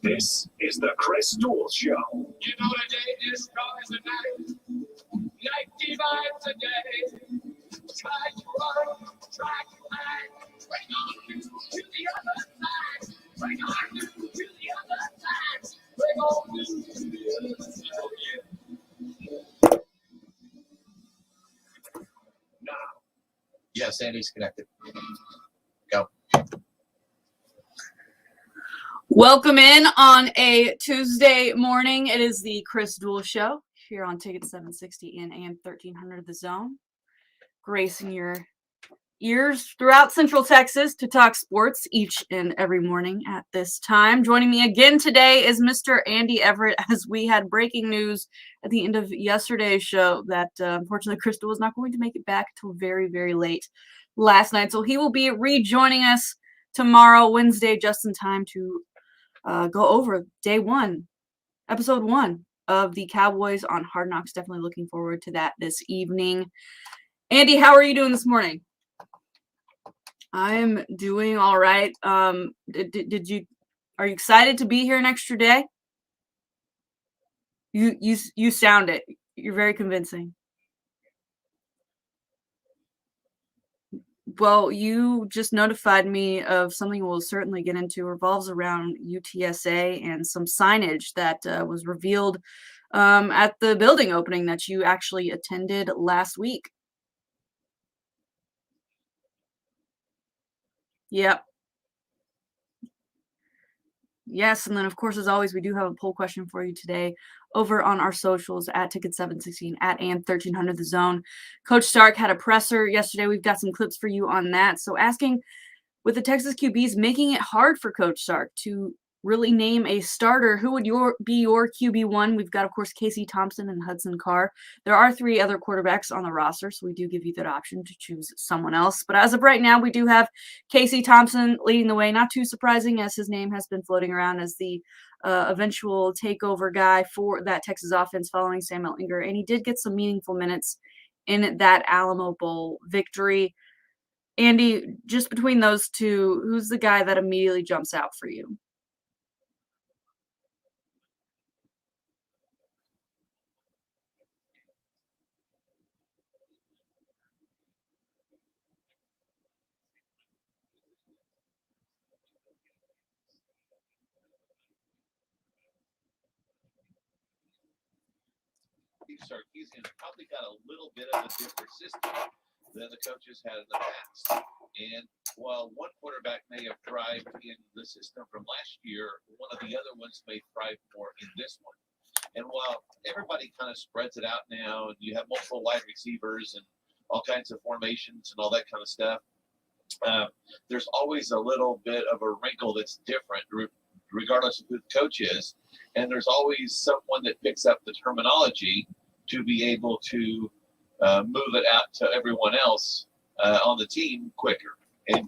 This is the Chris Duel Show. You know the day destroys the night. Night divides the day. Try to run, try to hide. Bring on to the other side. Bring on to the other side. Bring on to the other side. Now. Yes, Andy's connected. Go. Welcome in on a Tuesday morning. It is the Chris Duel Show here on Ticket 760 and AM 1300 The Zone. Gracing your ears throughout Central Texas to talk sports each and every morning at this time. Joining me again today is Mr. Andy Everett, as we had breaking news at the end of yesterday's show that unfortunately Chris Duel was not going to make it back until very, very late last night. So he will be rejoining us tomorrow, Wednesday, just in time to go over day one, episode 1 of the Cowboys on Hard Knocks. Definitely looking forward to that this evening. Andy, how are you doing this morning? I'm doing all right. Are you excited to be here an extra day? You sound it. You're very convincing. Well, you just notified me of something we'll certainly get into. Revolves around UTSA and some signage that was revealed at the building opening that you actually attended last week. Yep. Yes, and then of course, as always, we do have a poll question for you today over on our socials at Ticket716 at AM 1300 The Zone. Coach Stark had a presser yesterday. We've got some clips for you on that. So asking, with the Texas QBs making it hard for Coach Stark to really name a starter, who would be your QB1? We've got, of course, Casey Thompson and Hudson Carr. There are 3 other quarterbacks on the roster, so we do give you that option to choose someone else. But as of right now, we do have Casey Thompson leading the way. Not too surprising, as his name has been floating around as the eventual takeover guy for that Texas offense following Sam Ehlinger. And he did get some meaningful minutes in that Alamo Bowl victory. Andy, just between those two, who's the guy that immediately jumps out for you? Sarkisian probably got a little bit of a different system than the coaches had in the past. And while one quarterback may have thrived in the system from last year, one of the other ones may thrive more in this one. And while everybody kind of spreads it out now, and you have multiple wide receivers and all kinds of formations and all that kind of stuff, there's always a little bit of a wrinkle that's different regardless of who the coach is. And there's always someone that picks up the terminology to be able to move it out to everyone else on the team quicker. And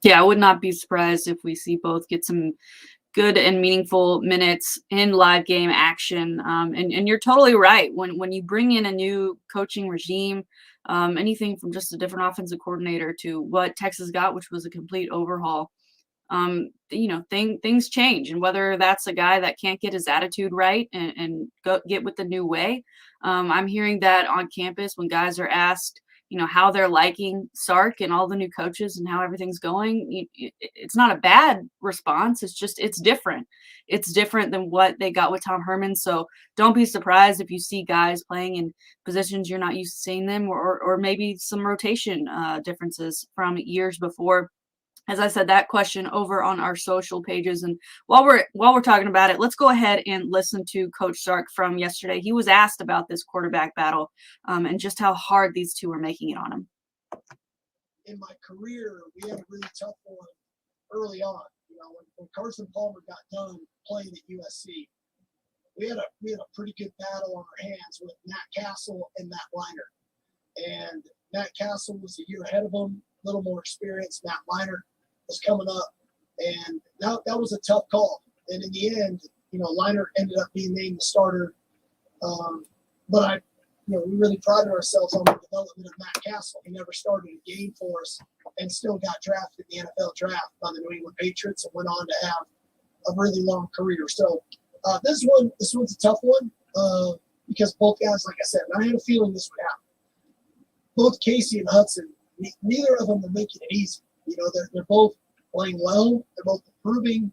Yeah, I would not be surprised if we see both get some good and meaningful minutes in live game action. And you're totally right. When you bring in a new coaching regime, anything from just a different offensive coordinator to what Texas got, which was a complete overhaul, things change. And whether that's a guy that can't get his attitude right and get with the new way, I'm hearing that on campus when guys are asked, how they're liking Sark and all the new coaches and how everything's going. It's not a bad response. It's different. It's different than what they got with Tom Herman. So don't be surprised if you see guys playing in positions you're not used to seeing them, or maybe some rotation differences from years before. As I said, that question over on our social pages. And while we're talking about it, let's go ahead and listen to Coach Sark from yesterday. He was asked about this quarterback battle and just how hard these two are making it on him. In my career, we had a really tough one early on. When Carson Palmer got done playing at USC, we had a pretty good battle on our hands with Matt Castle and Matt Leinart. And Matt Castle was a year ahead of him, a little more experienced. Matt Leinart was coming up, and that was a tough call. And in the end, Leinart ended up being named the starter. But we really prided ourselves on the development of Matt Castle. He never started a game for us and still got drafted in the NFL draft by the New England Patriots and went on to have a really long career. So this one's a tough one because both guys, like I said, and I had a feeling this would happen. Both Casey and Hudson, neither of them are making it easy. They're both playing well. They're both improving.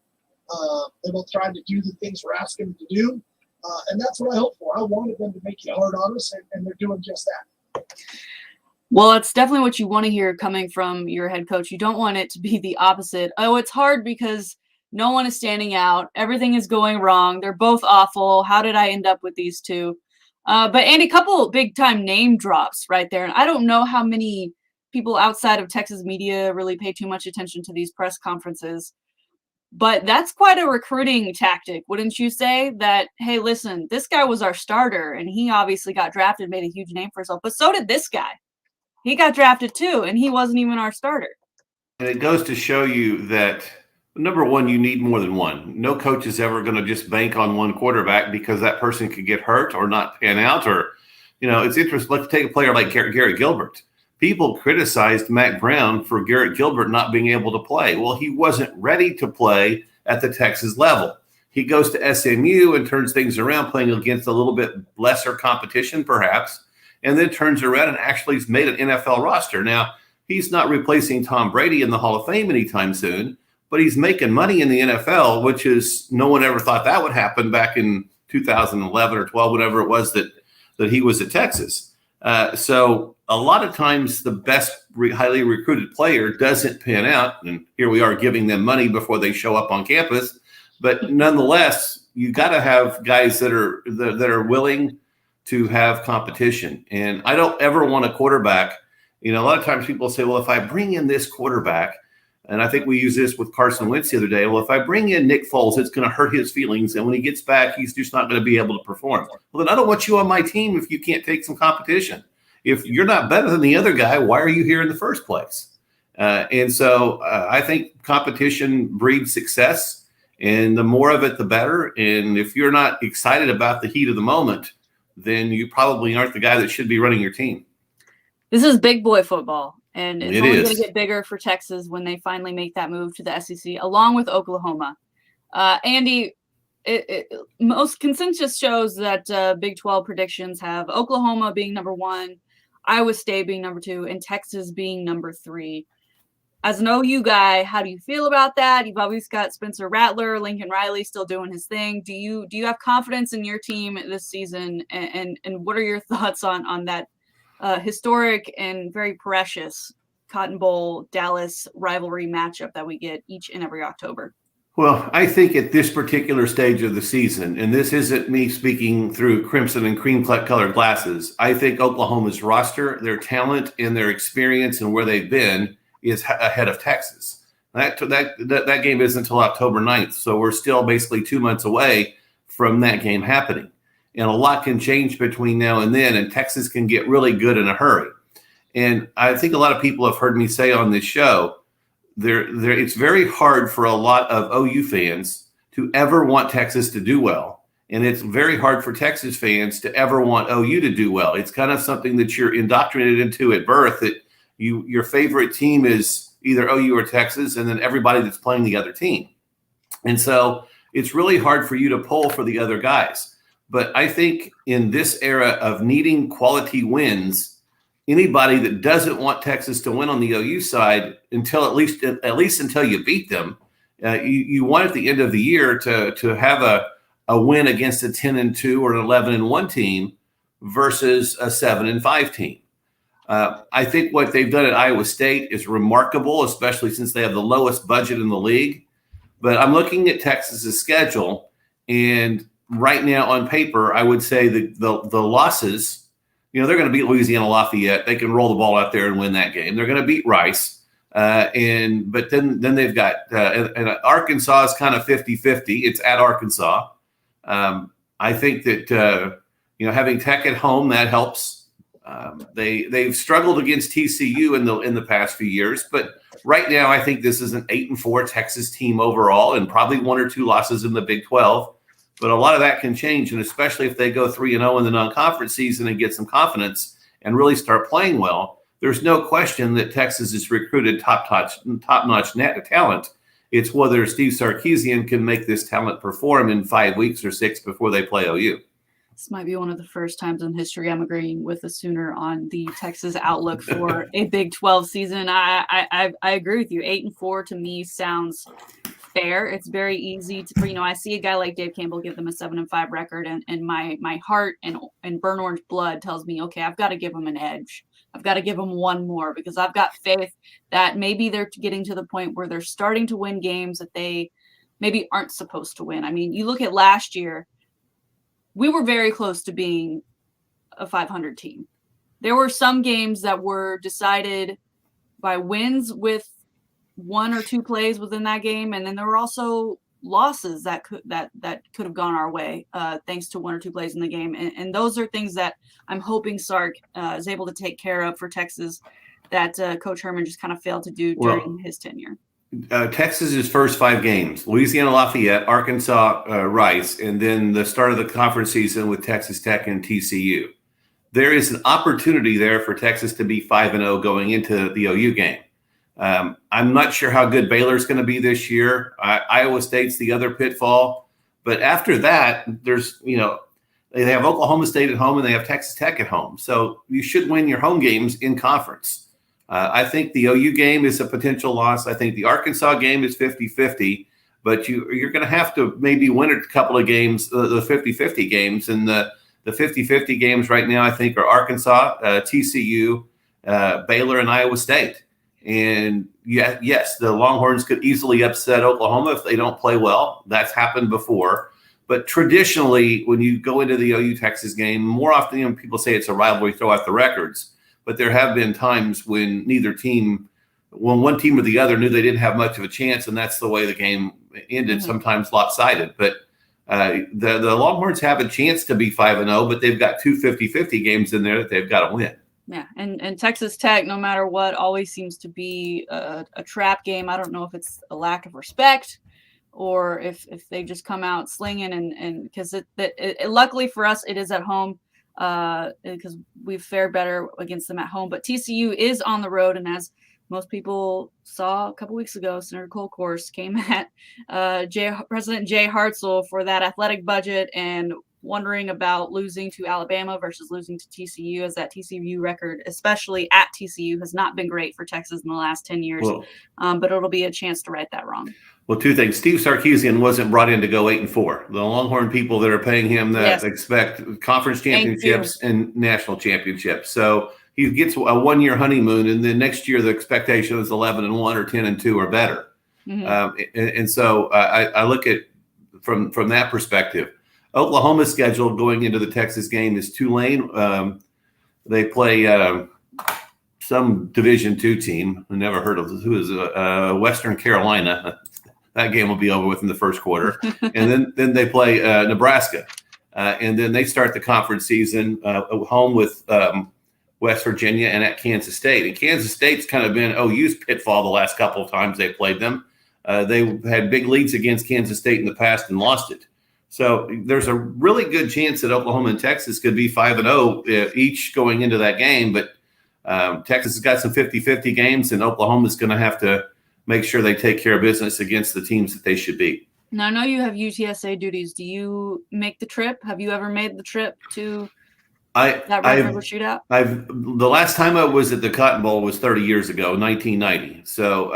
They're both trying to do the things we're asking them to do. And that's what I hope for. I wanted them to make it hard on us, and they're doing just that. Well, it's definitely what you want to hear coming from your head coach. You don't want it to be the opposite. Oh, it's hard because no one is standing out. Everything is going wrong. They're both awful. How did I end up with these two? But Andy, couple big-time name drops right there. And I don't know how many people outside of Texas media really pay too much attention to these press conferences. But that's quite a recruiting tactic, wouldn't you say? That, hey, listen, this guy was our starter, and he obviously got drafted, made a huge name for himself. But so did this guy. He got drafted too, and he wasn't even our starter. And it goes to show you that, number one, you need more than one. No coach is ever going to just bank on one quarterback because that person could get hurt or not pan out. Or, it's interesting. Let's take a player like Garrett Gilbert. People criticized Mac Brown for Garrett Gilbert not being able to play. Well, he wasn't ready to play at the Texas level. He goes to SMU and turns things around, playing against a little bit lesser competition, perhaps, and then turns around and actually has made an NFL roster. Now, he's not replacing Tom Brady in the Hall of Fame anytime soon, but he's making money in the NFL, which is no one ever thought that would happen back in 2011 or 12, whatever it was that he was at Texas. So a lot of times the best highly recruited player doesn't pan out, and here we are giving them money before they show up on campus. But nonetheless, you got to have guys that are willing to have competition. And I don't ever want a quarterback. A lot of times people say, well, if I bring in this quarterback, and I think we use this with Carson Wentz the other day, well, if I bring in Nick Foles, it's going to hurt his feelings. And when he gets back, he's just not going to be able to perform. Well, then I don't want you on my team if you can't take some competition. If you're not better than the other guy, why are you here in the first place? And so I think competition breeds success, and the more of it, the better. And if you're not excited about the heat of the moment, then you probably aren't the guy that should be running your team. This is big boy football, and it's only going to is. get bigger for Texas when they finally make that move to the SEC, along with Oklahoma. Andy, most consensus shows that Big 12 predictions have Oklahoma being number 1, Iowa State being number 2, and Texas being number 3. As an OU guy, how do you feel about that? You've always got Spencer Rattler, Lincoln Riley still doing his thing. Do you have confidence in your team this season? And what are your thoughts on that historic and very precious Cotton Bowl Dallas rivalry matchup that we get each and every October? Well, I think at this particular stage of the season, and this isn't me speaking through crimson and cream colored glasses, I think Oklahoma's roster, their talent, and their experience and where they've been is ahead of Texas. That game isn't until October 9th, so we're still basically 2 months away from that game happening. And a lot can change between now and then, and Texas can get really good in a hurry. And I think a lot of people have heard me say on this show, it's very hard for a lot of OU fans to ever want Texas to do well. And it's very hard for Texas fans to ever want OU to do well. It's kind of something that you're indoctrinated into at birth, that your favorite team is either OU or Texas, and then everybody that's playing the other team. And so it's really hard for you to pull for the other guys. But I think in this era of needing quality wins anybody that doesn't want Texas to win on the OU side until at least until you beat them. You want at the end of the year to have a win against a 10-2 or an 11-1 team versus a 7-5 team. I think what they've done at Iowa State is remarkable, especially since they have the lowest budget in the league. But I'm looking at Texas's schedule, and right now on paper, I would say the losses, they're going to beat Louisiana Lafayette. They can roll the ball out there and win that game. They're going to beat Rice. But then they've got and Arkansas is kind of 50-50. It's at Arkansas. I think that having Tech at home, that helps. They've struggled against TCU in the past few years, but right now I think this is an 8-4 Texas team overall, and probably 1 or 2 losses in the Big 12. But a lot of that can change, and especially if they go 3-0 in the non-conference season and get some confidence and really start playing well. There's no question that Texas has recruited top-notch talent. It's whether Steve Sarkisian can make this talent perform in 5 weeks or 6 before they play OU. This might be one of the first times in history I'm agreeing with the Sooner on the Texas outlook for a Big 12 season. I agree with you. 8-4 to me sounds fair. It's very easy to, I see a guy like Dave Campbell give them a 7-5 record, and my heart and burn orange blood tells me, okay, I've got to give them an edge. I've got to give them one more, because I've got faith that maybe they're getting to the point where they're starting to win games that they maybe aren't supposed to win. I mean, you look at last year, we were very close to being a 500 team. There were some games that were decided by wins with 1 or 2 plays within that game, and then there were also losses that could have gone our way thanks to 1 or 2 plays in the game, and those are things that I'm hoping Sark is able to take care of for Texas that Coach Herman just kind of failed to do during his tenure. Texas's first 5 games: Louisiana Lafayette, Arkansas, Rice, and then the start of the conference season with Texas Tech and TCU. There is an opportunity there for Texas to be 5-0 going into the OU game. I'm not sure how good Baylor's going to be this year. Iowa State's the other pitfall. But after that, there's, they have Oklahoma State at home and they have Texas Tech at home. So you should win your home games in conference. I think the OU game is a potential loss. I think the Arkansas game is 50-50. But you're going to have to maybe win a couple of games, the 50-50 games. And the 50-50 games right now, I think, are Arkansas, TCU, Baylor, and Iowa State. And yes, the Longhorns could easily upset Oklahoma if they don't play well. That's happened before. But traditionally, when you go into the OU Texas game, more often people say it's a rivalry, throw out the records. But there have been times when when one team or the other knew they didn't have much of a chance, and that's the way the game ended, sometimes lopsided. But the Longhorns have a chance to be 5-0, but they've got 2 50-50 games in there that they've got to win. Yeah, and Texas Tech, no matter what, always seems to be a trap game. I don't know if it's a lack of respect or if they just come out slinging, and because luckily for us, it is at home because we've fared better against them at home. But TCU is on the road, and as most people saw a couple weeks ago, Senator Colcourse came at President Jay Hartzell for that athletic budget and wondering about losing to Alabama versus losing to TCU, as that TCU record, especially at TCU, has not been great for Texas in the last 10 years. But it'll be a chance to right that wrong. Well, 2 things. Steve Sarkisian wasn't brought in to go 8-4. The Longhorn people that are paying him that expect conference championships and national championships. So he gets a 1-year honeymoon, and then next year the expectation is 11-1 or 10-2 or better. And so I look at from that perspective. Oklahoma's schedule going into the Texas game is Tulane. They play some Division II team. I never heard of who is Western Carolina. That game will be over with in the first quarter. And then they play Nebraska. And then they start the conference season home with West Virginia and at Kansas State. And Kansas State's kind of been OU's pitfall the last couple of times they played them. They had big leads against Kansas State in the past and lost it. So there's a really good chance that Oklahoma and Texas could be 5-0 each going into that game. But Texas has got some 50-50 games, and Oklahoma's going to have to make sure they take care of business against the teams that they should beat. Now, I know you have UTSA duties. Do you make the trip? Have you ever made the trip to That Red River Shootout? The last time I was at the Cotton Bowl was 30 years ago, 1990. So,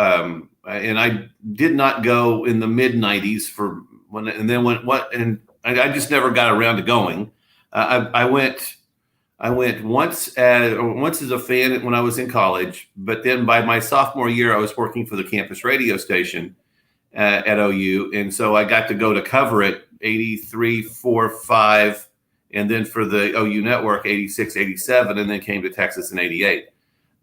and I did not go in the mid 90s and I just never got around to going. I went once as a fan when I was in college, but then by my sophomore year, I was working for the campus radio station at OU. And so I got to go to cover it 83, 4, 5. And then for the OU network, 86, 87, and then came to Texas in 88.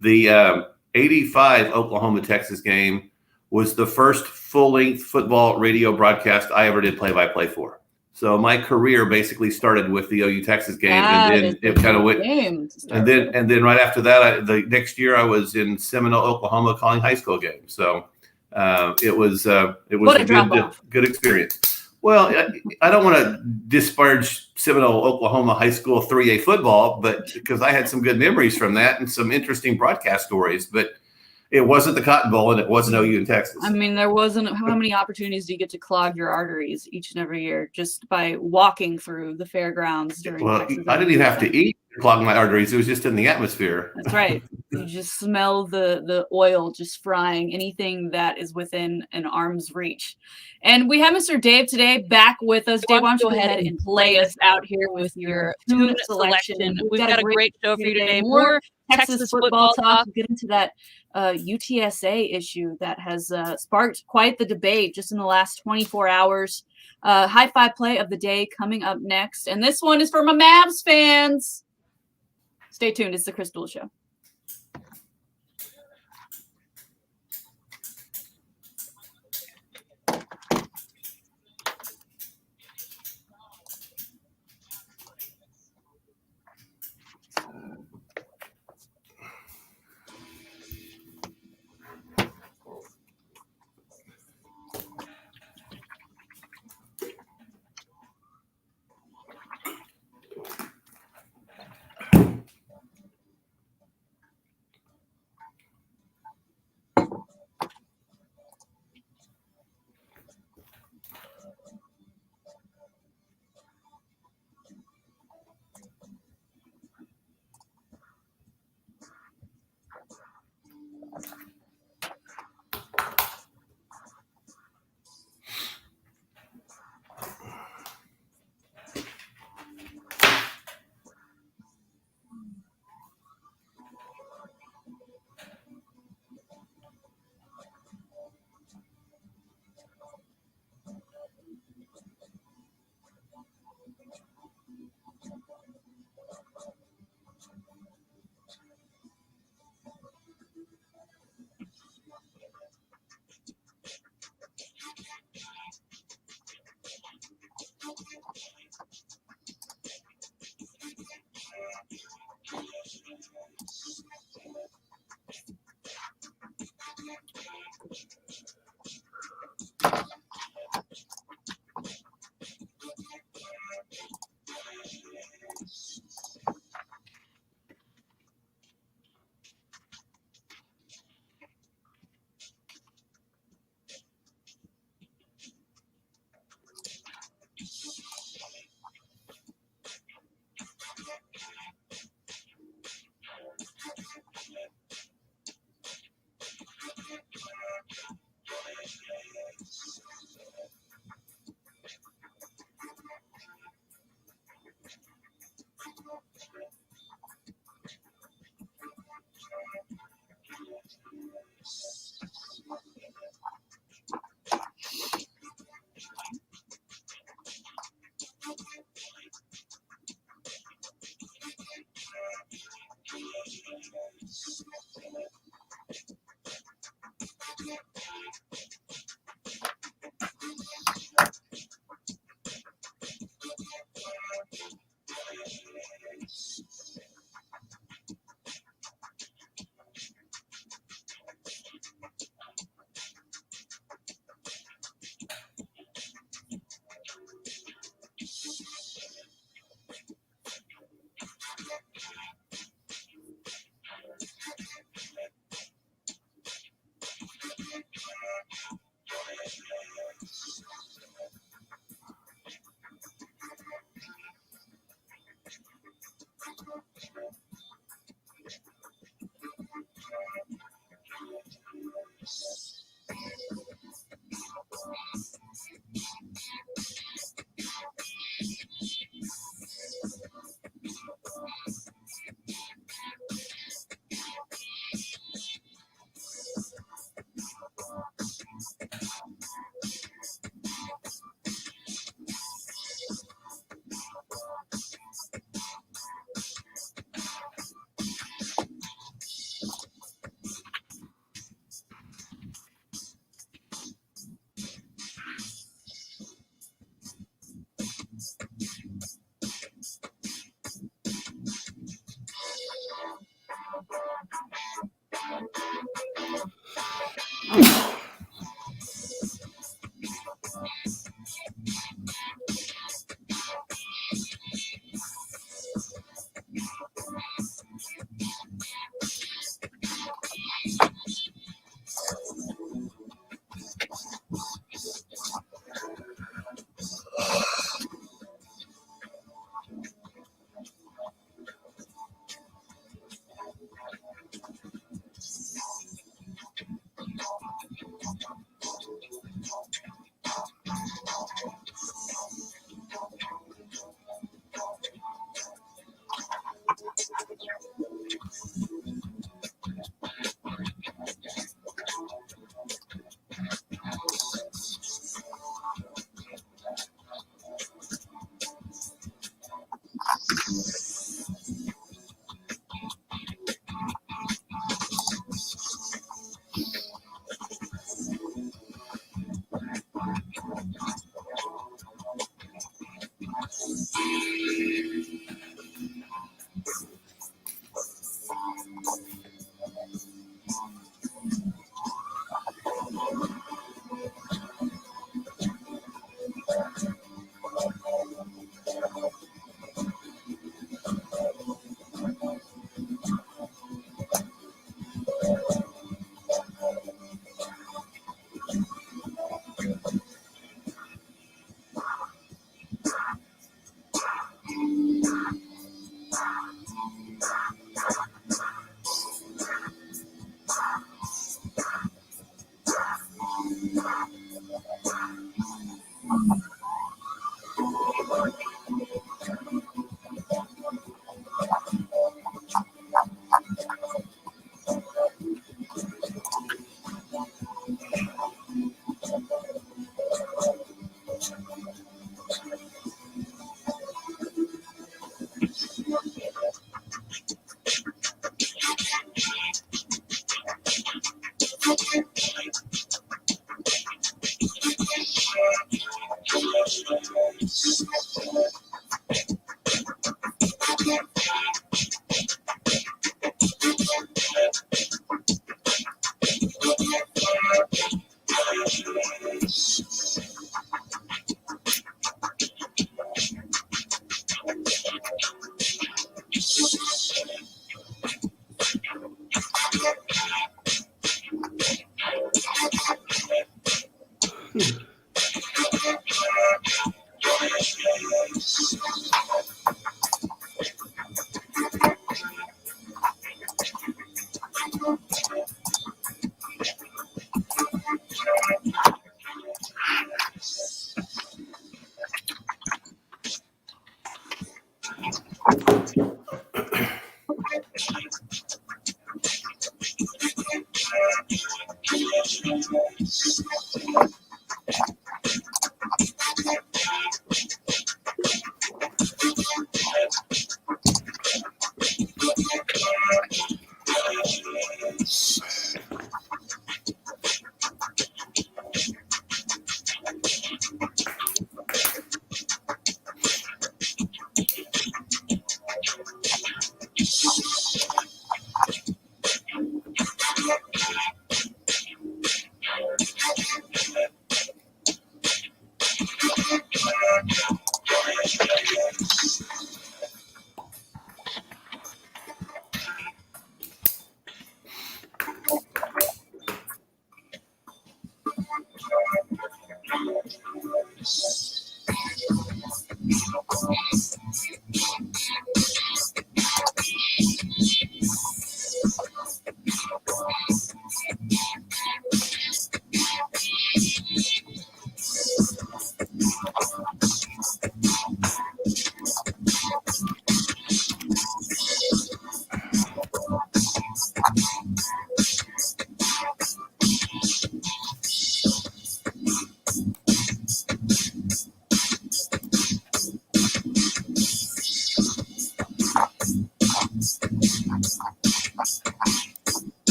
The 85 Oklahoma-Texas game was the first full-length football radio broadcast I ever did play-by-play for. So my career basically started with the OU-Texas game, and then it kind of went. And then right after that, the next year I was in Seminole, Oklahoma, calling high school games. So it was a good experience. Well, I don't want to disparage Seminole, Oklahoma high school 3A football, but because I had some good memories from that and some interesting broadcast stories, but it wasn't the Cotton Bowl and it wasn't OU in Texas. I mean, there wasn't. How many opportunities do you get to clog your arteries each and every year just by walking through the fairgrounds during? Well, I didn't even have to eat to clog my arteries. It was just in the atmosphere. That's right. You just smell the oil just frying anything that is within an arm's reach. And we have Mr. Dave today back with us. Dave, why don't you go ahead and play us out here with your tune selection? We've got a great show for you today. More Texas football talk. We'll get into that UTSA issue that has sparked quite the debate just in the last 24 hours. High five play of the day coming up next. And this one is for my Mavs fans. Stay tuned. It's the Chris Duel Show.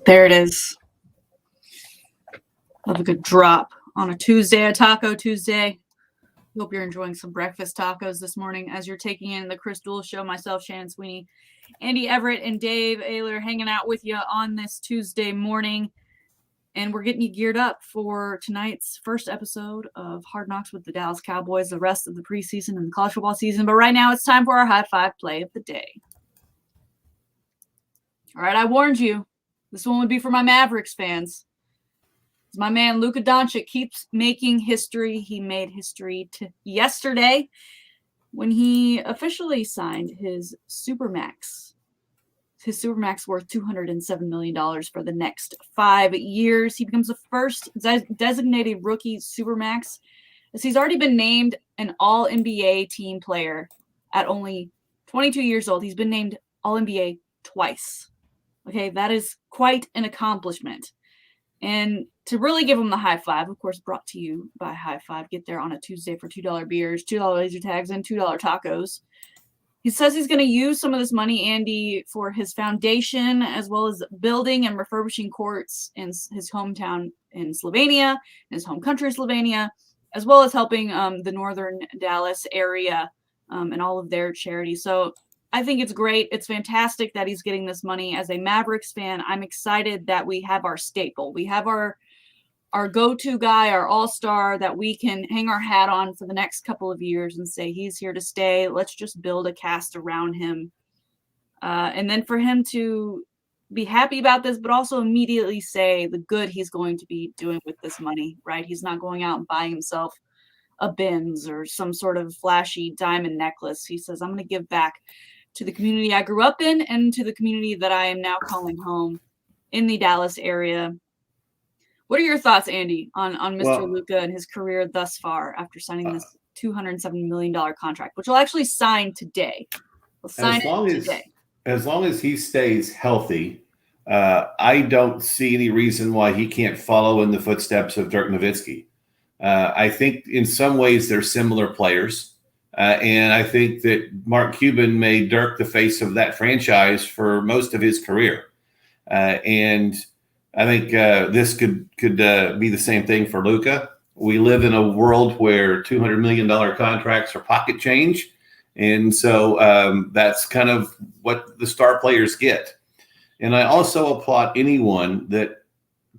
There it is. Love a good drop on a Tuesday, a Taco Tuesday. Hope you're enjoying some breakfast tacos this morning as you're taking in the Chris Duel Show. Myself, Shannon Sweeney, Andy Everett, and Dave Ayler hanging out with you on this Tuesday morning. And we're getting you geared up for tonight's first episode of Hard Knocks with the Dallas Cowboys, the rest of the preseason and the college football season. But right now it's time for our high five play of the day. All right, I warned you. This one would be for my Mavericks fans. My man Luka Doncic keeps making history. He made history yesterday when he officially signed his Supermax. His Supermax worth $207 million for the next 5 years. He becomes the first designated rookie Supermax, as he's already been named an All-NBA team player at only 22 years old. He's been named All-NBA twice. Okay, that is quite an accomplishment. And to really give him the high five, of course, brought to you by High Five. Get there on a Tuesday for $2 beers, $2 laser tags, and $2 tacos. He says he's going to use some of this money, Andy, for his foundation, as well as building and refurbishing courts in his hometown in Slovenia, in his home country, Slovenia, as well as helping the northern Dallas area and all of their charities. So I think it's great. It's fantastic that he's getting this money. As a Mavericks fan, I'm excited that we have our staple. We have our go-to guy, our all-star that we can hang our hat on for the next couple of years and say he's here to stay. Let's just build a cast around him. And then for him to be happy about this, but also immediately say the good he's going to be doing with this money, right? He's not going out and buying himself a Benz or some sort of flashy diamond necklace. He says, I'm going to give back to the community I grew up in and to the community that I am now calling home in the Dallas area. What are your thoughts, Andy, on Mr. Luka and his career thus far after signing this $207 million contract, which will actually sign today? We'll sign it today. As long as he stays healthy, I don't see any reason why he can't follow in the footsteps of Dirk Nowitzki. I think in some ways they're similar players. And I think that Mark Cuban made Dirk the face of that franchise for most of his career. And I think this could be the same thing for Luka. We live in a world where $200 million contracts are pocket change. And so that's kind of what the star players get. And I also applaud anyone that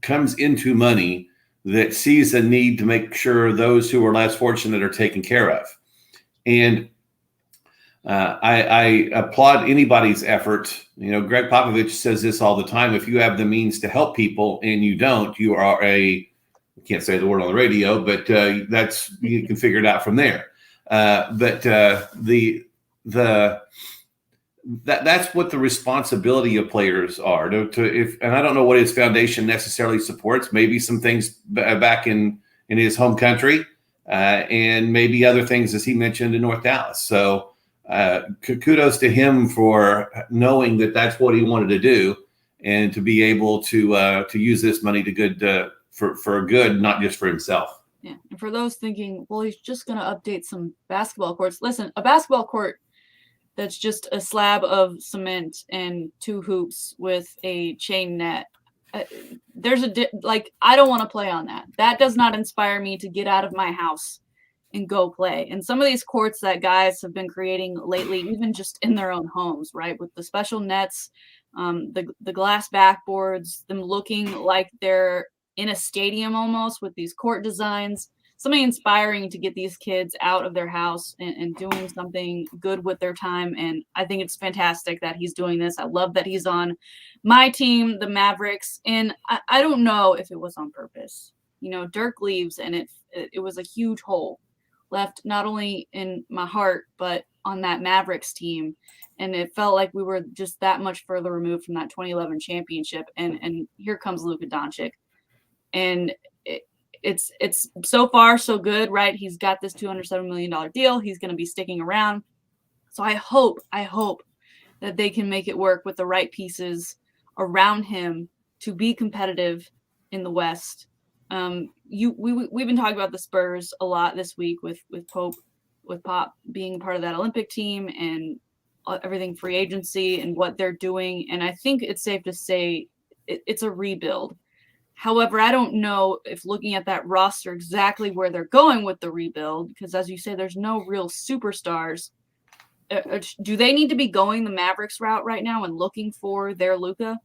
comes into money that sees a need to make sure those who are less fortunate are taken care of. And I applaud anybody's effort. You know, Greg Popovich says this all the time. If you have the means to help people and you don't, you are I can't say the word on the radio, but that's, you can figure it out from there. But that's what the responsibility of players are. And I don't know what his foundation necessarily supports. Maybe some things back in his home country. And maybe other things, as he mentioned, in North Dallas. So kudos to him for knowing that that's what he wanted to do, and to be able to use this money to good for good, not just for himself. Yeah, and for those thinking, well, he's just going to update some basketball courts. Listen, a basketball court that's just a slab of cement and 2 hoops with a chain net. There's I don't want to play on that. That does not inspire me to get out of my house and go play. And some of these courts that guys have been creating lately, even just in their own homes, right, with the special nets, the glass backboards, them looking like they're in a stadium almost with these court designs, something inspiring to get these kids out of their house and doing something good with their time. And I think it's fantastic that he's doing this. I love that he's on my team, the Mavericks. And I don't know if it was on purpose. You know, Dirk leaves and it was a huge hole left, not only in my heart, but on that Mavericks team. And it felt like we were just that much further removed from that 2011 championship. And here comes Luka Doncic. And it's so far so good, right? He's got this $207 million deal. He's going to be sticking around. So I hope that they can make it work with the right pieces around him to be competitive in the West. We've been talking about the Spurs a lot this week with Pop being part of that Olympic team and everything free agency and what they're doing. And I think it's safe to say it's a rebuild. However, I don't know if looking at that roster exactly where they're going with the rebuild, because as you say, there's no real superstars. Do they need to be going the Mavericks route right now and looking for their Luka?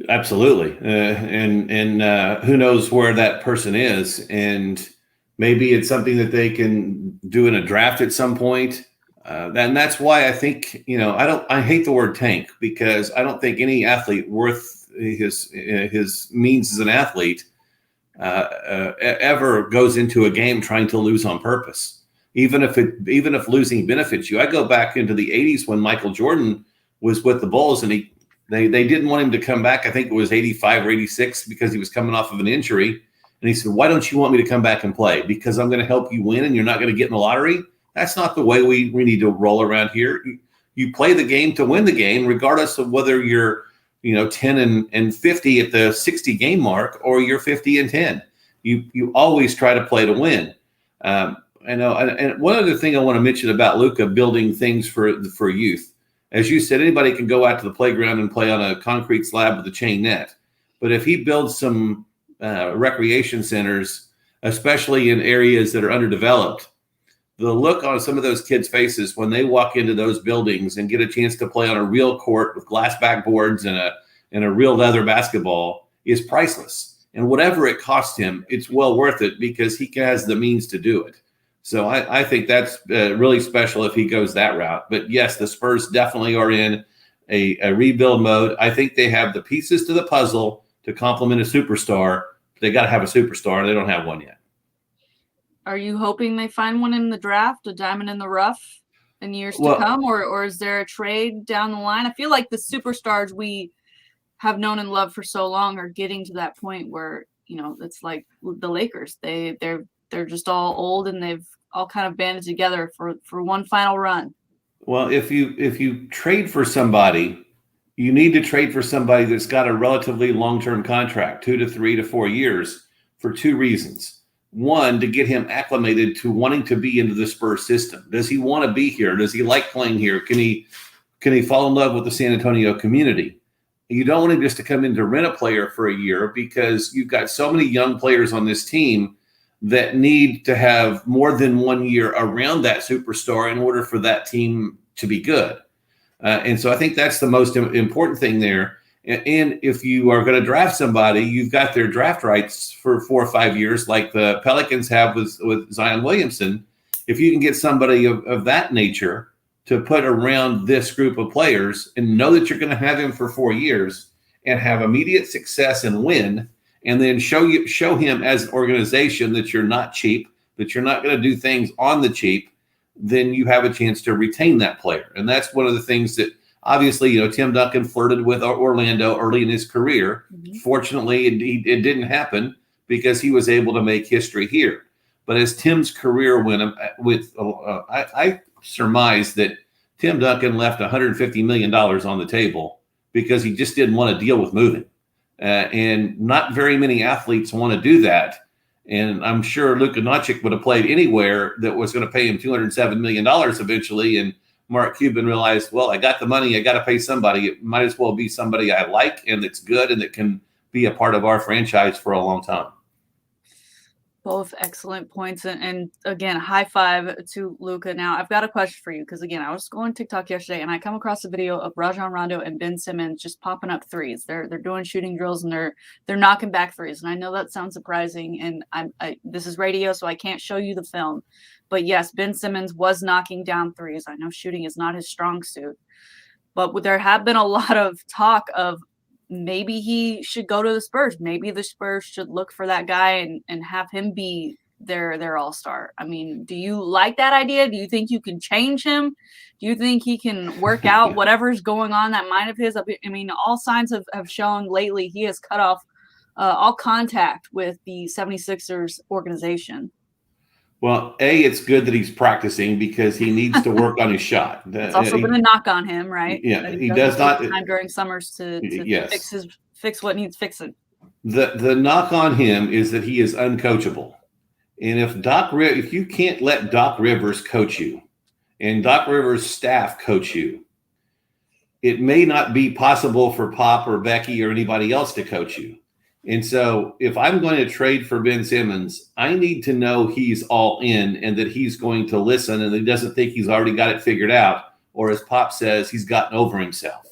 Absolutely. And who knows where that person is. And maybe it's something that they can do in a draft at some point. And that's why I think, I hate the word tank, because I don't think any athlete worth his means as an athlete ever goes into a game trying to lose on purpose. Even if losing benefits you. I go back into the 80s when Michael Jordan was with the Bulls, and they didn't want him to come back. I think it was 85 or 86, because he was coming off of an injury. And he said, "Why don't you want me to come back and play? Because I'm going to help you win and you're not going to get in the lottery?" That's not the way we need to roll around here. You play the game to win the game, regardless of whether you're 10 and 50 at the 60 game mark, or you're 50 and 10. You always try to play to win. I know. And one other thing I want to mention about Luka building things for youth, as you said, anybody can go out to the playground and play on a concrete slab with a chain net. But if he builds some recreation centers, especially in areas that are underdeveloped, the look on some of those kids' faces when they walk into those buildings and get a chance to play on a real court with glass backboards and a real leather basketball is priceless. And whatever it costs him, it's well worth it, because he has the means to do it. So I think that's really special if he goes that route. But yes, the Spurs definitely are in a rebuild mode. I think they have the pieces to the puzzle to complement a superstar. They got to have a superstar. They don't have one yet. Are you hoping they find one in the draft, a diamond in the rough in years to come? Or is there a trade down the line? I feel like the superstars we have known and loved for so long are getting to that point where, it's like the Lakers. They're just all old, and they've all kind of banded together for one final run. Well, if you trade for somebody, you need to trade for somebody that's got a relatively long-term contract, 2 to 3 to 4 years, for two reasons. One, to get him acclimated to wanting to be into the Spurs system. Does he want to be here? Does he like playing here? Can he fall in love with the San Antonio community? You don't want him just to come in to rent a player for a year, because you've got so many young players on this team that need to have more than 1 year around that superstar in order for that team to be good. And so I think that's the most important thing there. And if you are going to draft somebody, you've got their draft rights for 4 or 5 years, like the Pelicans have with Zion Williamson. If you can get somebody of that nature to put around this group of players and know that you're going to have him for 4 years and have immediate success and win, and then show him as an organization that you're not cheap, that you're not going to do things on the cheap, then you have a chance to retain that player. And that's one of the things that obviously, Tim Duncan flirted with Orlando early in his career. Mm-hmm. Fortunately, it didn't happen, because he was able to make history here. But as Tim's career went I surmise that Tim Duncan left $150 million on the table because he just didn't want to deal with moving. And not very many athletes want to do that. And I'm sure Luka Doncic would have played anywhere that was going to pay him $207 million eventually. And Mark Cuban realized, well, I got the money. I got to pay somebody. It might as well be somebody I like and that's good and that can be a part of our franchise for a long time. Both excellent points. And again, high five to Luka. Now, I've got a question for you, because, again, I was scrolling TikTok yesterday and I come across a video of Rajon Rondo and Ben Simmons just popping up threes. They're doing shooting drills and they're knocking back threes. And I know that sounds surprising. And this is radio, so I can't show you the film. But yes, Ben Simmons was knocking down threes. I know shooting is not his strong suit. But there have been a lot of talk of maybe he should go to the Spurs. Maybe the Spurs should look for that guy and have him be their all-star. I mean, do you like that idea? Do you think you can change him? Do you think he can work out whatever's going on in that mind of his? I mean, all signs have shown lately he has cut off all contact with the 76ers organization. Well, it's good that he's practicing, because he needs to work on his shot. It's also been a knock on him, right? Yeah, he does not time during summers to yes. fix what needs fixing. The knock on him is that he is uncoachable, and if you can't let Doc Rivers coach you, and Doc Rivers' staff coach you, it may not be possible for Pop or Becky or anybody else to coach you. And so if I'm going to trade for Ben Simmons, I need to know he's all in and that he's going to listen and he doesn't think he's already got it figured out, or as Pop says, he's gotten over himself.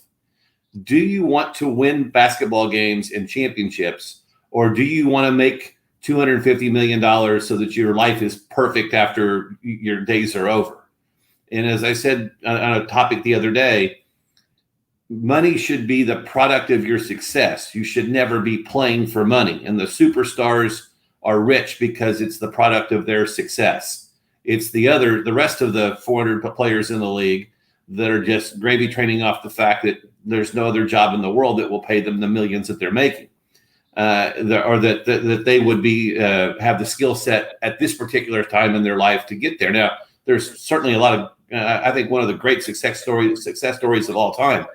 Do you want to win basketball games and championships, or do you want to make $250 million so that your life is perfect after your days are over? And as I said on a topic the other day, money should be the product of your success. You should never be playing for money. And the superstars are rich because it's the product of their success. It's the rest of the 400 players in the league that are just gravy training off the fact that there's no other job in the world that will pay them the millions that they're making, or that they would be have the skill set at this particular time in their life to get there. Now, there's certainly a lot of, I think one of the great success stories of all time.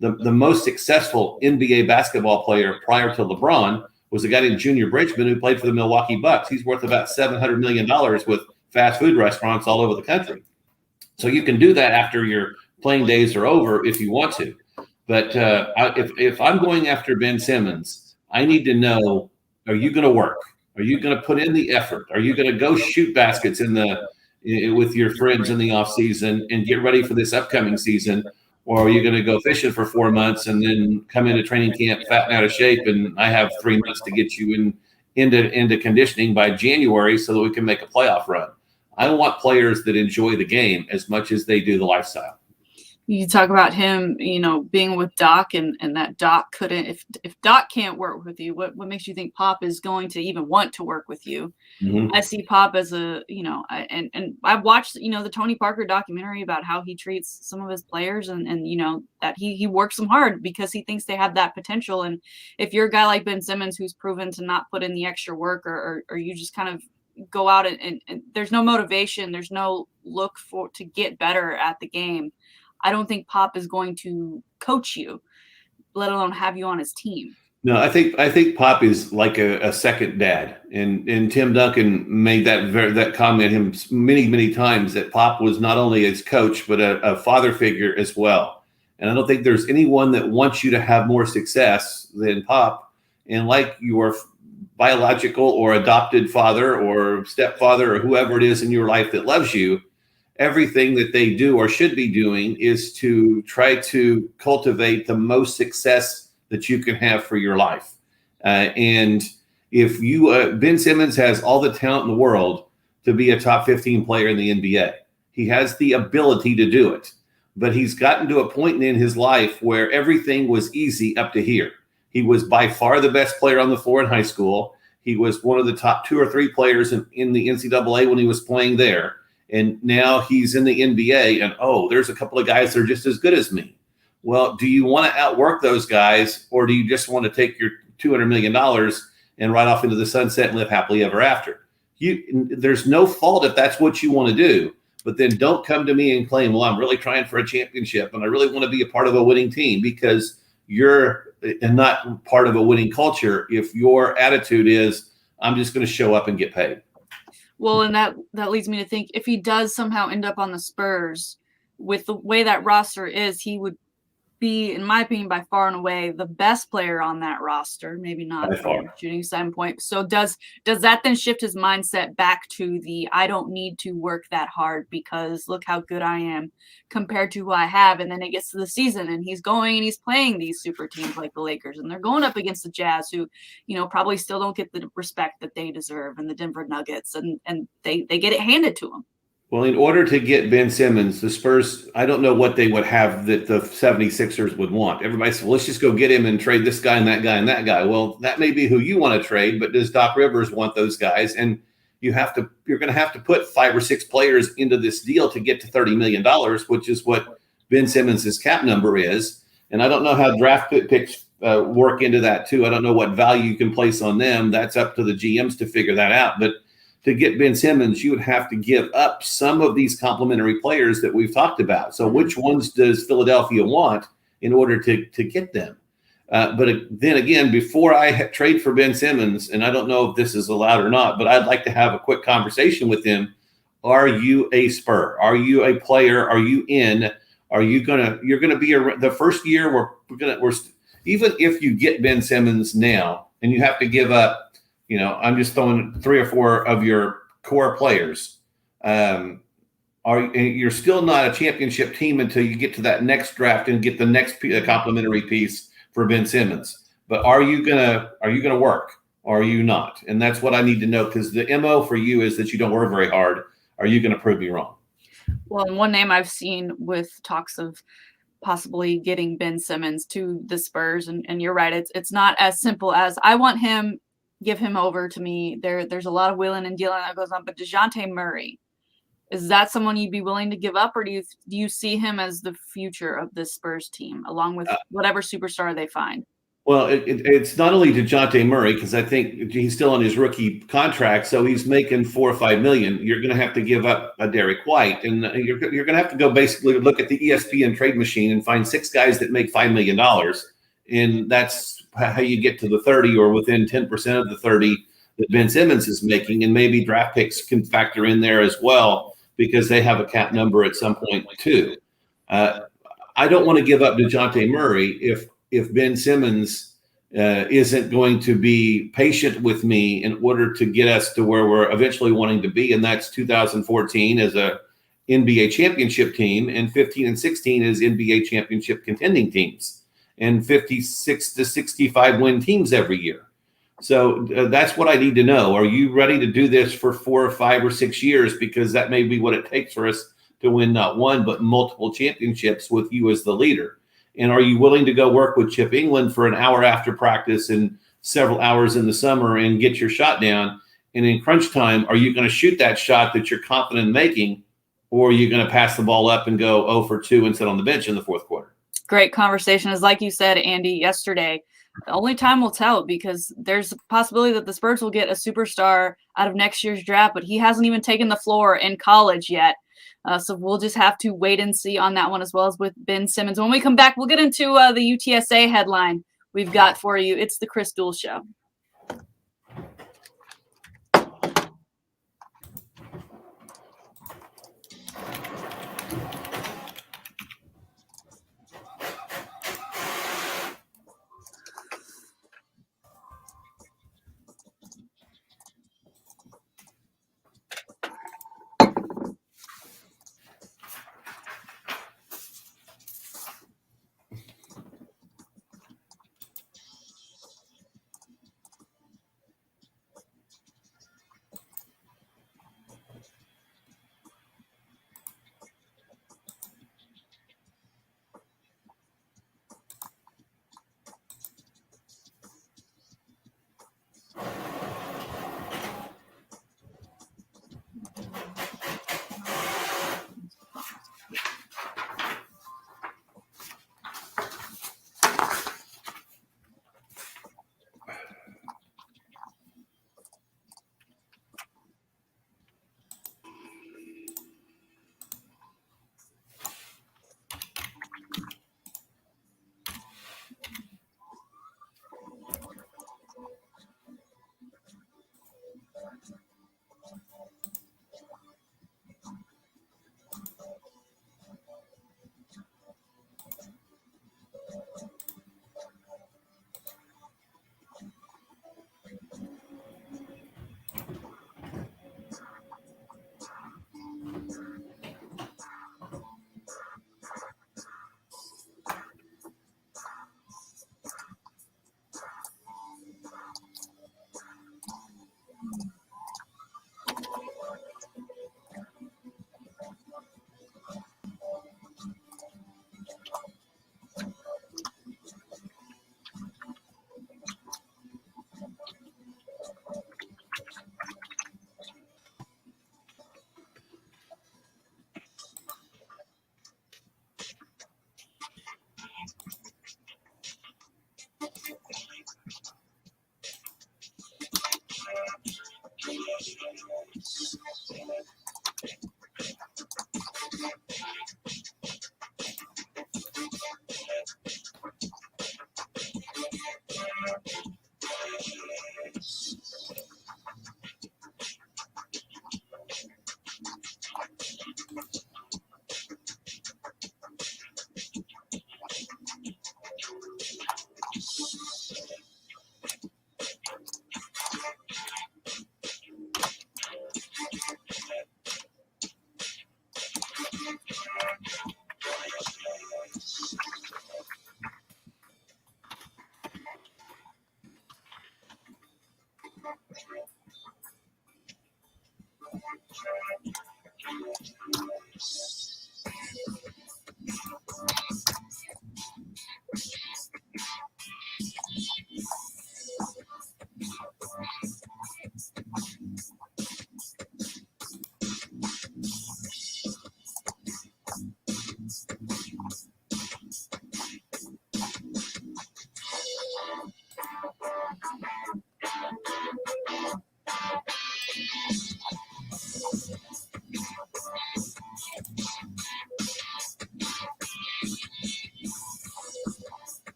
The most successful NBA basketball player prior to LeBron was a guy named Junior Bridgman who played for the Milwaukee Bucks. He's worth about $700 million with fast food restaurants all over the country. So you can do that after your playing days are over if you want to. But if I'm going after Ben Simmons, I need to know, are you going to work? Are you going to put in the effort? Are you going to go shoot baskets with your friends in the offseason and get ready for this upcoming season? Or are you going to go fishing for 4 months and then come into training camp fat and out of shape, and I have 3 months to get you into conditioning by January so that we can make a playoff run? I want players that enjoy the game as much as they do the lifestyle. You talk about him, being with Doc and that Doc couldn't, if Doc can't work with you, what makes you think Pop is going to even want to work with you? Mm-hmm. I see Pop as and I've watched, the Tony Parker documentary about how he treats some of his players and that he works them hard because he thinks they have that potential. And if you're a guy like Ben Simmons, who's proven to not put in the extra work, or you just kind of go out and there's no motivation, there's no look to get better at the game, I don't think Pop is going to coach you, let alone have you on his team. No, I think Pop is like a second dad, and Tim Duncan made that comment him many times, that Pop was not only his coach but a father figure as well. And I don't think there's anyone that wants you to have more success than Pop. And like your biological or adopted father or stepfather or whoever it is in your life that loves you, everything that they do or should be doing is to try to cultivate the most success that you can have for your life. And if you, Ben Simmons has all the talent in the world to be a top 15 player in the NBA. He has the ability to do it, but he's gotten to a point in his life where everything was easy up to here. He was by far the best player on the floor in high school. He was one of the top 2 or 3 players in the NCAA when he was playing there. And now he's in the NBA, and there's a couple of guys that are just as good as me. Well, do you want to outwork those guys, or do you just want to take your $200 million and ride off into the sunset and live happily ever after? There's no fault if that's what you want to do, but then don't come to me and claim, well, I'm really trying for a championship and I really want to be a part of a winning team, because you're not part of a winning culture if your attitude is, I'm just going to show up and get paid. Well, and that leads me to think, if he does somehow end up on the Spurs, with the way that roster is, he would be, in my opinion, by far and away the best player on that roster. Maybe not from a shooting standpoint. So does that then shift his mindset back to the, I don't need to work that hard because look how good I am compared to who I have? And then it gets to the season and he's going and he's playing these super teams like the Lakers, and they're going up against the Jazz, who, probably still don't get the respect that they deserve, and the Denver Nuggets, and they get it handed to them. Well, in order to get Ben Simmons, the Spurs, I don't know what they would have that the 76ers would want. Everybody said, well, let's just go get him and trade this guy and that guy and that guy. Well, that may be who you want to trade, but does Doc Rivers want those guys? And you're going to have to put 5 or 6 players into this deal to get to $30 million, which is what Ben Simmons' cap number is. And I don't know how draft picks work into that too. I don't know what value you can place on them. That's up to the GMs to figure that out. But to get Ben Simmons, you would have to give up some of these complementary players that we've talked about. So which ones does Philadelphia want in order to get them? But then again, before I trade for Ben Simmons, and I don't know if this is allowed or not, but I'd like to have a quick conversation with him. Are you a Spur? Are you a player? Are you in? you're gonna be the first year even if you get Ben Simmons now and you have to give up, I'm just throwing 3 or 4 of your core players. You're still not a championship team until you get to that next draft and get the next complimentary piece for Ben Simmons. But are you gonna work or are you not? And that's what I need to know, because the MO for you is that you don't work very hard. Are you going to prove me wrong? Well, and one name I've seen with talks of possibly getting Ben Simmons to the Spurs, and you're right, it's not as simple as I want him, give him over to me. There's a lot of willing and dealing that goes on. But DeJounte Murray, is that someone you'd be willing to give up, or do you see him as the future of this Spurs team, along with whatever superstar they find? Well, it's not only DeJounte Murray, because I think he's still on his rookie contract, so he's making $4 or $5 million. You're going to have to give up a Derrick White, and you're going to have to go basically look at the ESPN trade machine and find 6 guys that make $5 million, and that's how you get to the 30 or within 10% of the 30 that Ben Simmons is making, and maybe draft picks can factor in there as well because they have a cap number at some point too. I don't want to give up DeJounte Murray if Ben Simmons isn't going to be patient with me in order to get us to where we're eventually wanting to be, and that's 2014 as a NBA championship team, and 15 and 16 as NBA championship contending teams, and 56 to 65 win teams every year. So that's what I need to know. Are you ready to do this for 4 or 5 or 6 years? Because that may be what it takes for us to win not one, but multiple championships with you as the leader. And are you willing to go work with Chip England for an hour after practice and several hours in the summer and get your shot down? And in crunch time, are you going to shoot that shot that you're confident in making, or are you going to pass the ball up and go 0 for 2 and sit on the bench in the fourth quarter? Great conversation. As like you said, Andy, yesterday, the only time will tell, because there's a possibility that the Spurs will get a superstar out of next year's draft, but he hasn't even taken the floor in college yet. So we'll just have to wait and see on that one, as well as with Ben Simmons. When we come back, we'll get into the UTSA headline we've got for you. It's the Chris Duel Show.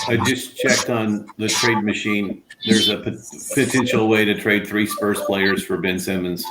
I just checked on the trade machine. There's a potential way to trade 3 Spurs players for Ben Simmons.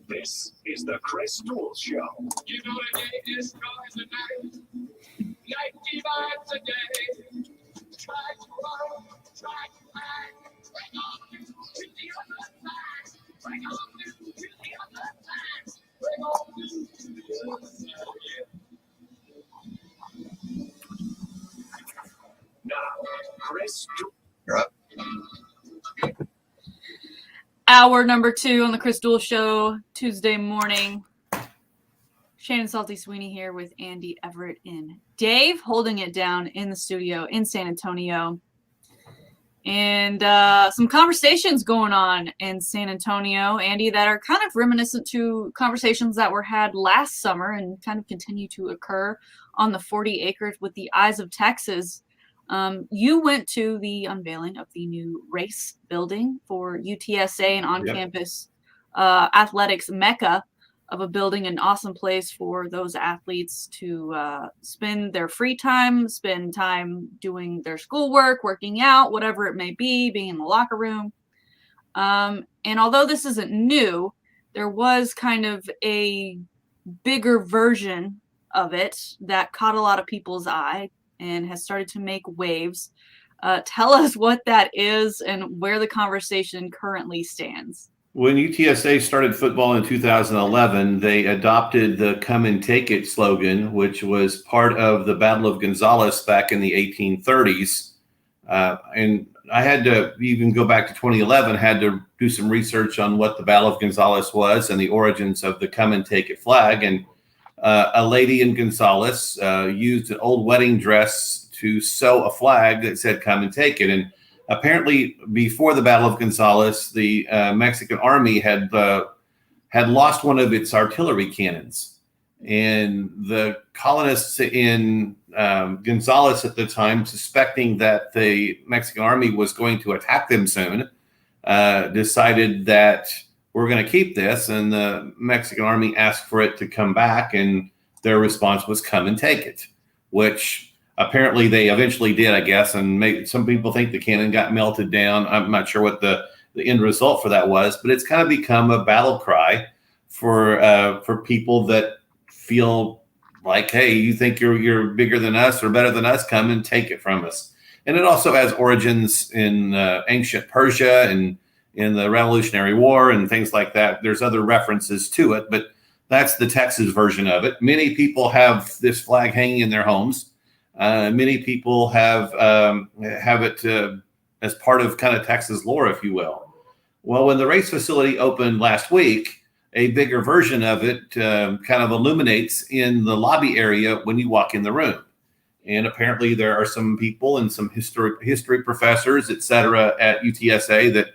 This is the Chris Duel Show. You know the day destroys the night. Night divides the day. Try to run, try to hide. Bring on you to the other side. Bring on you to the other side. Bring on you to the other side. Now, Chris Duel. You're up. Hour number 2 on the Chris Duel Show, Tuesday morning. Shannon Salty Sweeney here with Andy Everett and Dave, holding it down in the studio in San Antonio. And some conversations going on in San Antonio, Andy, that are kind of reminiscent to conversations that were had last summer and kind of continue to occur on the 40 acres with the Eyes of Texas. You went to the unveiling of the new race building for UTSA and on-campus athletics mecca of a building, an awesome place for those athletes to spend their free time, spend time doing their schoolwork, working out, whatever it may be, being in the locker room. And although this isn't new, there was kind of a bigger version of it that caught a lot of people's eye and has started to make waves. Tell us what that is and where the conversation currently stands. When UTSA started football in 2011, they adopted the "Come and Take It" slogan, which was part of the Battle of Gonzales back in the 1830s. And I had to even go back to 2011, had to do some research on what the Battle of Gonzales was and the origins of the "Come and Take It" flag. And a lady in Gonzales used an old wedding dress to sew a flag that said "Come and Take It." And apparently before the Battle of Gonzales, the Mexican army had lost one of its artillery cannons. And the colonists in Gonzales at the time, suspecting that the Mexican army was going to attack them soon, decided that we're going to keep this. And the Mexican army asked for it to come back, and their response was "Come and take it," which apparently they eventually did, I guess. And some people think the cannon got melted down. I'm not sure what the end result for that was, but it's kind of become a battle cry for people that feel like, hey, you think you're bigger than us or better than us? Come and take it from us. And it also has origins in ancient Persia in the Revolutionary War and things like that. There's other references to it, but that's the Texas version of it. Many people have this flag hanging in their homes. Many people have it as part of kind of Texas lore, if you will. Well, when the race facility opened last week, a bigger version of it kind of illuminates in the lobby area when you walk in the room. And apparently there are some people and some history professors, et cetera, at UTSA that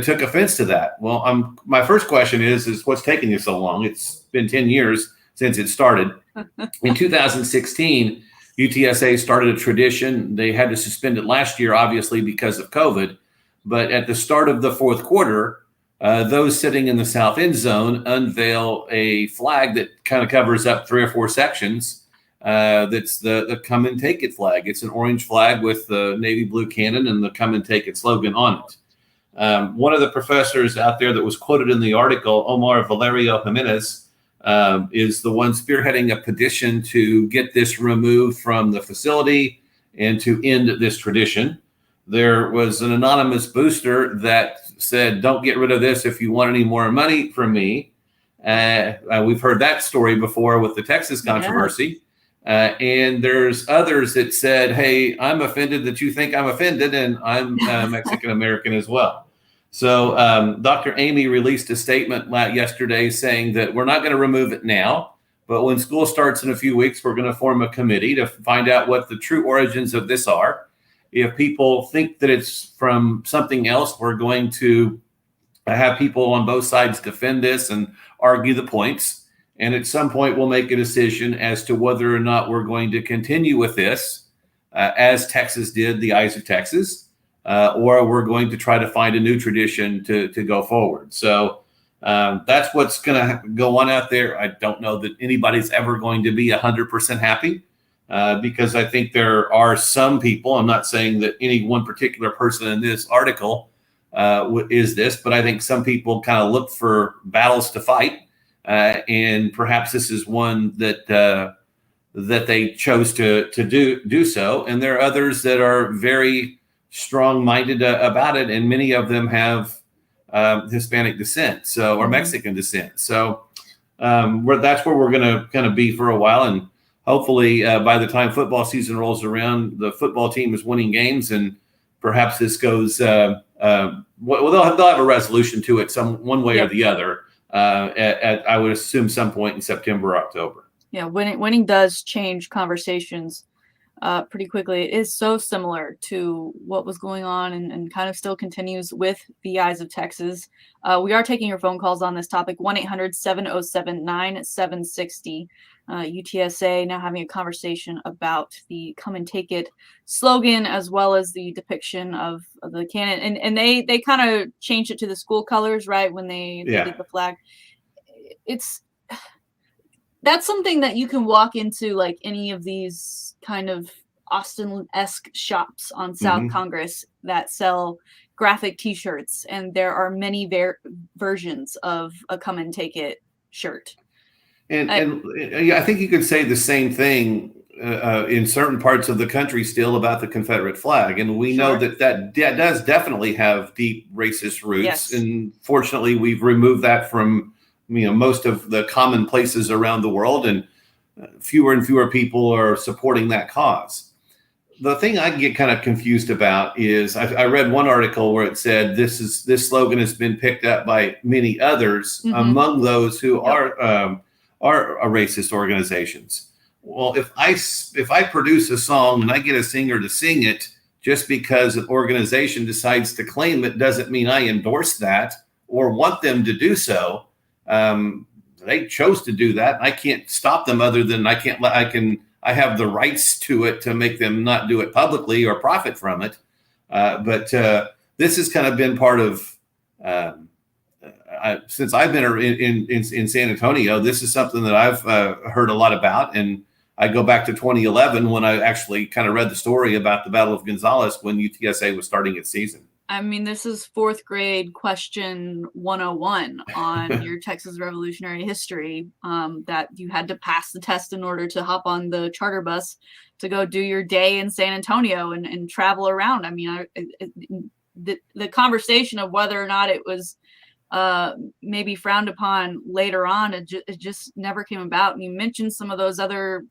took offense to that. Well, my first question is what's taking you so long? It's been 10 years since it started. In 2016, UTSA started a tradition. They had to suspend it last year, obviously, because of COVID. But at the start of the fourth quarter, those sitting in the south end zone unveil a flag that kind of covers up 3 or 4 sections. That's the come and take it flag. It's an orange flag with the navy blue cannon and the come and take it slogan on it. One of the professors out there that was quoted in the article, Omar Valerio Jimenez, is the one spearheading a petition to get this removed from the facility and to end this tradition. There was an anonymous booster that said, don't get rid of this if you want any more money from me. We've heard that story before with the Texas controversy. And there's others that said, hey, I'm offended that you think I'm offended, and I'm Mexican-American as well. So Dr. Amy released a statement yesterday saying that we're not going to remove it now, but when school starts in a few weeks, we're going to form a committee to find out what the true origins of this are. If people think that it's from something else, we're going to have people on both sides defend this and argue the points. And at some point, we'll make a decision as to whether or not we're going to continue with this, as Texas did, the Eyes of Texas, or we're going to try to find a new tradition to go forward. So that's what's going to go on out there. I don't know that anybody's ever going to be 100% happy, because I think there are some people, I'm not saying that any one particular person in this article is this, but I think some people kind of look for battles to fight. And perhaps this is one that they chose to do so. And there are others that are very strong-minded about it, and many of them have Hispanic descent, or Mexican descent. So that's where we're going to be for a while, and hopefully by the time football season rolls around, the football team is winning games, and perhaps this goes. They'll have a resolution to it, one way or the other. At I would assume some point in September or October. Yeah, winning does change conversations pretty quickly. It is so similar to what was going on and kind of still continues with the Eyes of Texas. We are taking your phone calls on this topic, 1-800-707-9760. UTSA now having a conversation about the come and take it slogan, as well as the depiction of the cannon. And they kind of changed it to the school colors, right, when they did the flag. That's something that you can walk into like any of these kind of Austin-esque shops on South Congress that sell graphic t-shirts, and there are many versions of a come and take it shirt. And I think you could say the same thing in certain parts of the country still about the Confederate flag. And we know that does definitely have deep racist roots. Yes. And fortunately, we've removed that from most of the common places around the world, and fewer and fewer people are supporting that cause. The thing I get kind of confused about is I read one article where it said this slogan has been picked up by many others among those who are racist organizations. Well, if I produce a song and I get a singer to sing it, just because an organization decides to claim it doesn't mean I endorse that or want them to do so. They chose to do that. I can't stop them, other than I have the rights to it to make them not do it publicly or profit from it. But this has kind of been part of, since I've been in San Antonio, this is something that I've heard a lot about. And I go back to 2011 when I actually kind of read the story about the Battle of Gonzales when UTSA was starting its season. I mean, this is 4th grade question 101 on your Texas Revolutionary history, that you had to pass the test in order to hop on the charter bus to go do your day in San Antonio and travel around. I mean, the conversation of whether or not it was maybe frowned upon later on, it just never came about. And you mentioned some of those other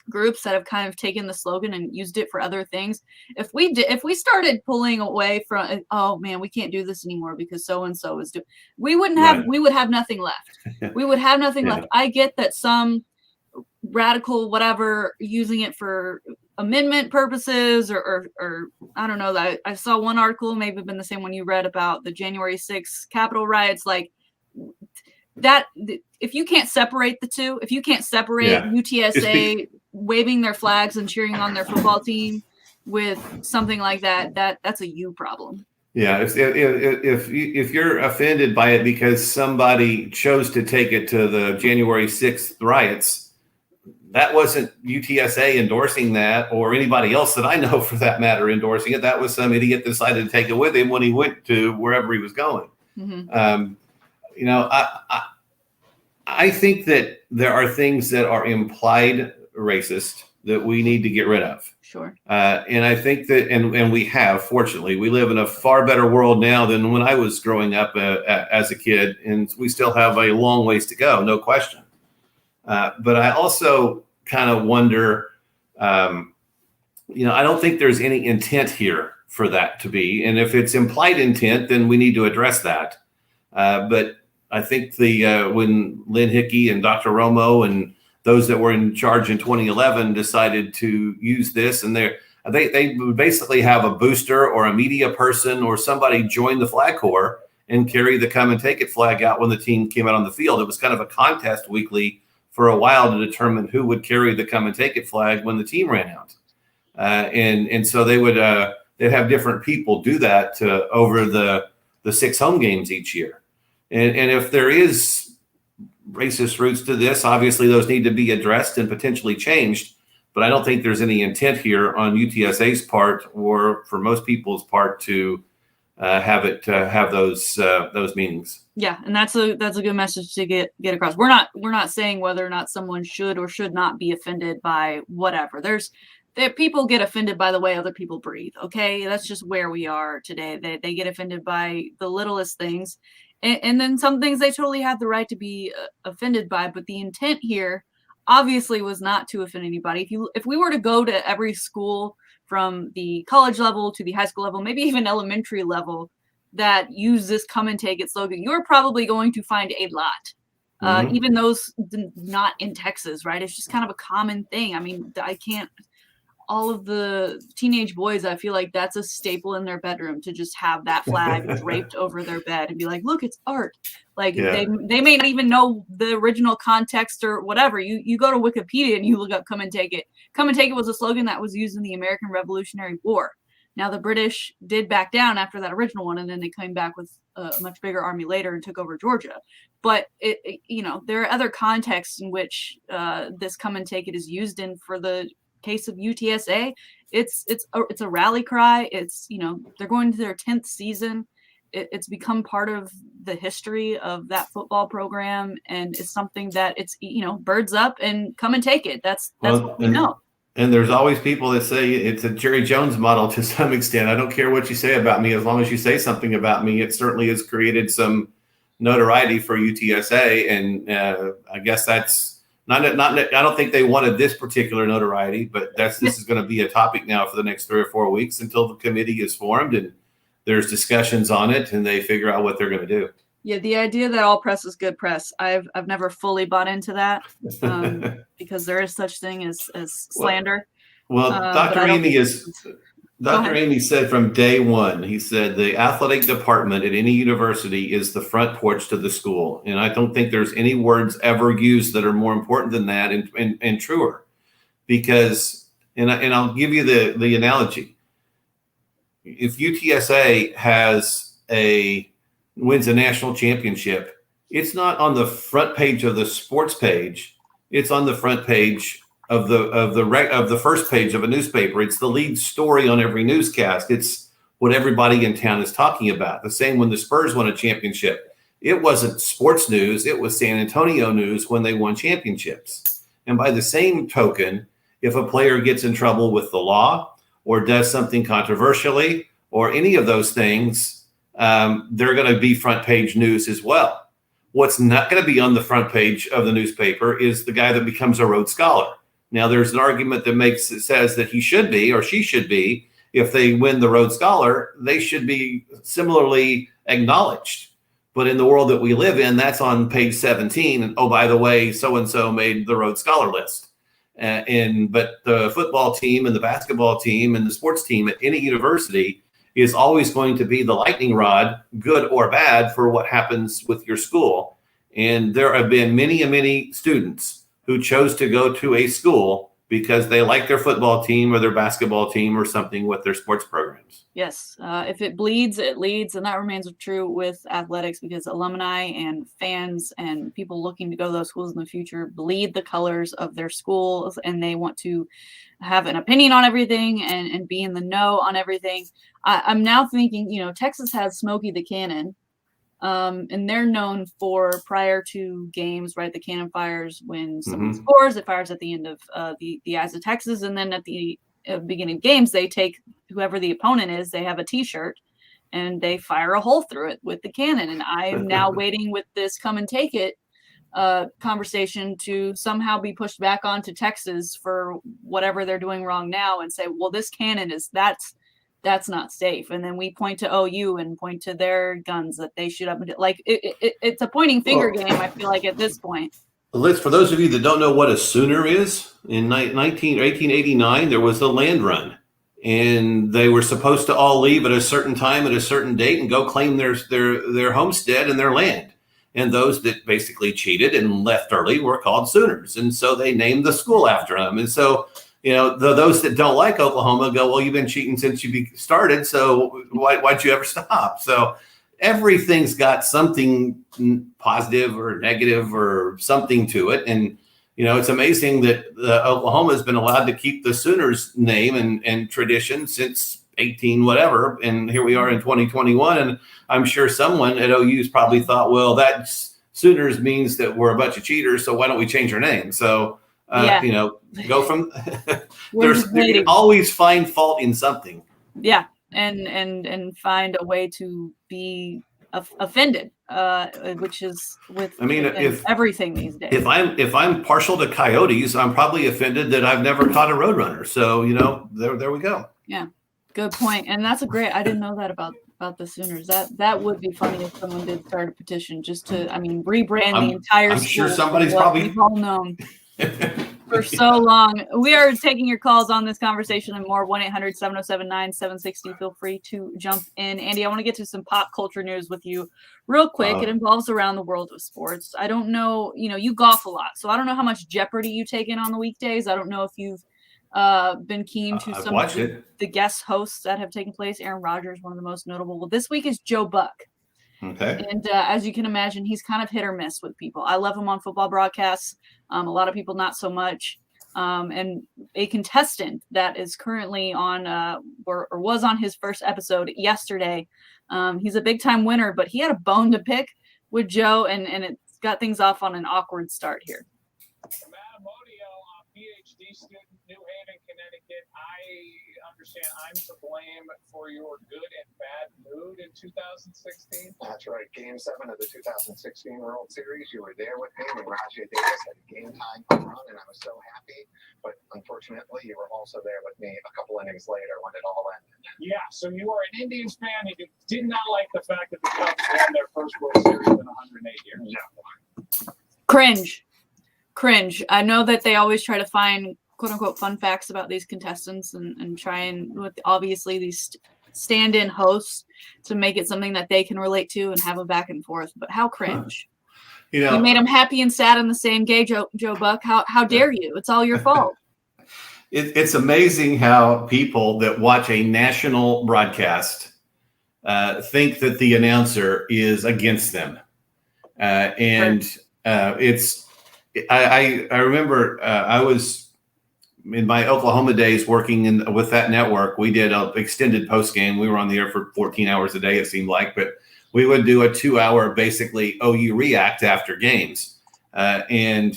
groups that have kind of taken the slogan and used it for other things. If we started pulling away from, oh man, we can't do this anymore because so and so is doing, we would have nothing left. We would have nothing left. I get that some radical whatever using it for amendment purposes or I don't know. I saw one article, maybe been the same one you read, about the January 6th Capitol riots, like that. If you can't separate the two, if you can't separate UTSA waving their flags and cheering on their football team with something like that's a you problem. Yeah, if you're offended by it because somebody chose to take it to the January 6th riots, that wasn't UTSA endorsing that, or anybody else that I know for that matter endorsing it. That was some idiot that decided to take it with him when he went to wherever he was going. Mm-hmm. I think that there are things that are implied racist that we need to get rid of. Sure. And I think that, and we have, fortunately, we live in a far better world now than when I was growing up as a kid, and we still have a long ways to go, no question. But I also kind of wonder, I don't think there's any intent here for that to be. And if it's implied intent, then we need to address that. But I think when Lynn Hickey and Dr. Romo and those that were in charge in 2011 decided to use this, and they would basically have a booster or a media person or somebody join the flag corps and carry the come and take it flag out when the team came out on the field. It was kind of a contest weekly for a while to determine who would carry the come and take it flag when the team ran out. And so they'd have different people do that over the 6 home games each year. And if there is racist roots to this, obviously those need to be addressed and potentially changed. But I don't think there's any intent here on UTSA's part or for most people's part to have those meanings. Yeah, and that's a good message to get across. We're not saying whether or not someone should or should not be offended by whatever. People get offended by the way other people breathe. Okay, that's just where we are today. They get offended by the littlest things, and then some things they totally have the right to be offended by. But the intent here obviously was not to offend anybody. If we were to go to every school from the college level to the high school level, maybe even elementary level, that use this come and take it slogan, you're probably going to find a lot. Even those not in Texas, right? It's just kind of a common thing. I mean, all of the teenage boys, I feel like that's a staple in their bedroom, to just have that flag draped over their bed and be like, look, it's art. Like they may not even know the original context or whatever. You go to Wikipedia and you look up come and take it. Come and take it was a slogan that was used in the American Revolutionary War. Now the British did back down after that original one, and then they came back with a much bigger army later and took over Georgia. But there are other contexts in which this come and take it is used in. For the case of UTSA, it's a rally cry. It's they're going to their 10th season. It's become part of the history of that football program, and it's something that it's birds up and come and take it. That's what we know. And there's always people that say it's a Jerry Jones model to some extent. I don't care what you say about me, as long as you say something about me. It certainly has created some notoriety for UTSA, and I guess that's not. I don't think they wanted this particular notoriety, but this is going to be a topic now for the next 3 or 4 weeks until the committee is formed and there's discussions on it and they figure out what they're going to do. Yeah, the idea that all press is good press, I've never fully bought into that, because there is such thing as slander. Well, Dr. Amy said from day one, he said the athletic department at any university is the front porch to the school. And I don't think there's any words ever used that are more important than that and truer. Because, and I'll give you the analogy. If UTSA wins a national championship, it's not on the front page of the sports page. It's on the front page of the first page of a newspaper. It's the lead story on every newscast. It's what everybody in town is talking about. The same when the Spurs won a championship. It wasn't sports news. It was San Antonio news when they won championships. And by the same token, if a player gets in trouble with the law or does something controversially or any of those things, they're going to be front page news as well. What's not going to be on the front page of the newspaper is the guy that becomes a Rhodes Scholar. Now, there's an argument that says that he should be or she should be. If they win the Rhodes Scholar, they should be similarly acknowledged. But in the world that we live in, that's on page 17. And oh, by the way, so-and-so made the Rhodes Scholar list. But the football team and the basketball team and the sports team at any university is always going to be the lightning rod, good or bad, for what happens with your school. And there have been many and many students who chose to go to a school because they like their football team or their basketball team or something with their sports programs. Yes. If it bleeds, it leads. And that remains true with athletics, because alumni and fans and people looking to go to those schools in the future bleed the colors of their schools, and they want to have an opinion on everything and be in the know on everything. I'm now thinking, Texas has Smokey the Cannon. And they're known for, prior to games, right? The cannon fires when someone scores. It fires at the end of the Eyes of Texas, and then at the beginning of games, they take whoever the opponent is. They have a T-shirt, and they fire a hole through it with the cannon. And I am now waiting with this "come and take it" conversation to somehow be pushed back onto Texas for whatever they're doing wrong now, and say, well, this cannon that's not safe. And then we point to OU and point to their guns that they shoot up. It's a pointing finger game, I feel like, at this point. Liz, for those of you that don't know what a Sooner is, in 1889, there was the land run. And they were supposed to all leave at a certain time at a certain date and go claim their homestead and their land. And those that basically cheated and left early were called Sooners. And so they named the school after them. And so, those that don't like Oklahoma go, well, you've been cheating since you started, so why'd you ever stop? So everything's got something positive or negative or something to it. And, it's amazing that Oklahoma has been allowed to keep the Sooners name and tradition since 18 whatever. And here we are in 2021. And I'm sure someone at OU's probably thought, well, that Sooners means that we're a bunch of cheaters, so why don't we change our name? So, go from they always find fault in something. Yeah. And find a way to be offended, which is with everything these days. If I'm partial to coyotes, I'm probably offended that I've never caught a roadrunner. So, there we go. Yeah. Good point. And that's I didn't know that about the Sooners. That would be funny if someone did start a petition just to, rebrand the entire school. I'm sure somebody's probably we've all known for so long. We are taking your calls on this conversation and more. 1-800-707-9760. Feel free to jump in. Andy, I want to get to some pop culture news with you real quick. It involves around the world of sports. I don't know, you golf a lot, so I don't know how much Jeopardy you take in on the weekdays. I don't know if you've been keen to some of the guest hosts that have taken place. Aaron Rodgers, one of the most notable. Well, this week is Joe Buck. Okay. And as you can imagine, he's kind of hit or miss with people. I love him on football broadcasts. A lot of people not so much. And a contestant that is currently on or was on his first episode yesterday. He's a big time winner, but he had a bone to pick with Joe, and it's got things off on an awkward start here. Madam Odio, a PhD student, New Haven, Connecticut. I understand I'm to blame for your good and bad mood in 2016. That's right. Game 7 of the 2016 World Series. You were there with me when Rajay Davis had a game-time home run, and I was so happy. But unfortunately, you were also there with me a couple innings later when it all ended. Yeah, so you are an Indians fan who did not like the fact that the Cubs won their first World Series in 108 years. No. Cringe. I know that they always try to find quote-unquote fun facts about these contestants and try and, with obviously these stand-in hosts, to make it something that they can relate to and have a back and forth. But how cringe. You made them happy and sad in the same day, Joe Buck. How dare you? It's all your fault. It's amazing how people that watch a national broadcast think that the announcer is against them. I remember I was in my Oklahoma days working with that network. We did an extended post game. We were on the air for 14 hours a day, it seemed like, but we would do a 2-hour basically OU react after games. And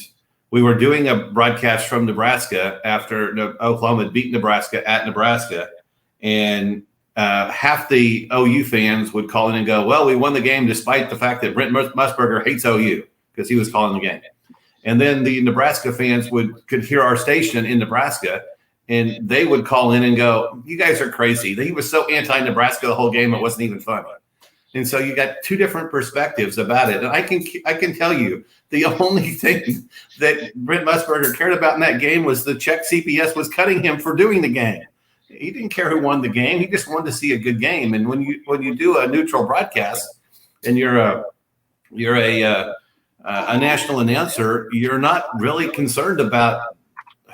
we were doing a broadcast from Nebraska after Oklahoma had beat Nebraska at Nebraska. And half the OU fans would call in and go, well, we won the game despite the fact that Brent Musburger hates OU because he was calling the game. And then the Nebraska fans could hear our station in Nebraska, and they would call in and go, you guys are crazy. He was so anti-Nebraska the whole game, it wasn't even funny. And so you got two different perspectives about it. And I can tell you the only thing that Brent Musburger cared about in that game was the check CPS was cutting him for doing the game. He didn't care who won the game. He just wanted to see a good game. And when you do a neutral broadcast and you're a national announcer, you're not really concerned about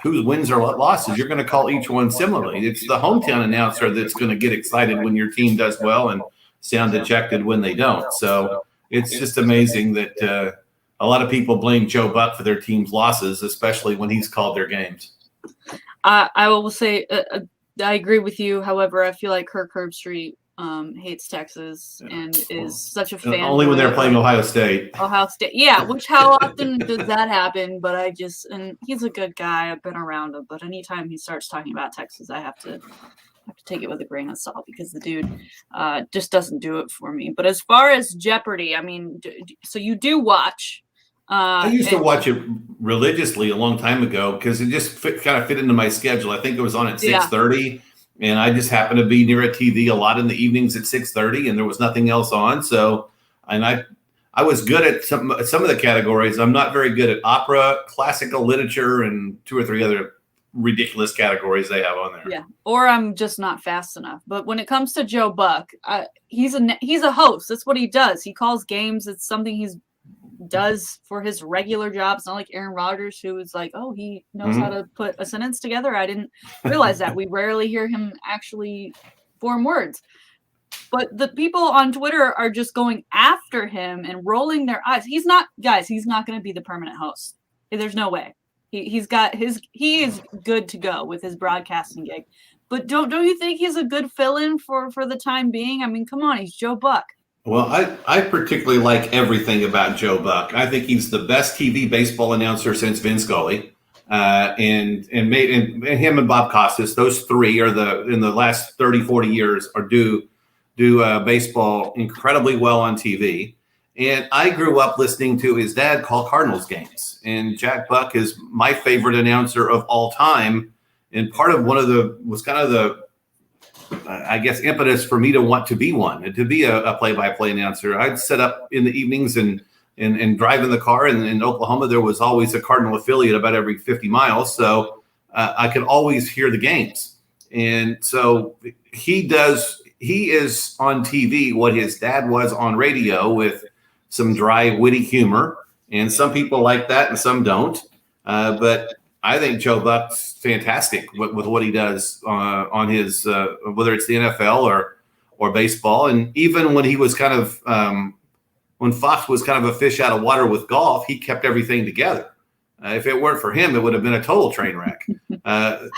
who wins or losses. You're going to call each one similarly. It's the hometown announcer that's going to get excited when your team does well and sound dejected when they don't. So it's just amazing that a lot of people blame Joe Buck for their team's losses, especially when he's called their games. I will say I agree with you. However, I feel like Kirk Herbstreit hates Texas and is such a fan. Only when they're playing Ohio State. Ohio State, yeah. Which how often does that happen? But and he's a good guy. I've been around him, but anytime he starts talking about Texas, I have to take it with a grain of salt because the dude just doesn't do it for me. But as far as Jeopardy, I mean, so you do watch. I used to watch it religiously a long time ago because it just kind of fit into my schedule. I think it was on at 6:30, and I just happened to be near a TV a lot in the evenings at 6:30, and there was nothing else on. So, and I was good at some of the categories. I'm not very good at opera, classical literature, and 2 or 3 other ridiculous categories they have on there. Yeah, or I'm just not fast enough. But when it comes to Joe Buck, he's a host. That's what he does. He calls games. It's something he does for his regular job. It's not like Aaron Rodgers, who is like, oh, he knows how to put a sentence together. I didn't realize that. We rarely hear him actually form words. But the people on Twitter are just going after him and rolling their eyes. He's not going to be the permanent host. There's no way. He is good to go with his broadcasting gig. But don't you think he's a good fill-in for the time being? I mean, come on, he's Joe Buck. Well, I particularly like everything about Joe Buck. I think he's the best TV baseball announcer since Vin Scully, and him and Bob Costas. Those three are in the last 30, 40 years do baseball incredibly well on TV. And I grew up listening to his dad call Cardinals games, and Jack Buck is my favorite announcer of all time. And part of was kind of the I guess impetus for me to want to be one and to be a play-by-play announcer. I'd set up in the evenings and drive in the car. And in Oklahoma, there was always a Cardinal affiliate about every 50 miles. So I could always hear the games. And so he is on TV what his dad was on radio, with some dry, witty humor. And some people like that and some don't. But I think Joe Buck's fantastic with what he does on his whether it's the NFL or baseball. And even when he was kind of when Fox was kind of a fish out of water with golf, he kept everything together. If it weren't for him, it would have been a total train wreck.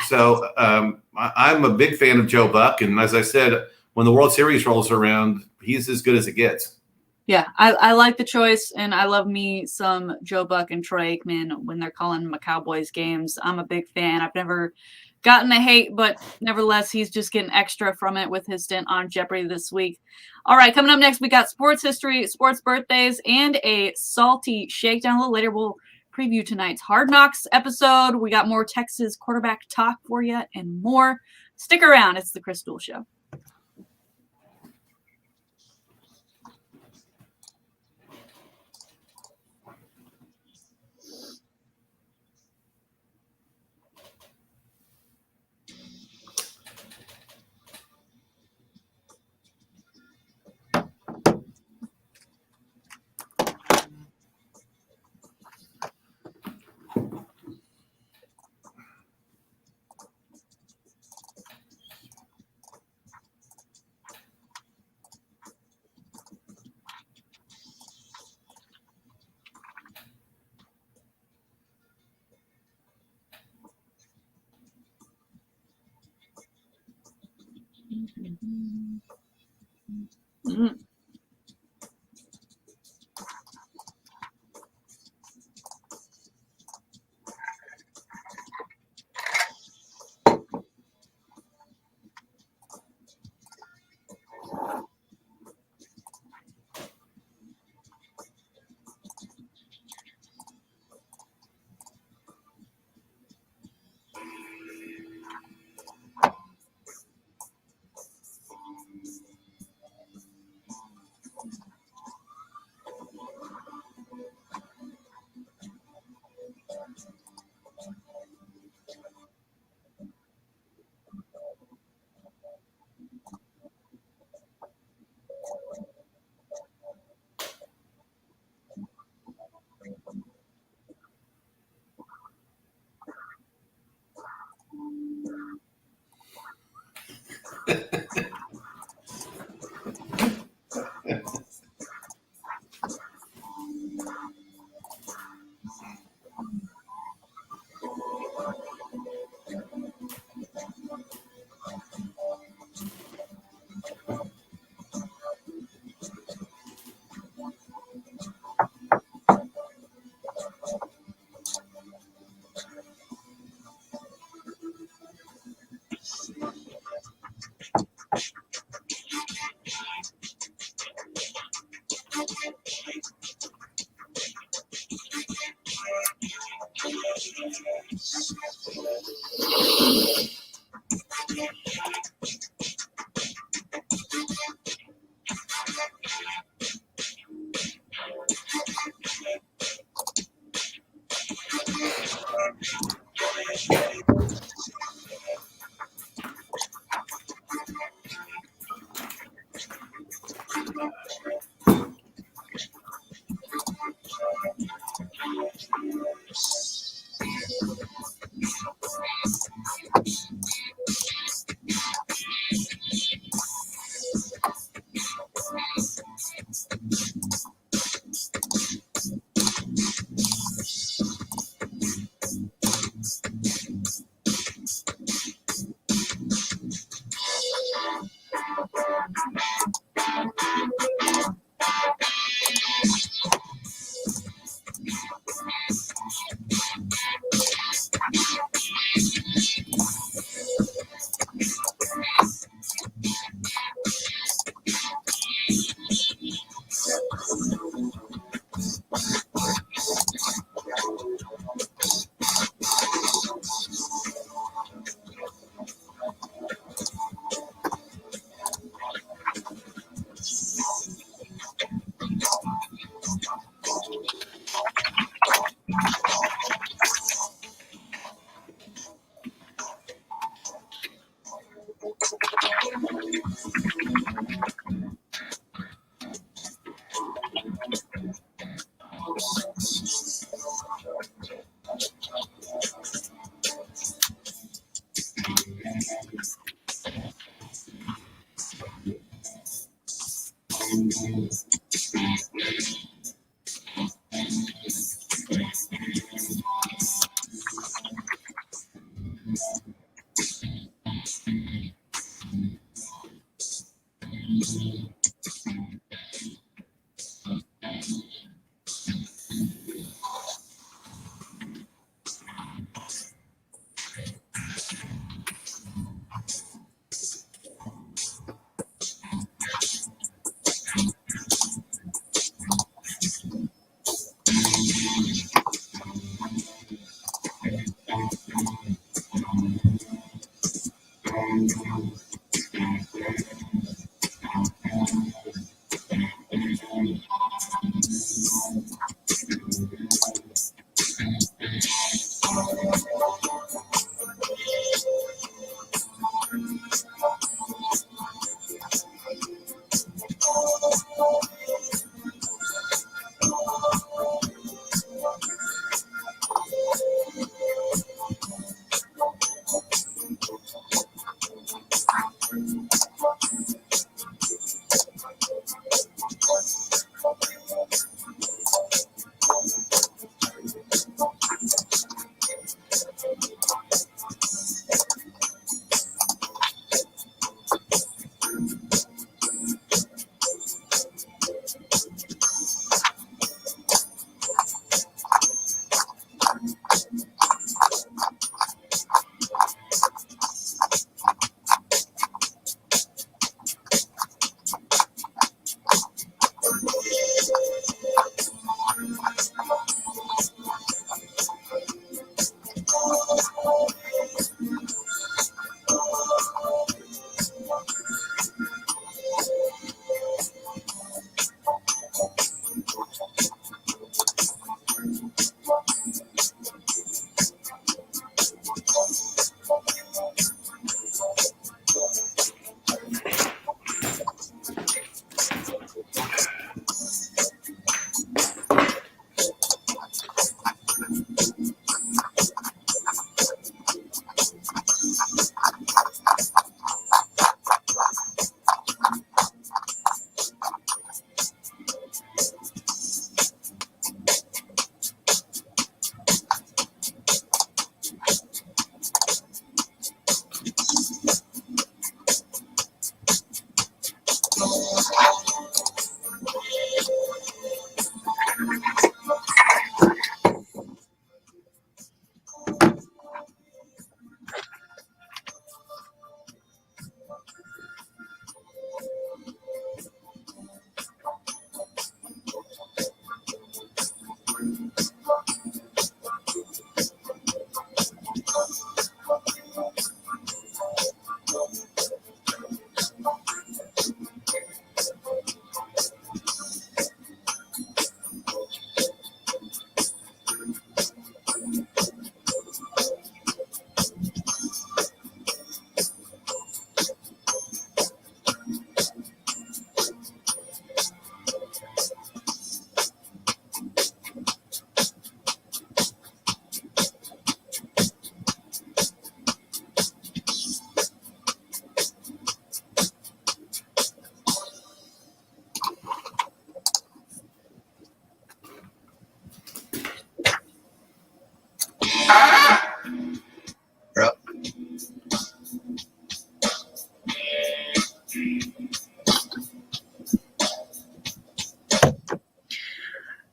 So I'm a big fan of Joe Buck. And as I said, when the World Series rolls around, he's as good as it gets. Yeah, I like the choice, and I love me some Joe Buck and Troy Aikman when they're calling my Cowboys games. I'm a big fan. I've never gotten the hate, but nevertheless, he's just getting extra from it with his stint on Jeopardy this week. All right, coming up next, we got sports history, sports birthdays, and a salty shakedown. A little later, we'll preview tonight's Hard Knocks episode. We got more Texas quarterback talk for you and more. Stick around. It's the Chris Duel Show. Mm-hmm.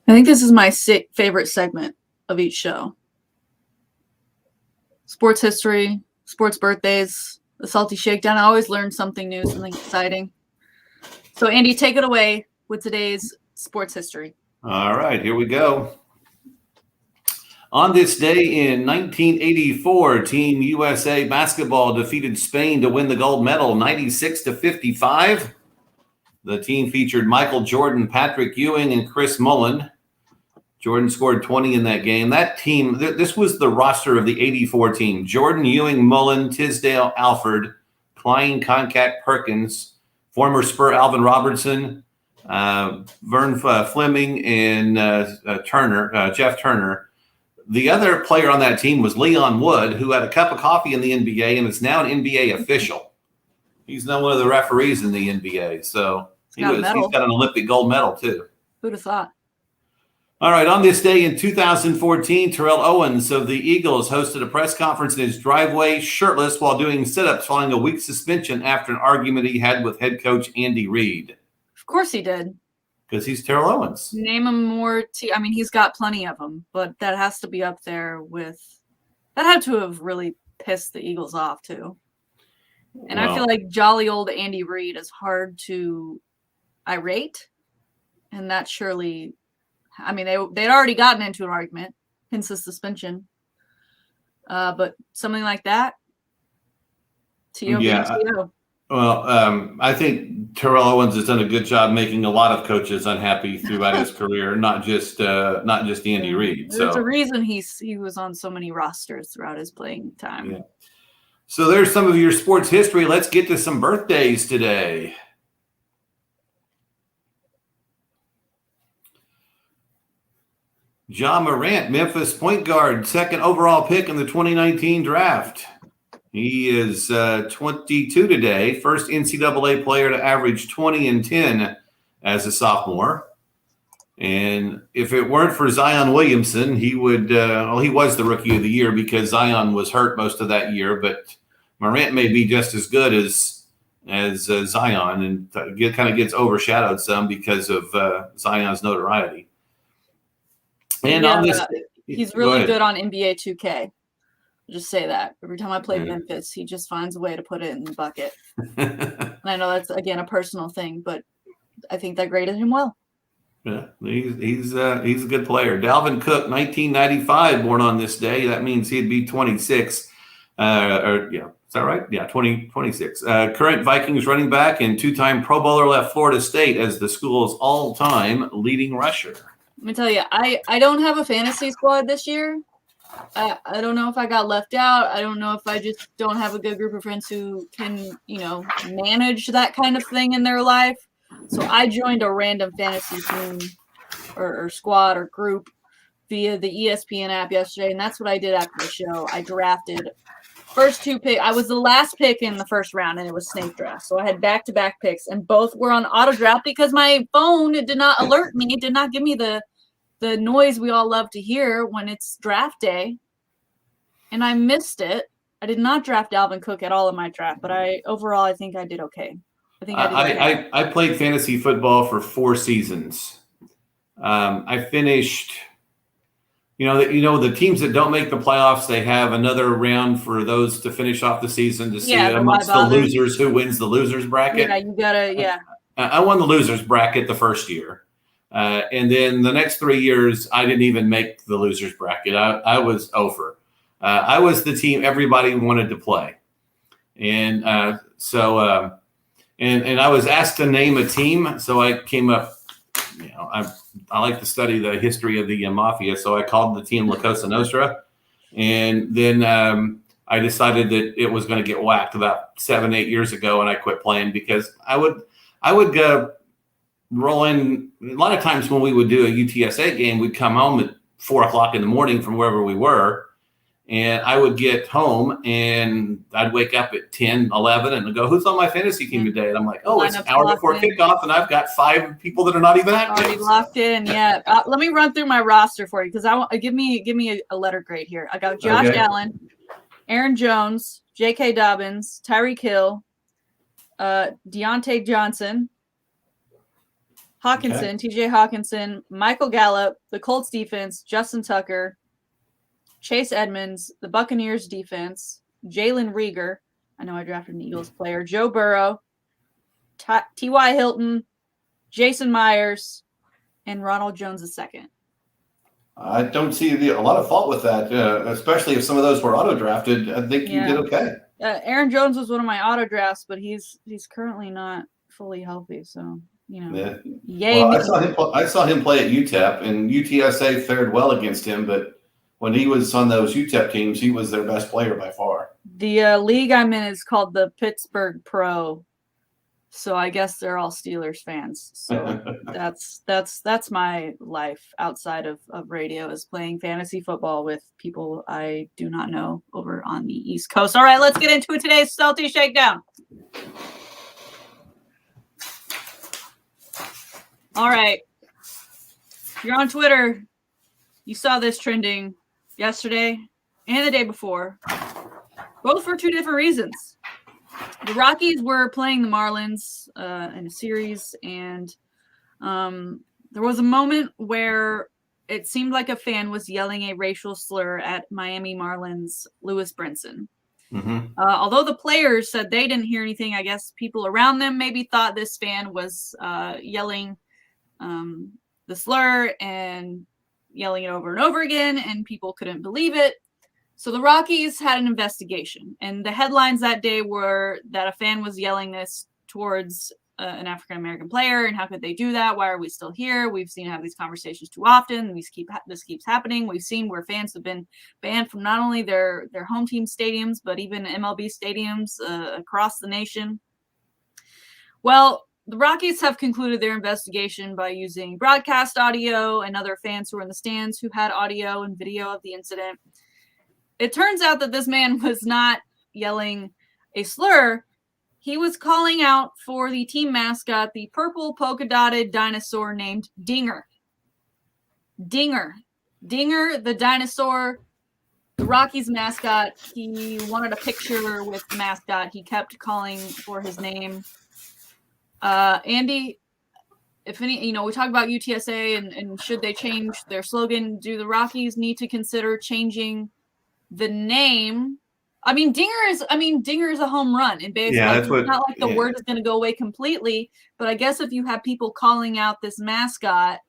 I think this is my favorite segment of each show. Sports history, sports birthdays, the Salty Shakedown. I always learn something new, something exciting. So, Andy, take it away with today's sports history. All right, here we go. On this day in 1984, Team USA basketball defeated Spain to win the gold medal 96-55. The team featured Michael Jordan, Patrick Ewing, and Chris Mullin. Jordan scored 20 in that game. That team, this was the roster of the 84 team. Jordan, Ewing, Mullin, Tisdale, Alford, Klein, Concact, Perkins, former Spur Alvin Robertson, Vern Fleming, and Jeff Turner. The other player on that team was Leon Wood, who had a cup of coffee in the NBA and is now an NBA official. He's now one of the referees in the NBA. So he's got an Olympic gold medal, too. Who'd have thought? All right, on this day in 2014, Terrell Owens of the Eagles hosted a press conference in his driveway shirtless while doing sit-ups following a week's suspension after an argument he had with head coach Andy Reid. Of course he did. Because he's Terrell Owens. Name him more. I mean, he's got plenty of them, but that has to be up there with – that had to have really pissed the Eagles off too. And I feel like jolly old Andy Reid is hard to irate, and that surely – I mean, they'd already gotten into an argument, hence the suspension. But something like that, T.O. Well, I think Terrell Owens has done a good job making a lot of coaches unhappy throughout his career, not just Andy Reid. There's a reason he was on so many rosters throughout his playing time. Yeah. So there's some of your sports history. Let's get to some birthdays today. Ja Morant, Memphis point guard, second overall pick in the 2019 draft. He is 22 today, first NCAA player to average 20 and 10 as a sophomore. And if it weren't for Zion Williamson, he would he was the rookie of the year because Zion was hurt most of that year. But Morant may be just as good as Zion and kind of gets overshadowed some because of Zion's notoriety. And on this, he's really good on NBA 2K. I'll just say that. Every time I play Memphis, he just finds a way to put it in the bucket. And I know that's, again, a personal thing, but I think that graded him well. Yeah, he's a good player. Dalvin Cook, 1995, born on this day. That means he'd be 26. Is that right? Yeah, 26. Current Vikings running back and two-time Pro Bowler, left Florida State as the school's all-time leading rusher. Let me tell you, I don't have a fantasy squad this year. I don't know if I got left out. I don't know if I just don't have a good group of friends who can, manage that kind of thing in their life. So I joined a random fantasy team or squad or group via the ESPN app yesterday, and that's what I did after the show. I drafted first two picks. I was the last pick in the first round, and it was snake draft. So I had back-to-back picks, and both were on auto draft because my phone did not alert me, did not give me the noise we all love to hear when it's draft day, and I missed it. I did not draft Dalvin Cook at all in my draft, but overall I think I did okay. I played fantasy football for 4 seasons. I finished. The teams that don't make the playoffs, they have another round for those to finish off the season to see amongst the losers who wins the losers bracket. Yeah, you gotta. I won the losers bracket the first year. And then the next 3 years, I didn't even make the losers bracket. I was over. I was the team everybody wanted to play. And so I was asked to name a team. So I came up, I like to study the history of the mafia. So I called the team La Cosa Nostra. And then I decided that it was going to get whacked about 7-8 years ago. And I quit playing because I would go roll in. A lot of times when we would do a UTSA game, we'd come home at 4:00 in the morning from wherever we were. And I would get home and I'd wake up at 10, 11 and go, who's on my fantasy team today? And I'm like, it's an hour before kickoff and I've got 5 people that are not even active. Already locked in, yeah. Let me run through my roster for you because I want give me a letter grade here. I got Josh Allen, Aaron Jones, J.K. Dobbins, Tyreek Hill, Deontay Johnson, Hawkinson, TJ Hawkinson, Michael Gallup, the Colts defense, Justin Tucker, Chase Edmonds, the Buccaneers defense, Jalen Reagor. I know I drafted an Eagles player. Joe Burrow, T.Y. Hilton, Jason Myers, and Ronald Jones II. I don't see a lot of fault with that, especially if some of those were auto-drafted. I think you did okay. Aaron Jones was one of my auto drafts, but he's currently not fully healthy. So, you know, yay. Well, I saw him play at UTEP, and UTSA fared well against him, but when he was on those UTEP teams, he was their best player by far. The league I'm in is called the Pittsburgh Pro. So I guess they're all Steelers fans. So that's my life outside of radio, is playing fantasy football with people I do not know over on the East Coast. All right, let's get into it. Today's Salty Shakedown. All right. If you're on Twitter, you saw this trending yesterday and the day before, both for two different reasons. The Rockies were playing the Marlins in a series, and there was a moment where it seemed like a fan was yelling a racial slur at Miami Marlins Lewis Brinson. Mm-hmm. Although the players said they didn't hear anything, I guess people around them maybe thought this fan was yelling the slur and yelling it over and over again, and people couldn't believe it. So the Rockies had an investigation, and the headlines that day were that a fan was yelling this towards an African-American player, and how could they do that? Why are we still here? We've seen have these conversations too often. This keeps happening. We've seen where fans have been banned from not only their home team stadiums, but even MLB stadiums across the nation. Well, the Rockies have concluded their investigation by using broadcast audio and other fans who were in the stands who had audio and video of the incident. It turns out that this man was not yelling a slur. He was calling out for the team mascot, the purple polka-dotted dinosaur named Dinger. Dinger the dinosaur, the Rockies mascot. He wanted a picture with the mascot. He kept calling for his name. Andy, if any, we talk about UTSA and should they change their slogan? Do the Rockies need to consider changing the name? I mean, Dinger is a home run in baseball. Yeah, it's not like the word is going to go away completely, but I guess if you have people calling out this mascot,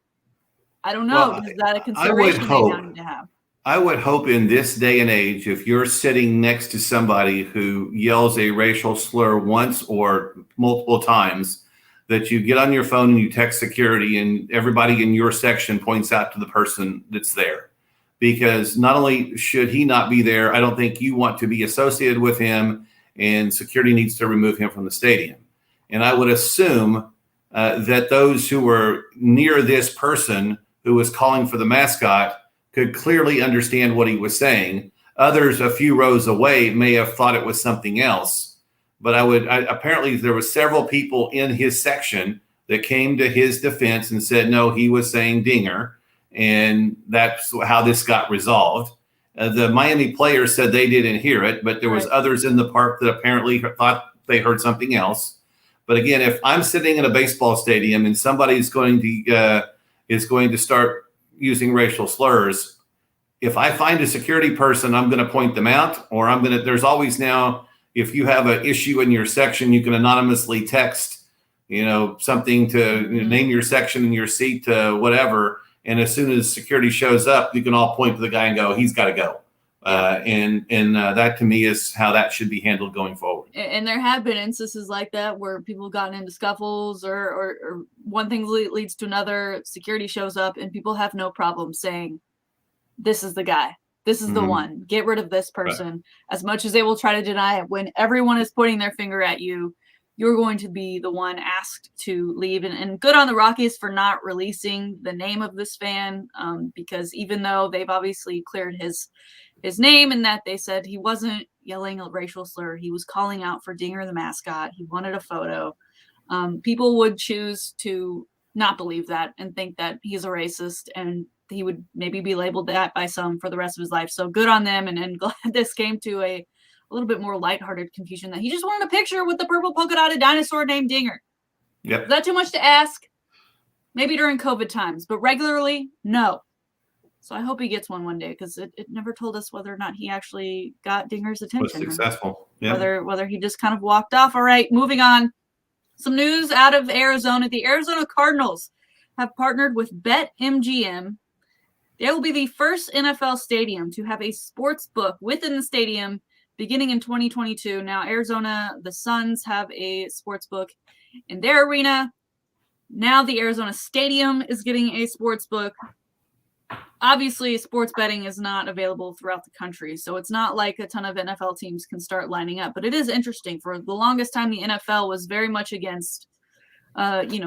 I don't know. Is that a consideration they now need to have? I would hope in this day and age, if you're sitting next to somebody who yells a racial slur once or multiple times, that you get on your phone and you text security, and everybody in your section points out to the person that's there. Because not only should he not be there, I don't think you want to be associated with him, and security needs to remove him from the stadium. And I would assume that those who were near this person who was calling for the mascot could clearly understand what he was saying. Others a few rows away may have thought it was something else. But apparently there were several people in his section that came to his defense and said, no, he was saying Dinger. And that's how this got resolved. The Miami players said they didn't hear it, but there was others in the park that apparently thought they heard something else. But again, if I'm sitting in a baseball stadium and somebody's going to start using racial slurs, if I find a security person, I'm going to point them out, or there's always now, if you have an issue in your section, you can anonymously text, something to name your section and your seat to whatever. And as soon as security shows up, you can all point to the guy and go, he's got to go. And that to me is how that should be handled going forward. And there have been instances like that where people have gotten into scuffles or one thing leads to another. Security shows up and people have no problem saying, this is the guy. This is the one. Get rid of this person. Right. As much as they will try to deny it, when everyone is pointing their finger at you, you're going to be the one asked to leave. And good on the Rockies for not releasing the name of this fan, because even though they've obviously cleared his name and that they said he wasn't yelling a racial slur, he was calling out for Dinger the mascot. He wanted a photo. People would choose to not believe that and think that he's a racist, and he would maybe be labeled that by some for the rest of his life. So good on them, and glad this came to a little bit more lighthearted confusion that he just wanted a picture with the purple polka dotted dinosaur named Dinger. Yep. Is that too much to ask? Maybe during COVID times, but regularly, no. So I hope he gets one day because it never told us whether or not he actually got Dinger's Was attention. successful. Yeah. Whether he just kind of walked off. All right, moving on. Some news out of Arizona. The Arizona Cardinals have partnered with BetMGM. They will be the first NFL stadium to have a sports book within the stadium beginning in 2022. Now, Arizona, the Suns have a sports book in their arena. Now the Arizona Stadium is getting a sports book. Obviously, sports betting is not available throughout the country, so it's not like a ton of NFL teams can start lining up. But it is interesting. For the longest time, the NFL was very much against,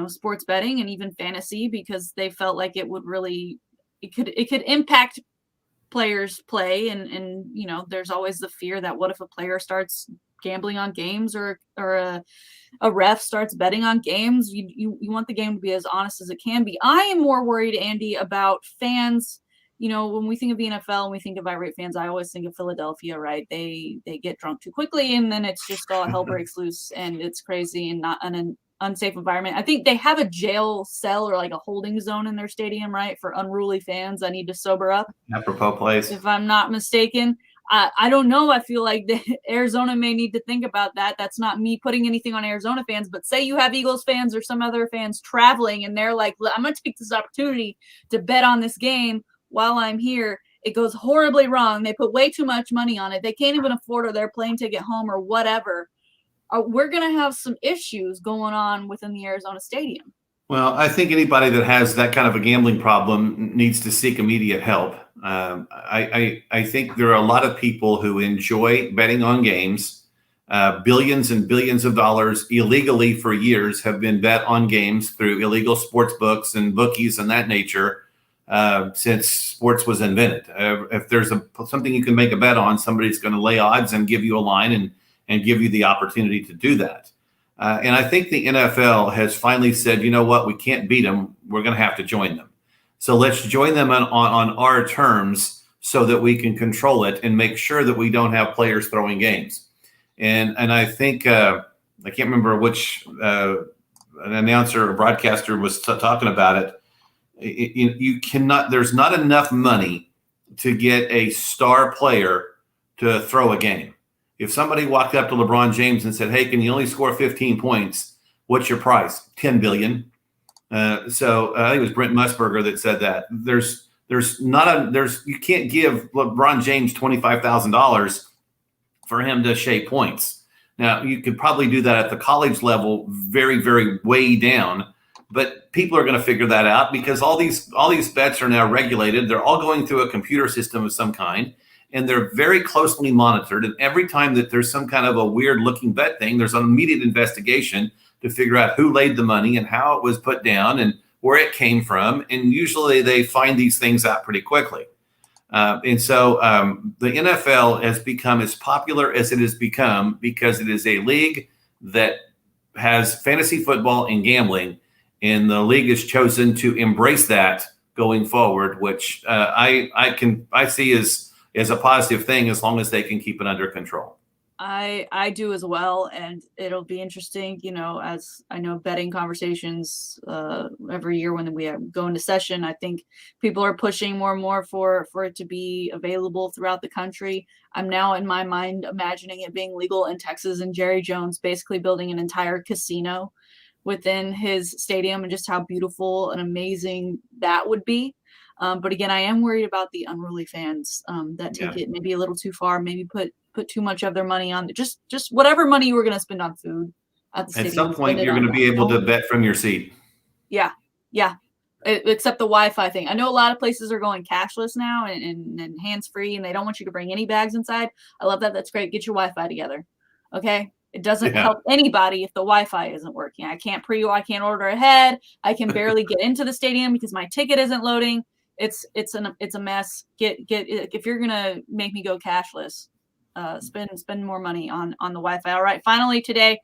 sports betting and even fantasy because they felt like it would really, it could impact players' play, and there's always the fear that what if a player starts gambling on games or a ref starts betting on games. You want the game to be as honest as it can be. I am more worried, Andy, about fans. When we think of the NFL and we think of irate fans, I always think of Philadelphia, right? They get drunk too quickly, and then it's just all hell breaks loose, and it's crazy and not an unsafe environment. I think they have a jail cell or like a holding zone in their stadium, right, for unruly fans that need to sober up. Apropos plays. If I'm not mistaken. I don't know. I feel like Arizona may need to think about that. That's not me putting anything on Arizona fans, but say you have Eagles fans or some other fans traveling and they're like, I'm going to take this opportunity to bet on this game while I'm here. It goes horribly wrong. They put way too much money on it. They can't even afford their plane ticket home or whatever. We're going to have some issues going on within the Arizona Stadium. Well, I think anybody that has that kind of a gambling problem needs to seek immediate help. I think there are a lot of people who enjoy betting on games. Billions and billions of dollars illegally for years have been bet on games through illegal sports books and bookies and that nature since sports was invented. If there's something you can make a bet on, somebody's going to lay odds and give you a line and give you the opportunity to do that. And I think the NFL has finally said, you know what, we can't beat them. We're going to have to join them. So let's join them on our terms so that we can control it and make sure that we don't have players throwing games. And I think, I can't remember which an announcer or broadcaster was talking about it. You cannot, there's not enough money to get a star player to throw a game. If somebody walked up to LeBron James and said, hey, can you only score 15 points? What's your price? $10 billion. So I think it was Brent Musburger that said that. You can't give LeBron James $25,000 for him to shave points. Now, you could probably do that at the college level very, very way down, but people are going to figure that out because all these bets are now regulated. They're all going through a computer system of some kind. And they're very closely monitored. And every time that there's some kind of a weird looking bet thing, there's an immediate investigation to figure out who laid the money and how it was put down and where it came from. And usually they find these things out pretty quickly. And so the NFL has become as popular as it has become because it is a league that has fantasy football and gambling. And the league has chosen to embrace that going forward, which I see as a positive thing as long as they can keep it under control. I do as well, and it'll be interesting, as I know betting conversations every year when we go into session. I think people are pushing more and more for it to be available throughout the country. I'm now in my mind imagining it being legal in Texas and Jerry Jones basically building an entire casino within his stadium and just how beautiful and amazing that would be. But again, I am worried about the unruly fans that take it maybe a little too far, maybe put too much of their money on just whatever money you were going to spend on food at the stadium. At some point, you're going to be able to bet from your seat. Yeah. Except the Wi-Fi thing. I know a lot of places are going cashless now and hands-free, and they don't want you to bring any bags inside. I love that. That's great. Get your Wi-Fi together. Okay. It doesn't help anybody if the Wi-Fi isn't working. I can't order ahead. I can barely get into the stadium because my ticket isn't loading. It's a mess. If you're gonna make me go cashless, spend more money on the Wi-Fi. All right, finally today,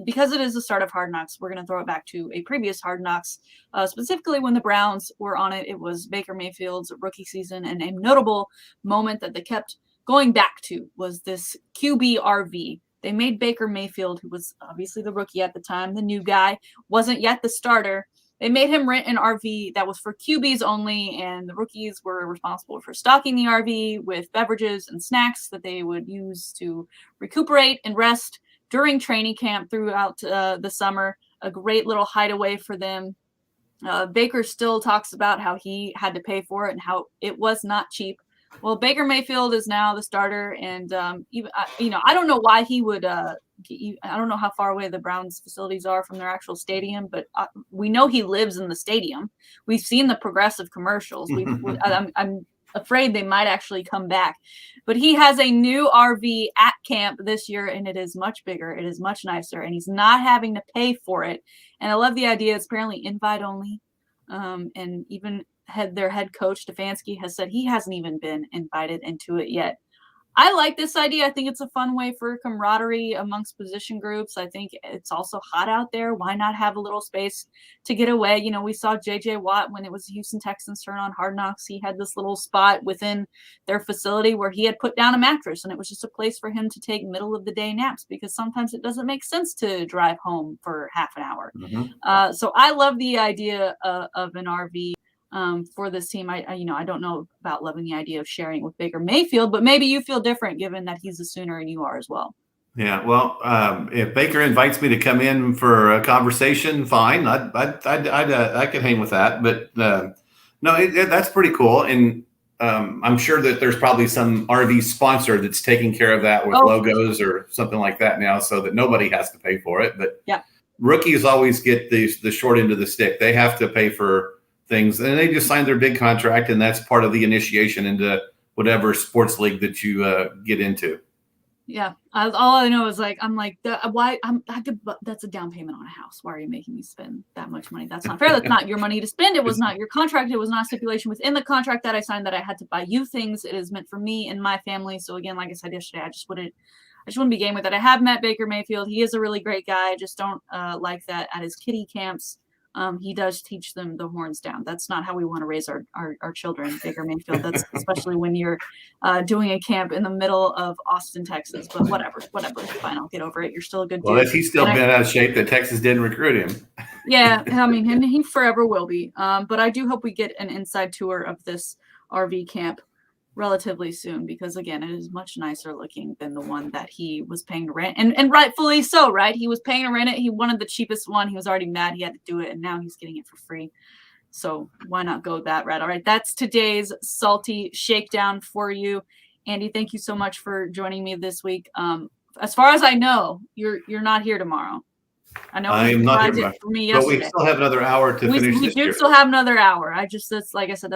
because it is the start of Hard Knocks, we're gonna throw it back to a previous Hard Knocks, specifically when the Browns were on it. It was Baker Mayfield's rookie season, and a notable moment that they kept going back to was this QBRV. They made Baker Mayfield, who was obviously the rookie at the time, the new guy, wasn't yet the starter. They made him rent an RV that was for QBs only, and the rookies were responsible for stocking the RV with beverages and snacks that they would use to recuperate and rest during training camp throughout the summer. A great little hideaway for them. Baker still talks about how he had to pay for it and how it was not cheap. Well, Baker Mayfield is now the starter, and I don't know why he would. I don't know how far away the Browns facilities are from their actual stadium, but we know he lives in the stadium. We've seen the progressive commercials. I'm afraid they might actually come back, but he has a new RV at camp this year, and it is much bigger. It is much nicer, and he's not having to pay for it. And I love the idea. It's apparently invite only, and even their head coach Stefanski has said he hasn't even been invited into it yet. I like this idea. I think it's a fun way for camaraderie amongst position groups. I think it's also hot out there. Why not have a little space to get away? You know, we saw J.J. Watt when it was Houston Texans turn on Hard Knocks. He had this little spot within their facility where he had put down a mattress, and it was just a place for him to take middle of the day naps because sometimes it doesn't make sense to drive home for half an hour. Mm-hmm. So I love the idea of an RV. For this team. I don't know about loving the idea of sharing with Baker Mayfield, but maybe you feel different given that he's a Sooner and you are as well. Yeah, well, if Baker invites me to come in for a conversation, fine. I could hang with that. But no, that's pretty cool. And I'm sure that there's probably some RV sponsor that's taking care of that with logos or something like that now, so that nobody has to pay for it. But yeah, rookies always get the short end of the stick. They have to pay for things, and they just signed their big contract, and that's part of the initiation into whatever sports league that you get into. Yeah, all I know is that's a down payment on a house. Why are you making me spend that much money? That's not fair. That's not your money to spend. It was not your contract. It was not a stipulation within the contract that I signed that I had to buy you things. It is meant for me and my family. So again, like I said yesterday, I just wouldn't be game with it. I have met Baker Mayfield. He is a really great guy. I just don't like that at his kiddie camps. He does teach them the horns down. That's not how we want to raise our children, Baker Mayfield. That's especially when you're doing a camp in the middle of Austin, Texas. But whatever. Fine, I'll get over it. You're still a good dude. Well, he's still been out of shape that Texas didn't recruit him. Yeah, I mean, and he forever will be. But I do hope we get an inside tour of this RV camp relatively soon, because again, it is much nicer looking than the one that he was paying to rent, and rightfully so, right? He was paying to rent it. He wanted the cheapest one. He was already mad he had to do it, and now he's getting it for free. So why not go that route? All right, that's today's salty shakedown for you, Andy. Thank you so much for joining me this week. As far as I know, you're not here tomorrow. I know I am not here, for me yesterday. But we still have another hour to finish. We do still have another hour. That's like I said,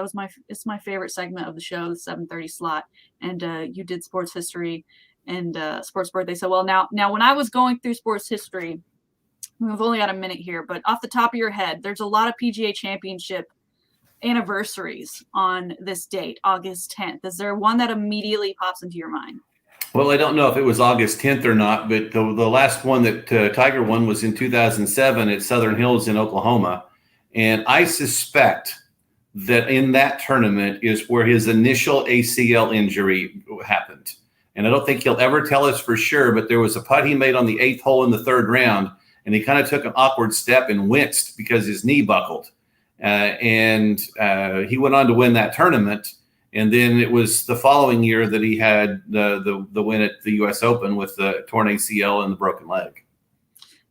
it's my favorite segment of the show, the 7:30 slot. And you did sports history and sports birthday. So well, now when I was going through sports history, we've only got a minute here, but off the top of your head, there's a lot of PGA Championship anniversaries on this date, August 10th. Is there one that immediately pops into your mind? Well, I don't know if it was August 10th or not, but the last one that Tiger won was in 2007 at Southern Hills in Oklahoma. And I suspect that in that tournament is where his initial ACL injury happened. And I don't think he'll ever tell us for sure, but there was a putt he made on the 8th hole in the 3rd round, and he kind of took an awkward step and winced because his knee buckled. And he went on to win that tournament. And then it was the following year that he had the win at the U.S. Open with the torn ACL and the broken leg.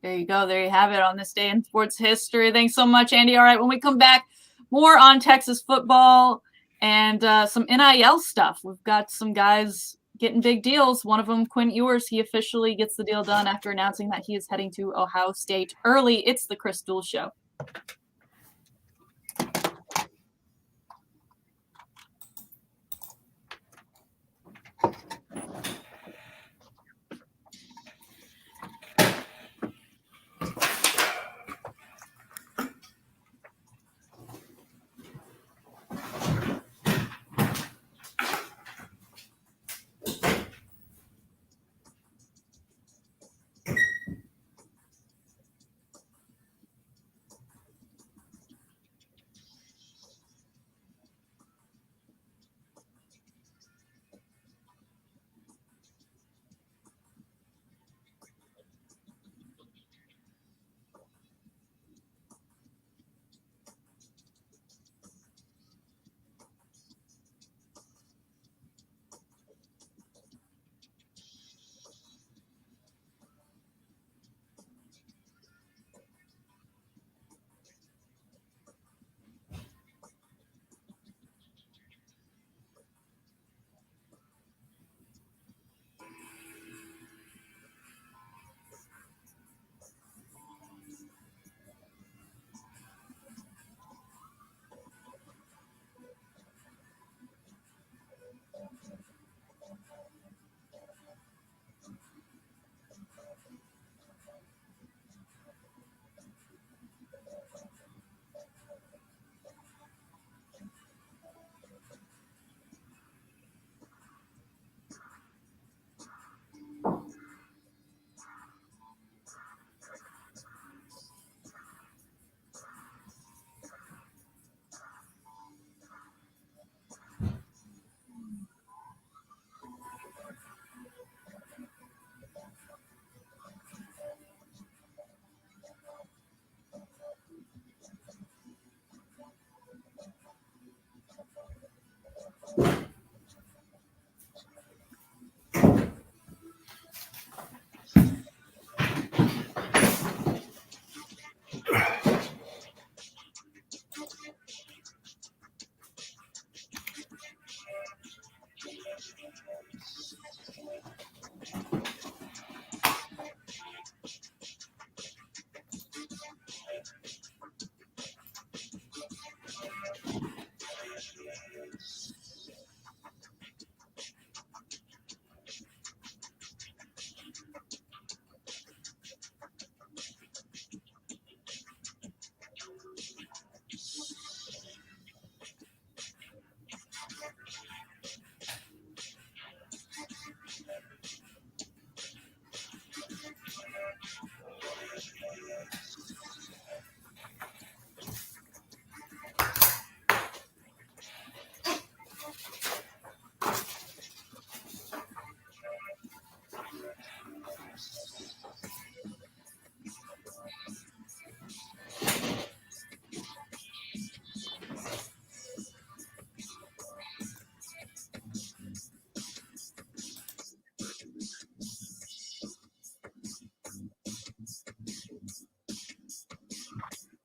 There you go. There you have it on this day in sports history. Thanks so much, Andy. All right, when we come back, more on Texas football and some NIL stuff. We've got some guys getting big deals. One of them, Quinn Ewers, he officially gets the deal done after announcing that he is heading to Ohio State early. It's the Chris Duel Show.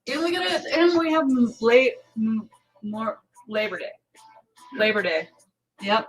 And look at it, and we have more Labor Day. Labor Day. Yep.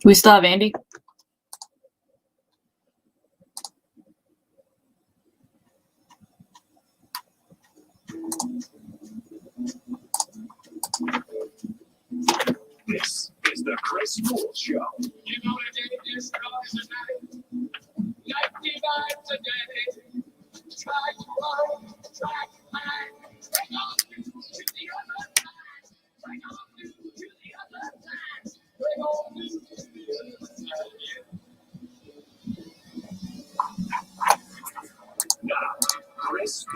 We still have Andy. This is the Chris Sports Show. You know the day destroys the night. Night divides the day. Try to run, try to hide. Bring on you to the other side. Bring on you to the other side. Bring on you to the other side. Now, Chris,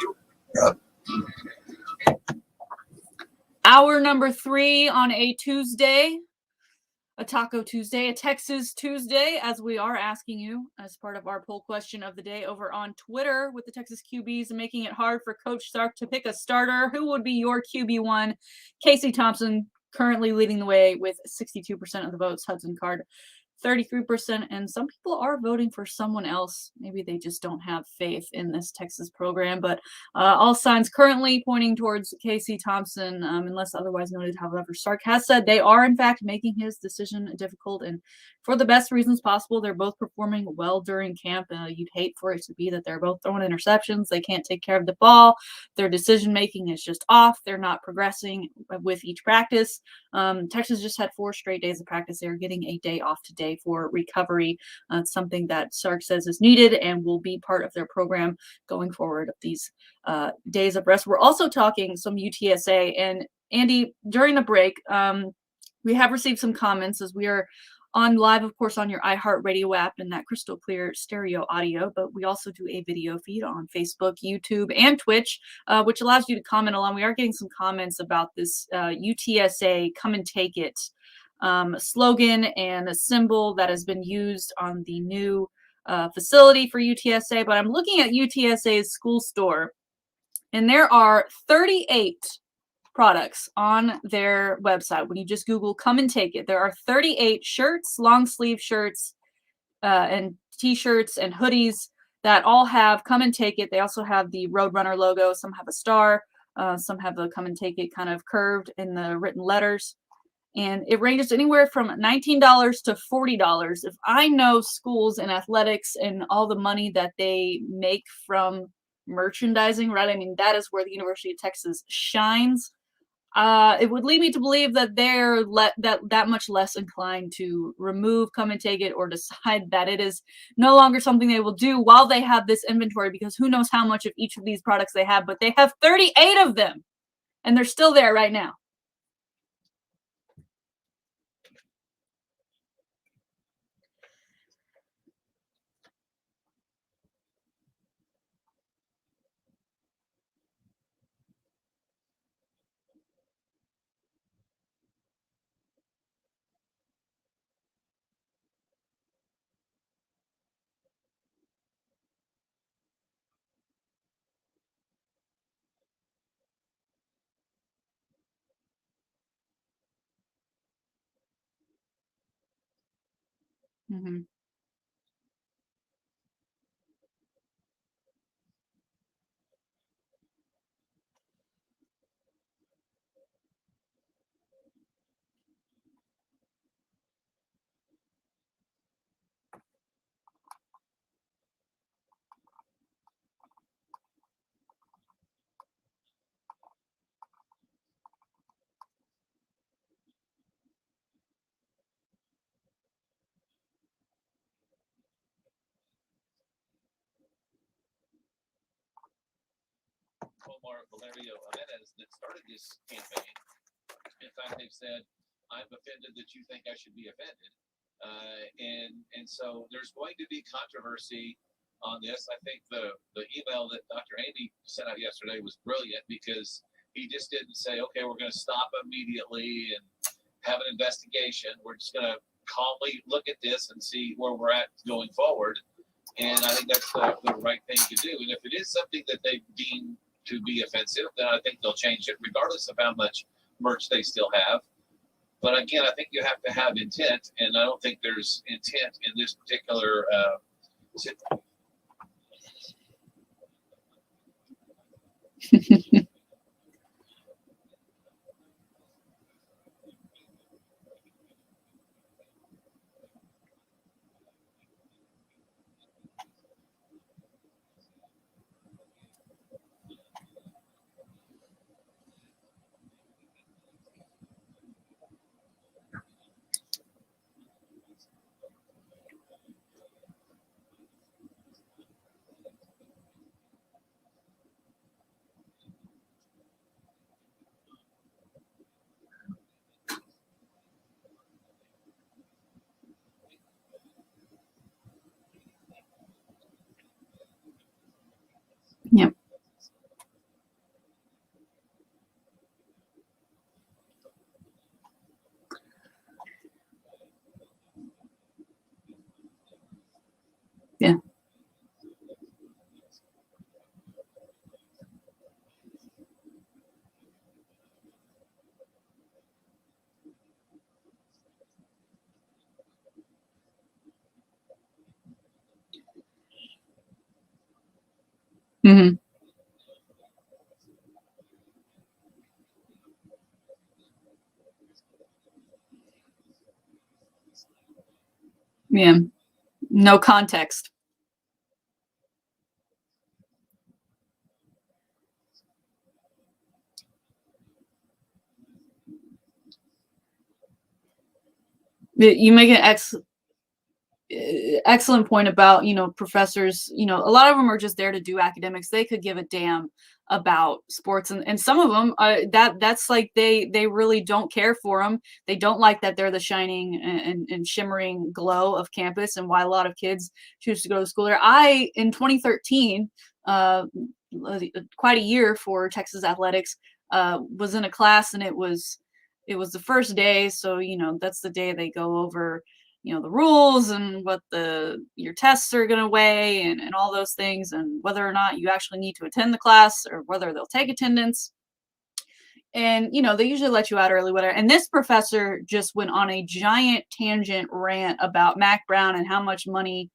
Hour number 3 on a Tuesday, a Taco Tuesday, a Texas Tuesday, as we are asking you as part of our poll question of the day over on Twitter with the Texas QBs, making it hard for Coach Stark to pick a starter. Who would be your QB1? Casey Thompson currently leading the way with 62% of the votes. Hudson Card 33%, and some people are voting for someone else. Maybe they just don't have faith in this Texas program, but all signs currently pointing towards Casey Thompson, unless otherwise noted. However, Stark has said they are, in fact, making his decision difficult, and for the best reasons possible. They're both performing well during camp. You'd hate for it to be that they're both throwing interceptions. They can't take care of the ball. Their decision-making is just off. They're not progressing with each practice. Texas just had 4 straight days of practice. They're getting a day off today for recovery. Something that Sark says is needed and will be part of their program going forward of these days of rest. We're also talking some UTSA. And Andy, during the break, we have received some comments as we are on live, of course, on your iHeartRadio app and that crystal clear stereo audio, but we also do a video feed on Facebook, YouTube, and Twitch, which allows you to comment along. We are getting some comments about this UTSA "Come and Take It" slogan and a symbol that has been used on the new facility for UTSA. But I'm looking at UTSA's school store, and there are 38 products on their website. When you just Google "Come and Take It," there are 38 shirts, long sleeve shirts, and t-shirts and hoodies that all have "Come and Take It." They also have the Roadrunner logo. Some have a star. Some have the "Come and Take It" kind of curved in the written letters. And it ranges anywhere from $19 to $40. If I know schools and athletics and all the money that they make from merchandising, right? I mean, that is where the University of Texas shines. It would lead me to believe that they're that much less inclined to remove "Come and Take It" or decide that it is no longer something they will do while they have this inventory, because who knows how much of each of these products they have, but they have 38 of them, and they're still there right now. Mm-hmm. Omar Valerio Jimenez that started this campaign. In fact, they've said, "I'm offended that you think I should be offended." And so there's going to be controversy on this. I think the email that Dr. Amy sent out yesterday was brilliant, because he just didn't say, "Okay, we're going to stop immediately and have an investigation. We're just going to calmly look at this and see where we're at going forward." And I think that's the right thing to do. And if it is something that they deem to be offensive, then I think they'll change it, regardless of how much merch they still have. But again, I think you have to have intent, and I don't think there's intent in this particular Mm-hmm. Yeah. No context. You make an excellent point about, professors. A lot of them are just there to do academics. They could give a damn about sports, and some of them that's like they really don't care for them. They don't like that they're the shining and shimmering glow of campus, and why a lot of kids choose to go to school there. In 2013, quite a year for Texas athletics, was in a class, and it was the first day, so that's the day they go over the rules and what your tests are going to weigh, and all those things, and whether or not you actually need to attend the class or whether they'll take attendance. And they usually let you out early, whatever. And this professor just went on a giant tangent rant about Mac Brown and how much money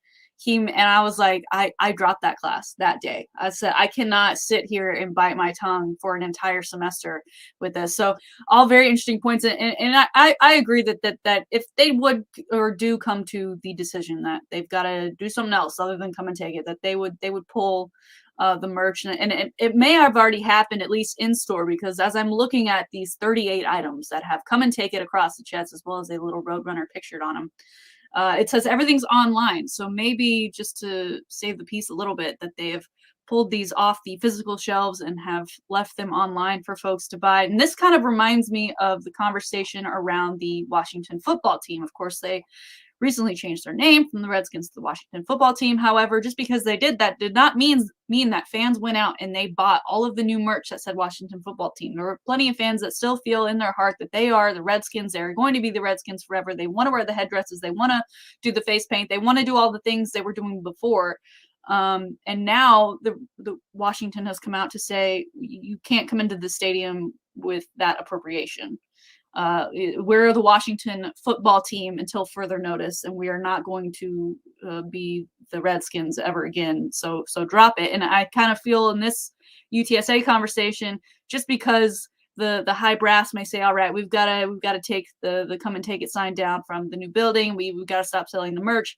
and I was like, I dropped that class that day. I said, I cannot sit here and bite my tongue for an entire semester with this. So all very interesting points. And I agree that if they would or do come to the decision that they've got to do something else other than come and take it, that they would pull the merch, and it may have already happened, at least in store, because as I'm looking at these 38 items that have come and take it across the chest, as well as a little Roadrunner pictured on them, it says everything's online. So maybe just to save the peace a little bit, that they have pulled these off the physical shelves and have left them online for folks to buy. And this kind of reminds me of the conversation around the Washington football team. Of course, they recently changed their name from the Redskins to the Washington football team. However, just because they did that did not mean that fans went out and they bought all of the new merch that said Washington football team. There were plenty of fans that still feel in their heart that they are the Redskins. They're going to be the Redskins forever. They want to wear the headdresses. They want to do the face paint. They want to do all the things they were doing before. And now the Washington has come out to say you can't come into the stadium with that appropriation. We're the Washington football team until further notice, and we are not going to be the Redskins ever again. So drop it. And I kind of feel in this UTSA conversation, just because the high brass may say, all right, we've got to take the come and take it sign down from the new building. We've got to stop selling the merch.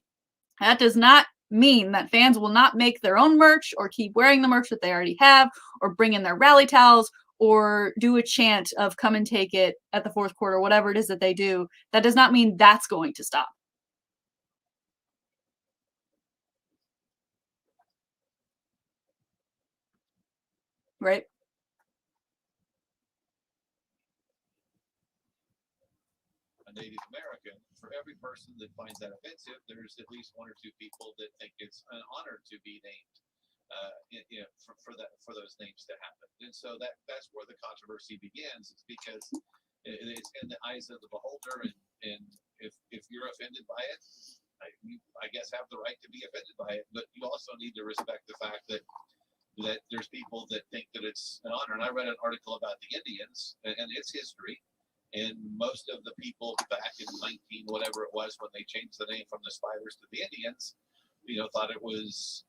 That does not mean that fans will not make their own merch or keep wearing the merch that they already have, or bring in their rally towels, or do a chant of come and take it at the fourth quarter, whatever it is that they do. That does not mean that's going to stop. Right? A Native American, for every person that finds that offensive, there's at least one or two people that think it's an honor to be named, for those names to happen. And so that's where the controversy begins. It's because it's in the eyes of the beholder, and if you're offended by it, you, I guess, have the right to be offended by it. But you also need to respect the fact that there's people that think that it's an honor. And I read an article about the Indians and its history. And most of the people back in 19 whatever it was when they changed the name from the Spiders to the Indians, thought it was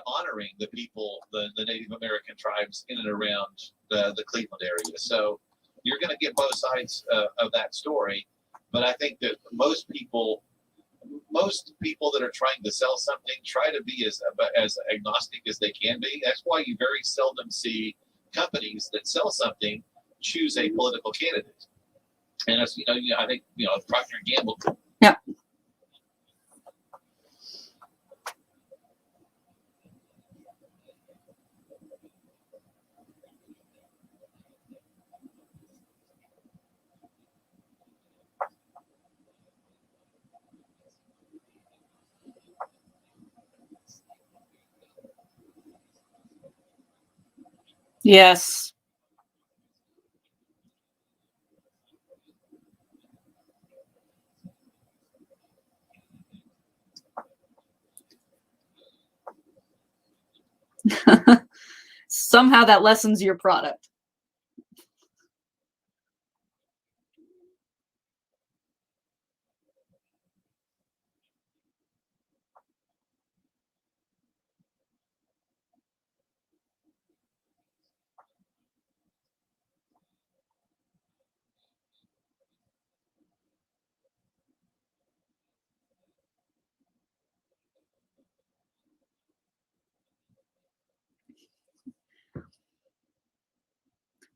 honoring the people, the Native American tribes in and around the Cleveland area. So you're going to get both sides of that story. But I think that most people that are trying to sell something try to be as agnostic as they can be. That's why you very seldom see companies that sell something choose a political candidate. And as I think Procter & Gamble. Yeah. Yes. Somehow that lessens your product.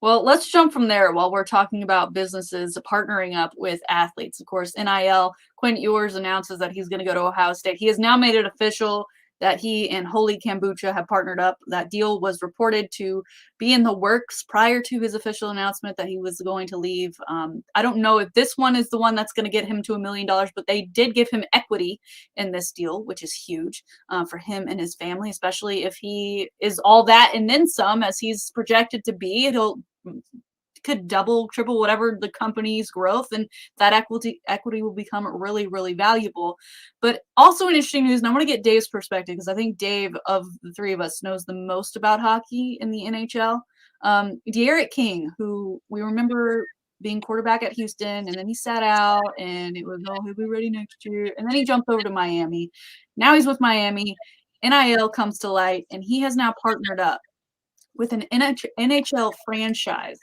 Well, let's jump from there while we're talking about businesses partnering up with athletes. Of course, NIL, Quinn Ewers announces that he's going to go to Ohio State. He has now made it official that he and Holy Kombucha have partnered up. That deal was reported to be in the works prior to his official announcement that he was going to leave. I don't know if this one is the one that's going to get him to $1 million, but they did give him equity in this deal, which is huge for him and his family, especially if he is all that and then some, as he's projected to be. Could double, triple, whatever the company's growth, and that equity will become really, really valuable. But also in interesting news, and I want to get Dave's perspective because I think Dave, of the three of us, knows the most about hockey in the NHL. Derrick King, who we remember being quarterback at Houston, and then he sat out, and it was, he'll be ready next year. And then he jumped over to Miami. Now he's with Miami. NIL comes to light, and he has now partnered up with an NHL franchise.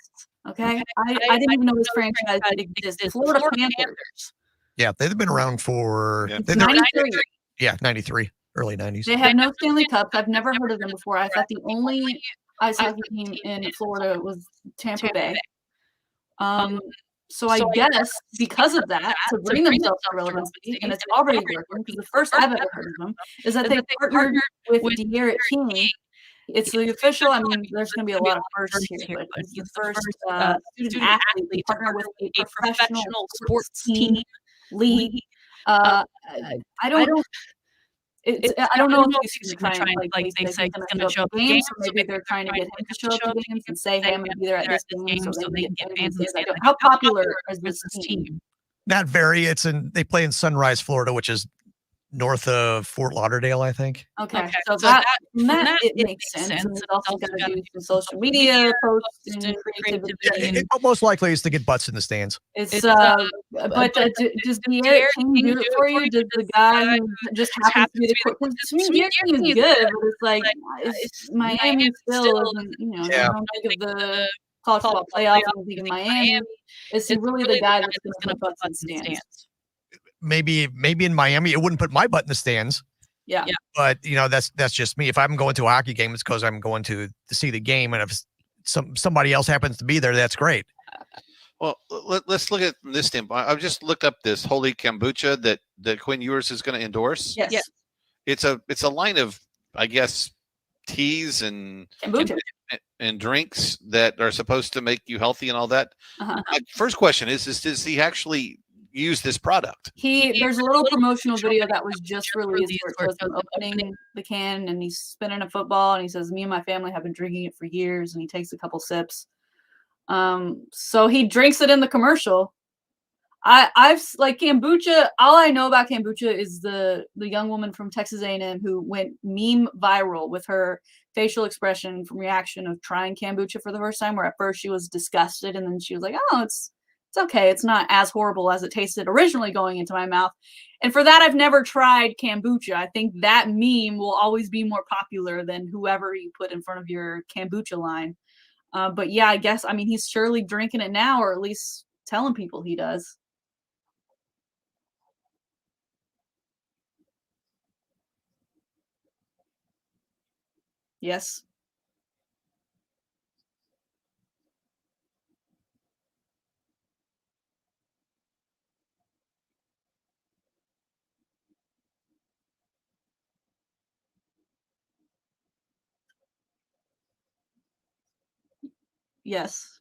Okay, I didn't even know this franchise existed. Florida Panthers. Yeah, they've been around for 93. Yeah, 93, early 90s. They have no Stanley Cups. I've never heard of them before. I thought the only ice hockey team in Florida was Tampa Bay. So I guess because of that, to bring themselves to relevancy, and it's already working, because the first I've ever heard of them is that they partnered with Derrick King. It's the official. I mean, there's going to be a lot of firsts here, but it's the first student athlete to partner with a professional sports team league. I don't know if he's trying, like they say, he's going to show up at games, or maybe they're trying to get him to show up at games and say, "Hey, I'm going to be there at this game," so they can get fans. How popular is this team? Not very. They play in Sunrise, Florida, which is north of Fort Lauderdale, I think. Okay. So that it makes sense. And it's also got to do some social media posts and creativity. It most likely is to get butts in the stands. It's but does Derrick King do it for you? Does the guy who just happens to be the coach? To me, Derrick King is good, but it's like Miami still isn't. I don't think of the college football playoff and think of Miami. Is he really the guy that's going to put butts in the stands? Maybe in Miami, it wouldn't put my butt in the stands. Yeah. But that's just me. If I'm going to a hockey game, it's because I'm going to see the game, and if somebody else happens to be there, that's great. Well, let's look at this standpoint. I've just looked up this Holy Kombucha that Quinn Ewers is going to endorse. Yes. It's a line of, I guess, teas and drinks that are supposed to make you healthy and all that. Uh-huh. My first question is does he actually use this product? There's a little promotional video that was just released where it shows him opening the can and he's spinning a football and he says, "Me and my family have been drinking it for years," and he takes a couple sips. So he drinks it in the commercial. I've like kombucha. All I know about kombucha is the young woman from Texas A&M who went meme viral with her facial expression from reaction of trying kombucha for the first time, where at first she was disgusted and then she was like, "Oh, it's okay. It's not as horrible as it tasted originally going into my mouth." And for that, I've never tried kombucha. I think that meme will always be more popular than whoever you put in front of your kombucha line. But yeah, I guess, he's surely drinking it now, or at least telling people he does. Yes. Yes.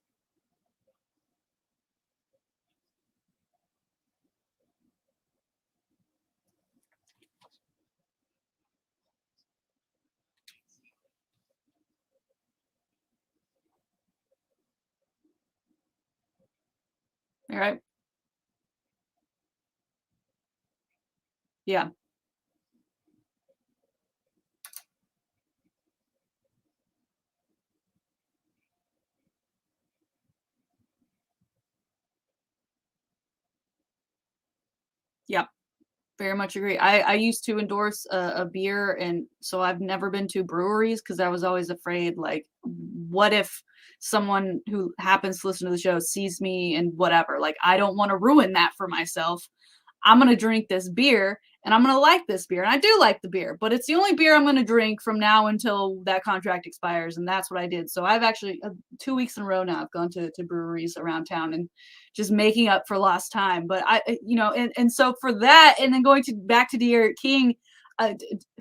All right. Yeah. Yeah. Very much agree. I used to endorse a beer, and so I've never been to breweries because I was always afraid, like, what if someone who happens to listen to the show sees me and whatever? Like, I don't want to ruin that for myself. I'm going to drink this beer and I'm going to like this beer. And I do like the beer, but it's the only beer I'm going to drink from now until that contract expires. And that's what I did. So I've actually 2 weeks in a row now, I've gone to breweries around town and just making up for lost time. But and so for that, and then going back to Derrick King,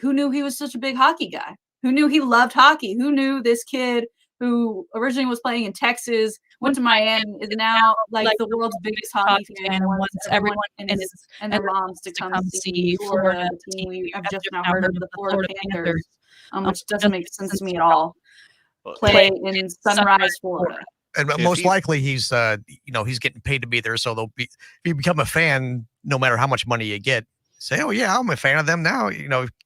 who knew he was such a big hockey guy? Who knew he loved hockey? Who knew this kid who originally was playing in Texas, went to Miami, is now like the world's biggest hockey fan and wants everyone and their moms to come see Florida, the team we have just now heard of, the Florida Panthers, which doesn't make sense to me at all. Play in Sunrise, Florida. And most likely he's he's getting paid to be there. So if you become a fan, no matter how much money you get, say, oh yeah, I'm a fan of them now.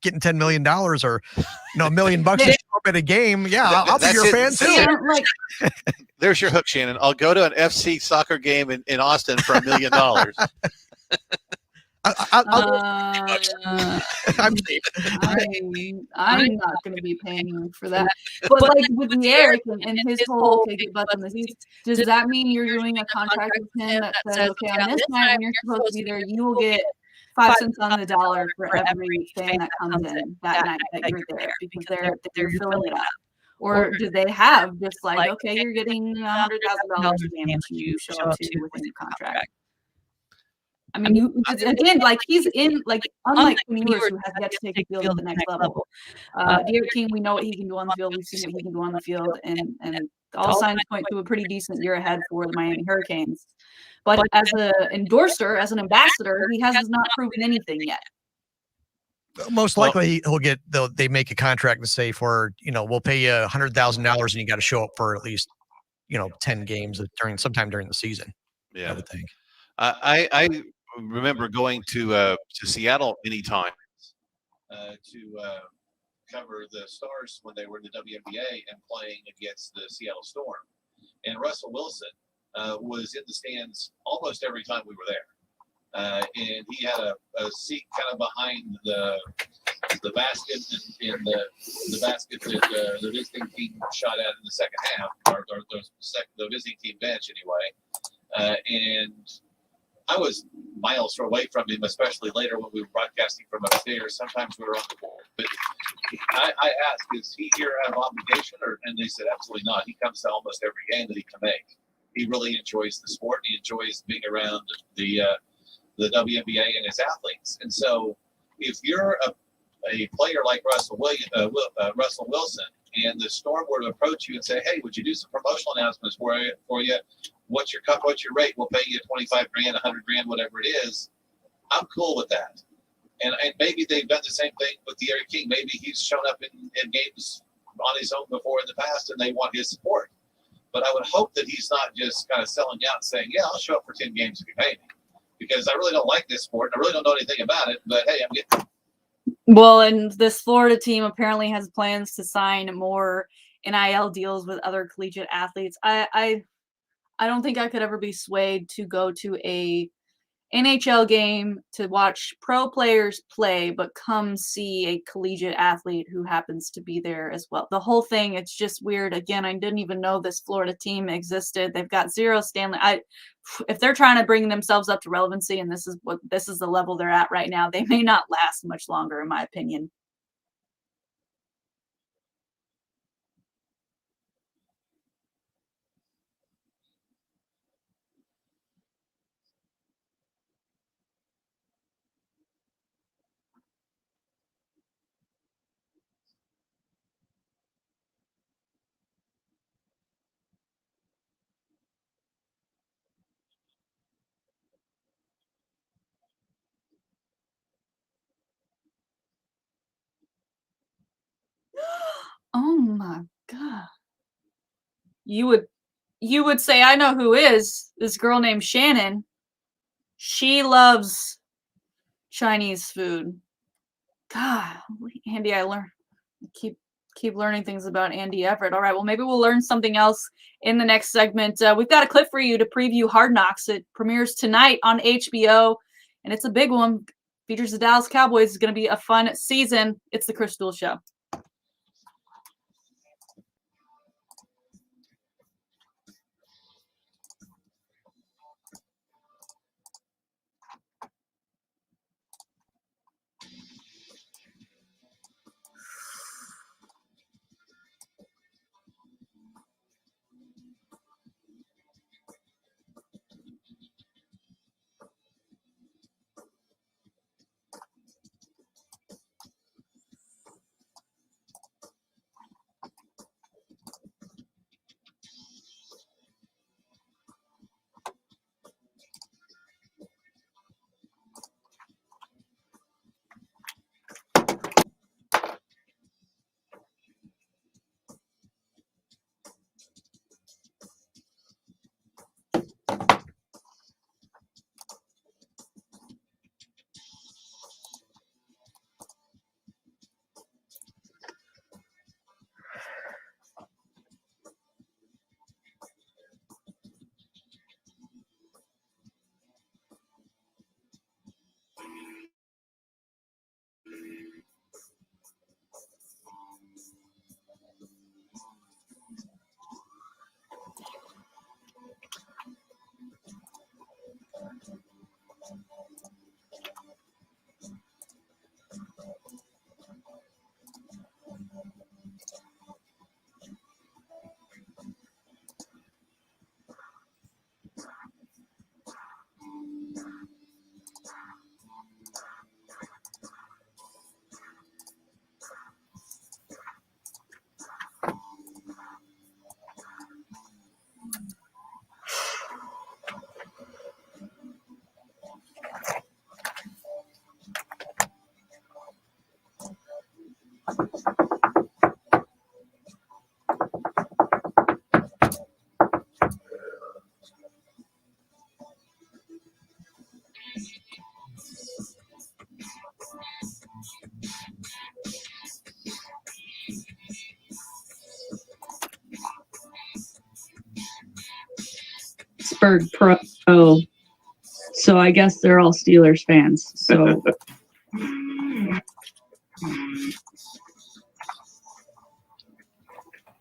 Getting $10 million or $1 million to show up at a game. Yeah, I'll be your fan too. Yeah, There's your hook, Shannon. I'll go to an FC soccer game in Austin for $1 million. I'm not going to be paying you for that. But like with Derrick and his whole kick it butts on the seats, does that mean you're doing a contract with him that says, okay, on this night when you're supposed to be there, you will get 5 cents on the dollar for every fan that comes in that night that you're there, because they're filling it up? Or do they have just like, okay, you're getting $100,000 a game if you show up to within your contract? I mean, again, like he's in, like, unlike Quinn Ewers, who has yet to take the field at the next level. Derrick King, we know what he can do on the field. We've seen what he can do on the field, and all signs point to a pretty decent year ahead for the Miami Hurricanes. But as an endorser, as an ambassador, he has not proven anything yet. Most likely they make a contract and say we'll pay you $100,000 and you got to show up for at least 10 games sometime during the season. Yeah, I would think. I remember going to Seattle many times to cover the Stars when they were in the WNBA and playing against the Seattle Storm. And Russell Wilson was in the stands almost every time we were there. And he had a seat kind of behind the basket in the basket that the visiting team shot at in the second half, or the visiting team bench anyway. And I was miles away from him, especially later when we were broadcasting from upstairs. Sometimes we were on the board. But I asked, is he here out of obligation? And they said, absolutely not. He comes to almost every game that he can make. He really enjoys the sport. He enjoys being around the WNBA and his athletes. And so if you're a player like Russell Wilson, and the Storm were to approach you and say, hey, would you do some promotional announcements for you? What's your rate? We'll pay you $25,000, $100,000, whatever it is. I'm cool with that. And maybe they've done the same thing with Derrick King. Maybe he's shown up in games on his own before in the past and they want his support. But I would hope that he's not just kind of selling out and saying, yeah, I'll show up for 10 games if you pay me. Because I really don't like this sport. I really don't know anything about it. But hey, I'm getting. Well, and this Florida team apparently has plans to sign more NIL deals with other collegiate athletes. I don't think I could ever be swayed to go to a NHL game to watch pro players play, but come see a collegiate athlete who happens to be there as well. The whole thing, it's just weird. Again, I didn't even know this Florida team existed. They've got 0 Stanley. If they're trying to bring themselves up to relevancy, and this is the level they're at right now, they may not last much longer, in my opinion. Oh my God. You would say, I know who is this girl named Shannon. She loves Chinese food. God, Andy, keep learning things about Andy Everett. All right, well, maybe we'll learn something else in the next segment. We've got a clip for you to preview Hard Knocks. It premieres tonight on HBO, and it's a big one. Features the Dallas Cowboys. It's going to be a fun season. It's the Chris Duel Show. Pittsburgh Pro. So I guess they're all Steelers fans. So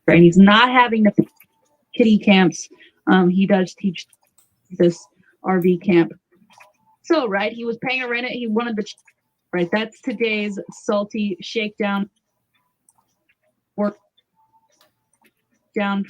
and he's not having the kitty camps. He does teach this RV camp. So right, he was paying a rent. He wanted the right. That's today's salty shakedown. Work down.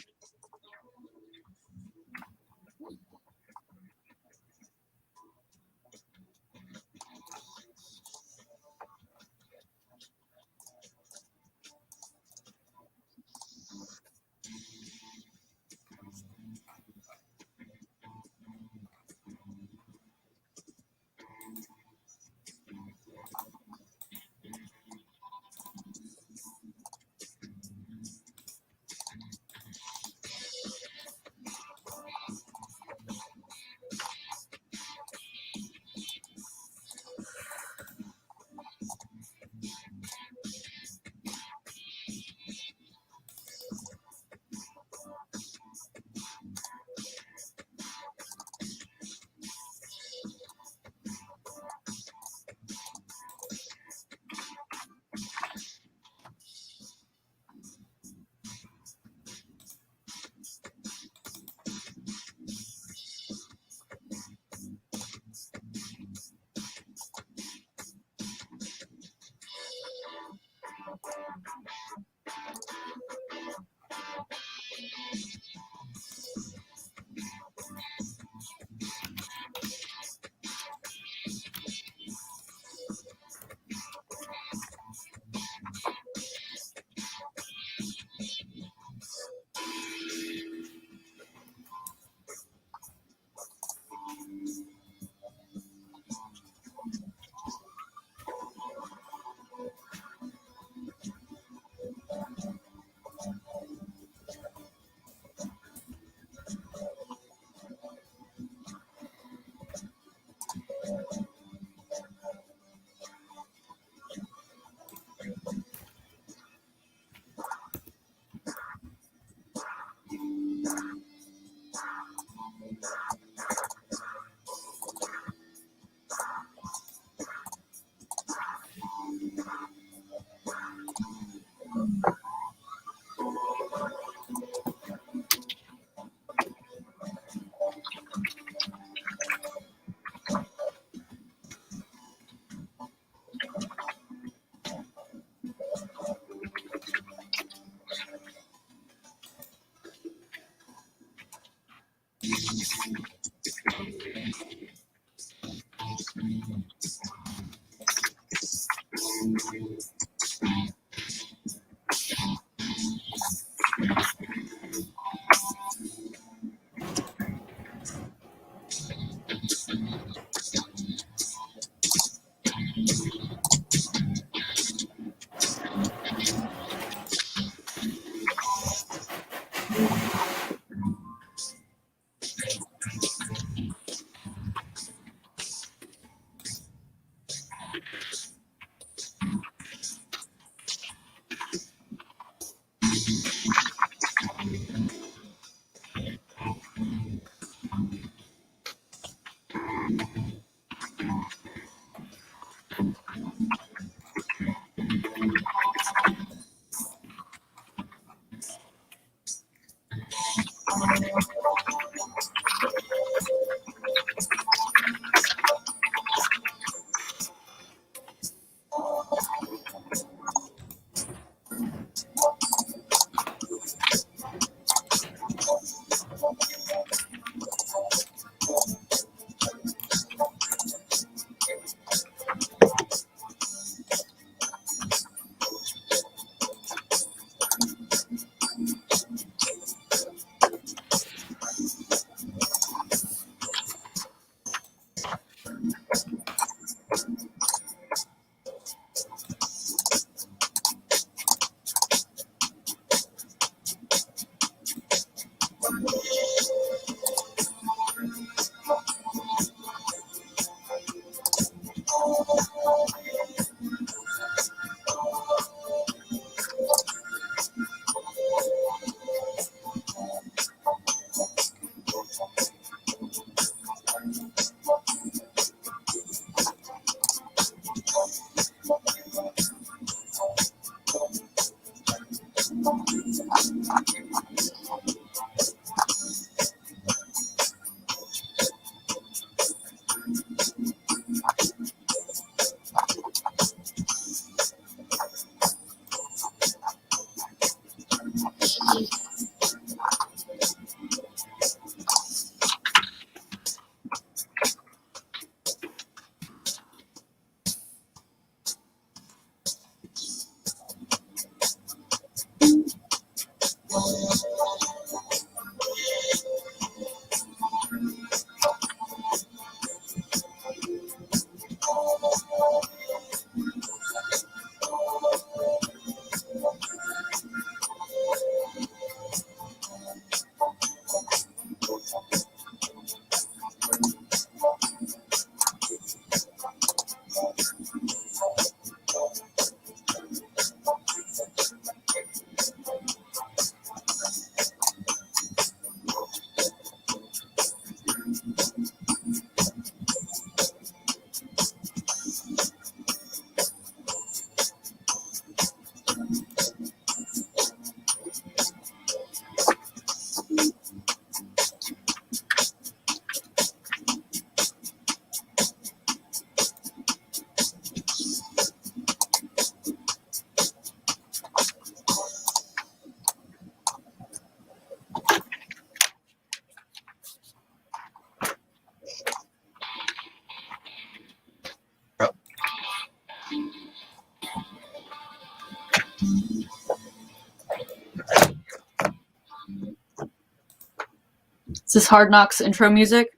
this Hard Knocks intro music?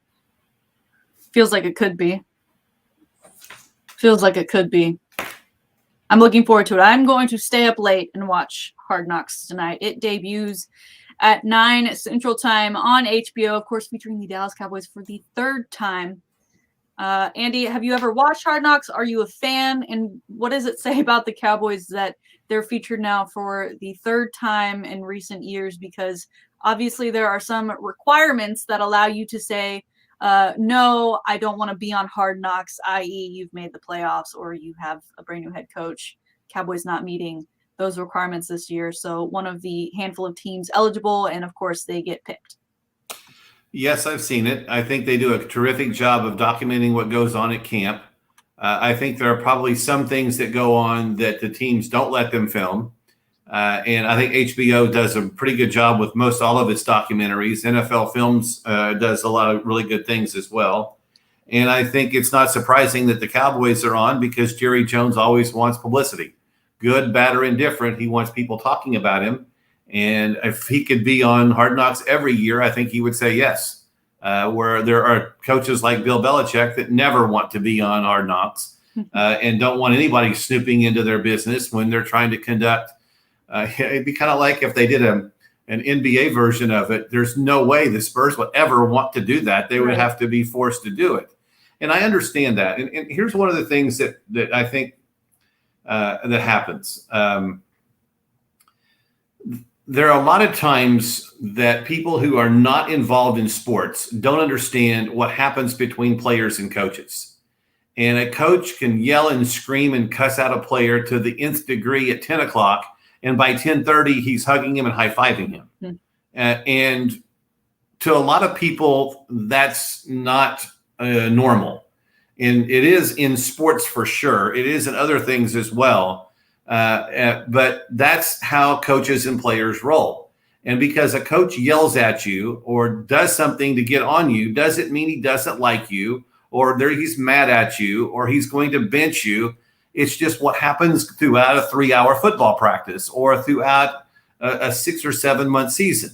Feels like it could be. Feels like it could be. I'm looking forward to it. I'm going to stay up late and watch Hard Knocks tonight. It debuts at 9 Central Time on HBO, of course, featuring the Dallas Cowboys for the third time. Andy, have you ever watched Hard Knocks? Are you a fan? And what does it say about the Cowboys that they're featured now for the third time in recent years? Because obviously there are some requirements that allow you to say, no, I don't want to be on Hard Knocks, i.e. you've made the playoffs or you have a brand new head coach. Cowboys not meeting those requirements this year. So one of the handful of teams eligible, and of course they get picked. Yes, I've seen it. I think they do a terrific job of documenting what goes on at camp. I think there are probably some things that go on that the teams don't let them film. And I think HBO does a pretty good job with most all of its documentaries. NFL Films does a lot of really good things as well. And I think it's not surprising that the Cowboys are on because Jerry Jones always wants publicity. Good, bad, or indifferent, he wants people talking about him. And if he could be on Hard Knocks every year, I think he would say yes. Where there are coaches like Bill Belichick that never want to be on Hard Knocks and don't want anybody snooping into their business when they're trying to conduct. It'd be kind of like if they did an NBA version of it. There's no way the Spurs would ever want to do that. They would have to be forced to do it. And I understand that. And here's one of the things that I think that happens. There are a lot of times that people who are not involved in sports don't understand what happens between players and coaches. And a coach can yell and scream and cuss out a player to the nth degree at 10 o'clock. And by 10:30, he's hugging him and high-fiving him. And to a lot of people, that's not normal. And it is in sports for sure. It is in other things as well. But that's how coaches and players roll. And because a coach yells at you or does something to get on you, doesn't mean he doesn't like you or he's mad at you or he's going to bench you. It's just what happens throughout a 3-hour football practice or throughout a 6 or 7 month season.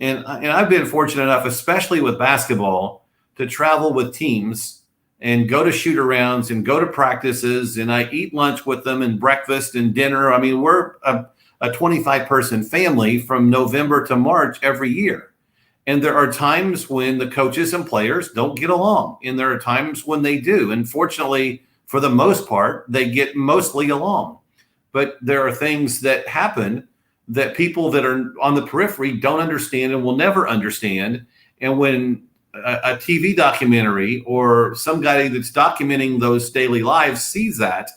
And I've been fortunate enough, especially with basketball, to travel with teams and go to shoot-arounds and go to practices, and I eat lunch with them and breakfast and dinner. I mean, we're a 25-person family from November to March every year. And there are times when the coaches and players don't get along, and there are times when they do. And fortunately, for the most part, they get mostly along. But there are things that happen that people that are on the periphery don't understand and will never understand. And when a TV documentary or some guy that's documenting those daily lives sees that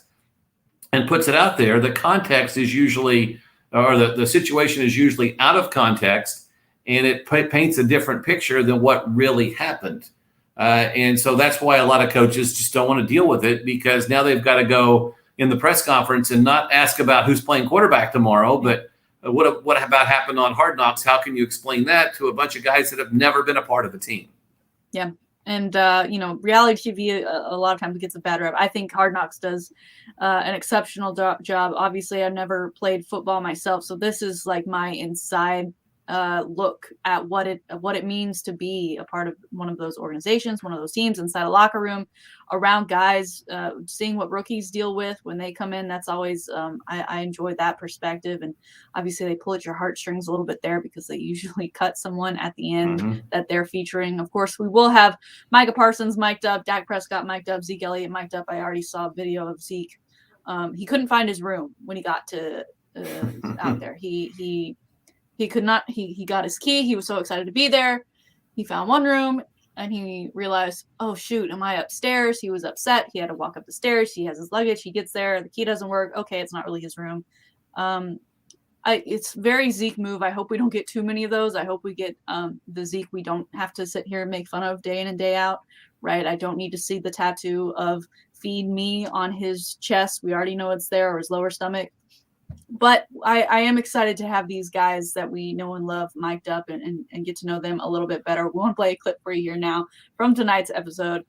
and puts it out there, the context is usually, or the situation is usually out of context, and it paints a different picture than what really happened. And so that's why a lot of coaches just don't want to deal with it, because now they've got to go in the press conference and not ask about who's playing quarterback tomorrow, but what about happened on Hard Knocks? How can you explain that to a bunch of guys that have never been a part of a team? Yeah. And, reality TV a lot of times gets a bad rep. I think Hard Knocks does an exceptional job. Obviously, I've never played football myself, so this is like my inside look at what it means to be a part of one of those organizations, one of those teams, inside a locker room, around guys, seeing what rookies deal with when they come in. That's always I enjoy that perspective. And obviously they pull at your heartstrings a little bit there because they usually cut someone at the end that they're featuring. Of course, we will have Micah Parsons mic'd up, Dak Prescott mic'd up, Zeke Elliott mic'd up. I already saw a video of Zeke. He couldn't find his room when he got to out there. He could not, he got his key. He was so excited to be there. He found one room and he realized, oh shoot, am I upstairs? He was upset. He had to walk up the stairs. He has his luggage. He gets there. The key doesn't work. Okay. It's not really his room. It's very Zeke move. I hope we don't get too many of those. I hope we get the Zeke we don't have to sit here and make fun of day in and day out, right? I don't need to see the tattoo of feed me on his chest. We already know it's there, or his lower stomach. But I am excited to have these guys that we know and love mic'd up and get to know them a little bit better. We want to play a clip for you here now from tonight's episode.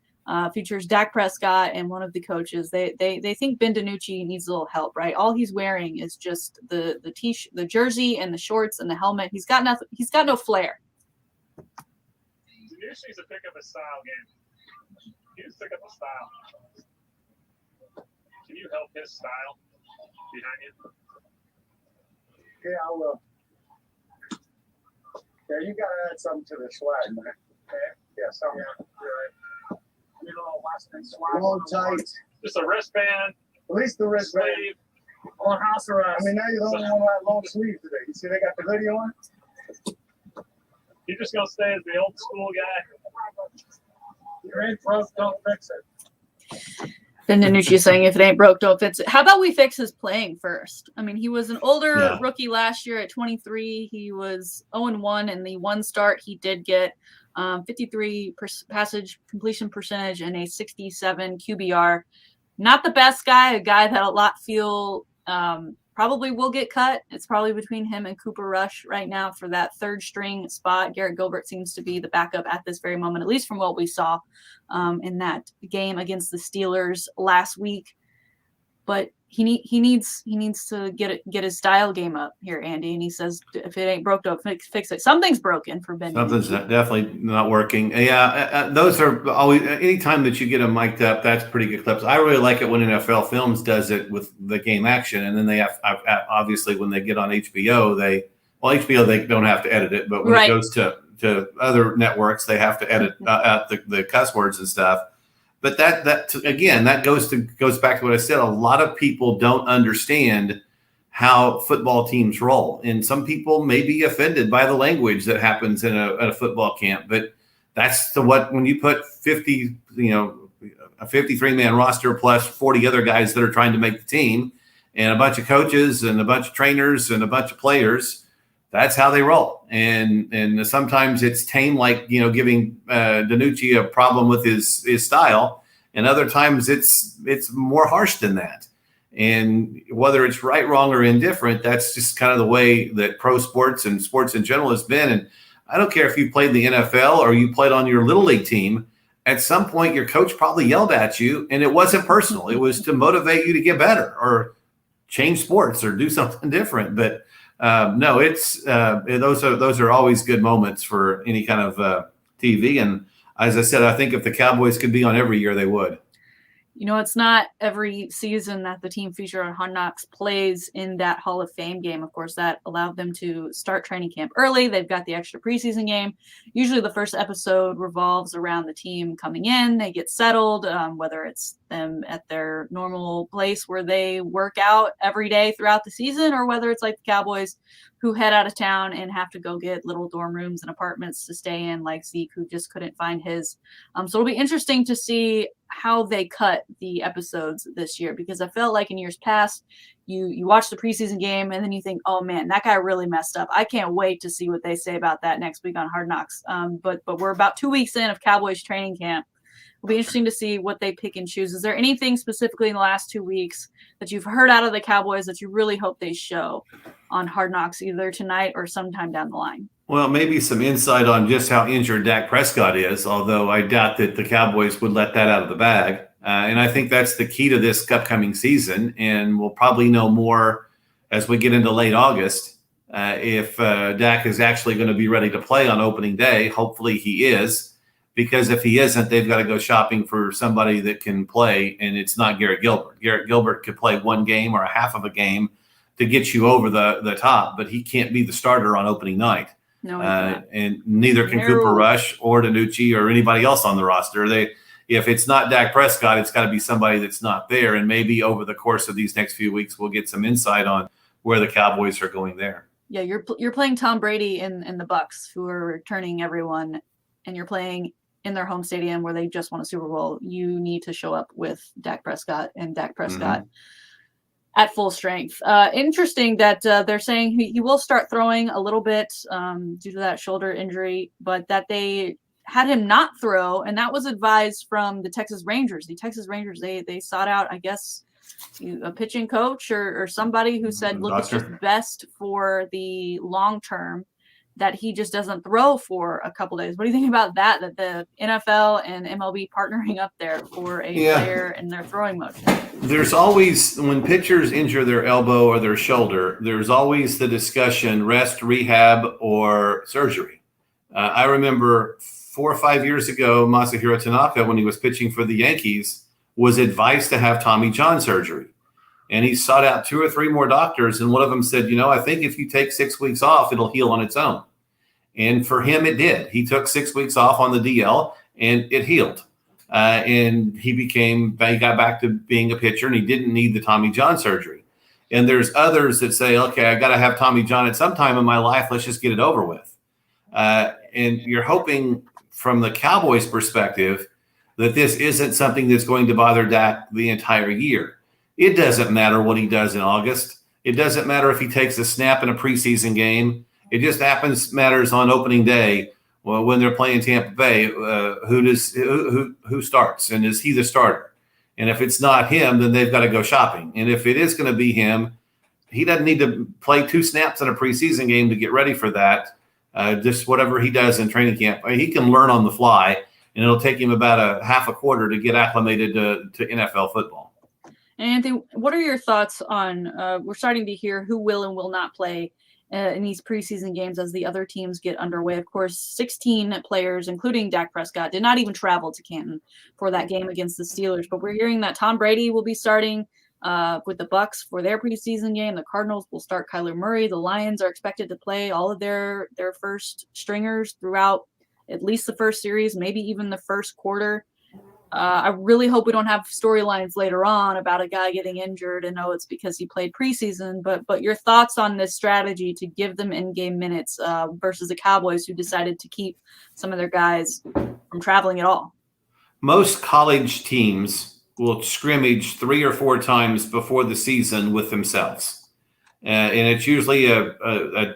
Features Dak Prescott and one of the coaches. They think Ben DiNucci needs a little help, right? All he's wearing is just the the jersey and the shorts and the helmet. He's got no flair. Usually it's a pick up a style game. He just pick up a style. Can you help his style behind you? Yeah, I will. Yeah, you gotta add something to the swag, man. Okay? Yeah, something. Yeah, you're right. You know, Western swag. Long tight. Just a wristband. At least the wristband. Sleeve. On house arrest. I mean, now you're the only one with that long sleeve today. You see, they got the hoodie on. You just gonna stay as the old school guy? You ain't broke, don't fix it. Then Danucci saying, if it ain't broke, don't fix it. How about we fix his playing first? I mean, he was an older rookie last year at 23. He was 0-1 in the one start. He did get 53 passage completion percentage and a 67 QBR. Not the best guy, a guy that a lot feel probably will get cut. It's probably between him and Cooper Rush right now for that third string spot. Garrett Gilbert seems to be the backup at this very moment, at least from what we saw in that game against the Steelers last week. But he needs to get his style game up here, Andy. And he says, if it ain't broke, don't fix it. Something's broken for Ben. Something's definitely not working. Yeah, those are always. Anytime that you get them mic'd up, that's pretty good clips. I really like it when NFL Films does it with the game action, and then they have obviously when they get on HBO, HBO they don't have to edit it, but when it goes to other networks, they have to edit out the cuss words and stuff. But that again, that goes back to what I said. A lot of people don't understand how football teams roll, and some people may be offended by the language that happens in a football camp. But that's when you put 50, a 53-man roster plus 40 other guys that are trying to make the team, and a bunch of coaches and a bunch of trainers and a bunch of players. That's how they roll, and sometimes it's tame, like giving Danucci a problem with his style, and other times it's more harsh than that. And whether it's right, wrong, or indifferent, that's just kind of the way that pro sports and sports in general has been. And I don't care if you played in the NFL or you played on your little league team. At some point, your coach probably yelled at you, and it wasn't personal. It was to motivate you to get better or change sports or do something different. But no, it's those are always good moments for any kind of TV. And as I said, I think if the Cowboys could be on every year, they would. It's not every season that the team featured on Hard Knocks plays in that Hall of Fame game. Of course, that allowed them to start training camp early. They've got the extra preseason game. Usually the first episode revolves around the team coming in. They get settled, whether it's them at their normal place where they work out every day throughout the season, or whether it's like the Cowboys who head out of town and have to go get little dorm rooms and apartments to stay in, like Zeke, who just couldn't find his. So it'll be interesting to see how they cut the episodes this year, because I felt like in years past, you watch the preseason game and then you think, oh man, that guy really messed up. I can't wait to see what they say about that next week on Hard Knocks. But we're about 2 weeks in of Cowboys training camp. It'll be interesting to see what they pick and choose. Is there anything specifically in the last 2 weeks that you've heard out of the Cowboys that you really hope they show on Hard Knocks either tonight or sometime down the line? Well, maybe some insight on just how injured Dak Prescott is, although I doubt that the Cowboys would let that out of the bag. And I think that's the key to this upcoming season. And we'll probably know more as we get into late August if Dak is actually going to be ready to play on opening day. Hopefully he is. Because if he isn't, they've got to go shopping for somebody that can play, and it's not Garrett Gilbert. Garrett Gilbert could play one game or a half of a game to get you over the top, but he can't be the starter on opening night. No, and neither can Cooper Rush or Danucci or anybody else on the roster. If it's not Dak Prescott, it's got to be somebody that's not there, and maybe over the course of these next few weeks, we'll get some insight on where the Cowboys are going there. Yeah, you're playing Tom Brady in the Bucs, who are returning everyone, and you're playing in their home stadium where they just won a Super Bowl. You need to show up with Dak Prescott and Dak Prescott at full strength. Interesting that they're saying he will start throwing a little bit due to that shoulder injury, but that they had him not throw, and that was advised from the Texas Rangers. The Texas Rangers, they sought out, I guess, a pitching coach or somebody who said, look, it's just best for the long term that he just doesn't throw for a couple days. What do you think about that the NFL and MLB partnering up there for a player in their throwing motion? There's always, when pitchers injure their elbow or their shoulder, there's always the discussion, rest, rehab, or surgery. I remember 4 or 5 years ago, Masahiro Tanaka, when he was pitching for the Yankees, was advised to have Tommy John surgery. And he sought out 2 or 3 more doctors, and one of them said, I think if you take 6 weeks off, it'll heal on its own. And for him, it did. He took 6 weeks off on the DL, and it healed. And he got back to being a pitcher, and he didn't need the Tommy John surgery. And there's others that say, okay, I got to have Tommy John at some time in my life. Let's just get it over with. And you're hoping from the Cowboys' perspective that this isn't something that's going to bother Dak the entire year. It doesn't matter what he does in August. It doesn't matter if he takes a snap in a preseason game. It just matters on opening day. Well, when they're playing Tampa Bay, who starts, and is he the starter? And if it's not him, then they've got to go shopping. And if it is going to be him, he doesn't need to play 2 snaps in a preseason game to get ready for that. Just whatever he does in training camp, he can learn on the fly, and it'll take him about a half a quarter to get acclimated to NFL football. And Anthony, what are your thoughts on? We're starting to hear who will and will not play in these preseason games as the other teams get underway. Of course, 16 players, including Dak Prescott, did not even travel to Canton for that game against the Steelers. But we're hearing that Tom Brady will be starting with the Bucs for their preseason game. The Cardinals will start Kyler Murray. The Lions are expected to play all of their first stringers throughout at least the first series, maybe even the first quarter. I really hope we don't have storylines later on about a guy getting injured and it's because he played preseason. But your thoughts on this strategy to give them in-game minutes versus the Cowboys, who decided to keep some of their guys from traveling at all? Most college teams will scrimmage 3 or 4 times before the season with themselves. And it's usually at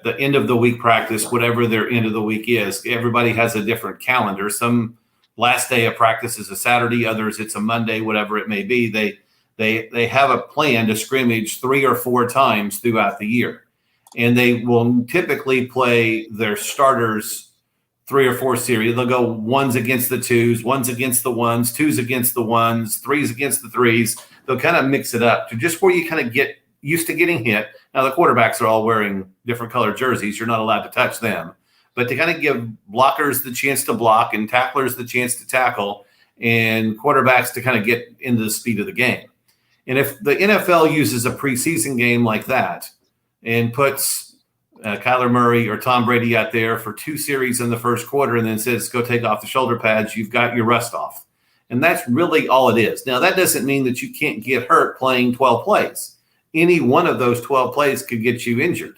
the end of the week practice, whatever their end of the week is. Everybody has a different calendar. Some last day of practice is a Saturday, others it's a Monday, whatever it may be. They have a plan to scrimmage 3 or 4 times throughout the year. And they will typically play their starters 3 or 4 series. They'll go 1s against the 2s, 1s against the 1s, 2s against the 1s, 3s against the 3s. They'll kind of mix it up to just where you kind of get used to getting hit. Now, the quarterbacks are all wearing different colored jerseys. You're not allowed to touch them. But to kind of give blockers the chance to block and tacklers the chance to tackle and quarterbacks to kind of get into the speed of the game. And if the NFL uses a preseason game like that and puts Kyler Murray or Tom Brady out there for 2 series in the first quarter and then says, go take off the shoulder pads, you've got your rust off. And that's really all it is. Now, that doesn't mean that you can't get hurt playing 12 plays. Any one of those 12 plays could get you injured.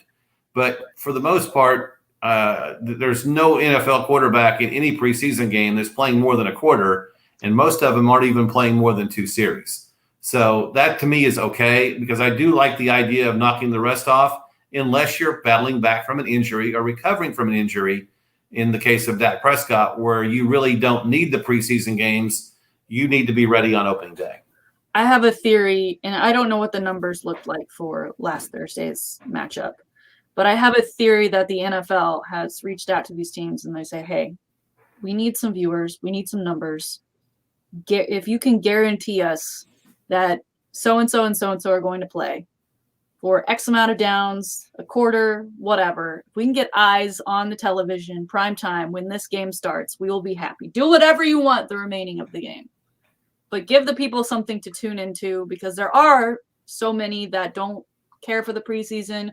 But for the most part, there's no NFL quarterback in any preseason game that's playing more than a quarter, and most of them aren't even playing more than 2 series. So that to me is okay, because I do like the idea of knocking the rest off unless you're battling back from an injury or recovering from an injury. In the case of Dak Prescott, where you really don't need the preseason games, you need to be ready on opening day. I have a theory, and I don't know what the numbers looked like for last Thursday's matchup. But I have a theory that the NFL has reached out to these teams and they say, hey, we need some viewers. We need some numbers. If you can guarantee us that so-and-so and so-and-so are going to play for X amount of downs, a quarter, whatever, if we can get eyes on the television, prime time, when this game starts, we will be happy. Do whatever you want the remaining of the game. But give the people something to tune into, because there are so many that don't care for the preseason.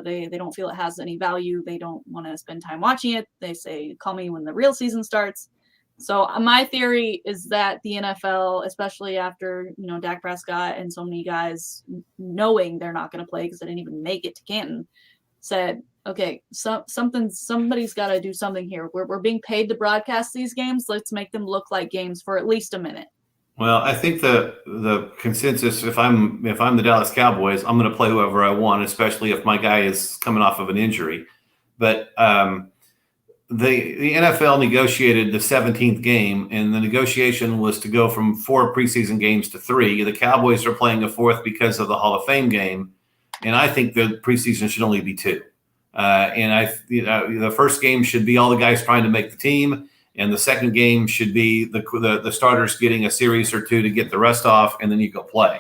They don't feel it has any value. They don't want to spend time watching it. They say, call me when the real season starts. So my theory is that the NFL, especially after, Dak Prescott and so many guys knowing they're not going to play because they didn't even make it to Canton, said, okay, somebody's got to do something here. We're being paid to broadcast these games. Let's make them look like games for at least a minute. Well, I think the consensus, if I'm the Dallas Cowboys, I'm going to play whoever I want, especially if my guy is coming off of an injury. But the NFL negotiated the 17th game, and the negotiation was to go from 4 preseason games to 3. The Cowboys are playing a 4th because of the Hall of Fame game, and I think the preseason should only be 2. The first game should be all the guys trying to make the team. And the second game should be the starters getting a series or 2 to get the rest off, and then you go play.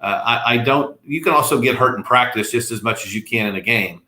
You can also get hurt in practice just as much as you can in a game.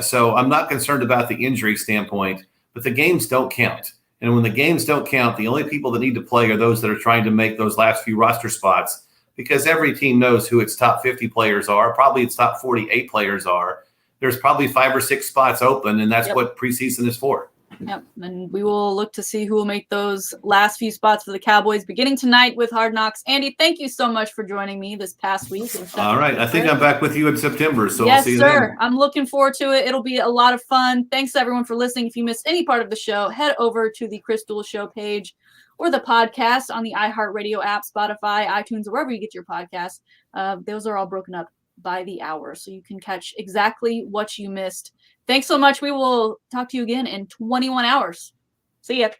So I'm not concerned about the injury standpoint, but the games don't count. And when the games don't count, the only people that need to play are those that are trying to make those last few roster spots, because every team knows who its top 50 players are, probably its top 48 players are. There's probably 5 or 6 spots open, and that's what preseason is for. Yep, and we will look to see who will make those last few spots for the Cowboys beginning tonight with Hard Knocks. Andy, thank you so much for joining me this past week. All right, I think I'm back with you in September, so yes, I'll see you sir. then. I'm looking forward to it. It'll be a lot of fun. Thanks everyone for listening. If you missed any part of the show, head over to the Chris Duel Show page or the podcast on the iHeartRadio app, Spotify, iTunes, or wherever you get your podcasts. Those are all broken up by the hour, so you can catch exactly what you missed. Thanks so much. We will talk to you again in 21 hours. See ya.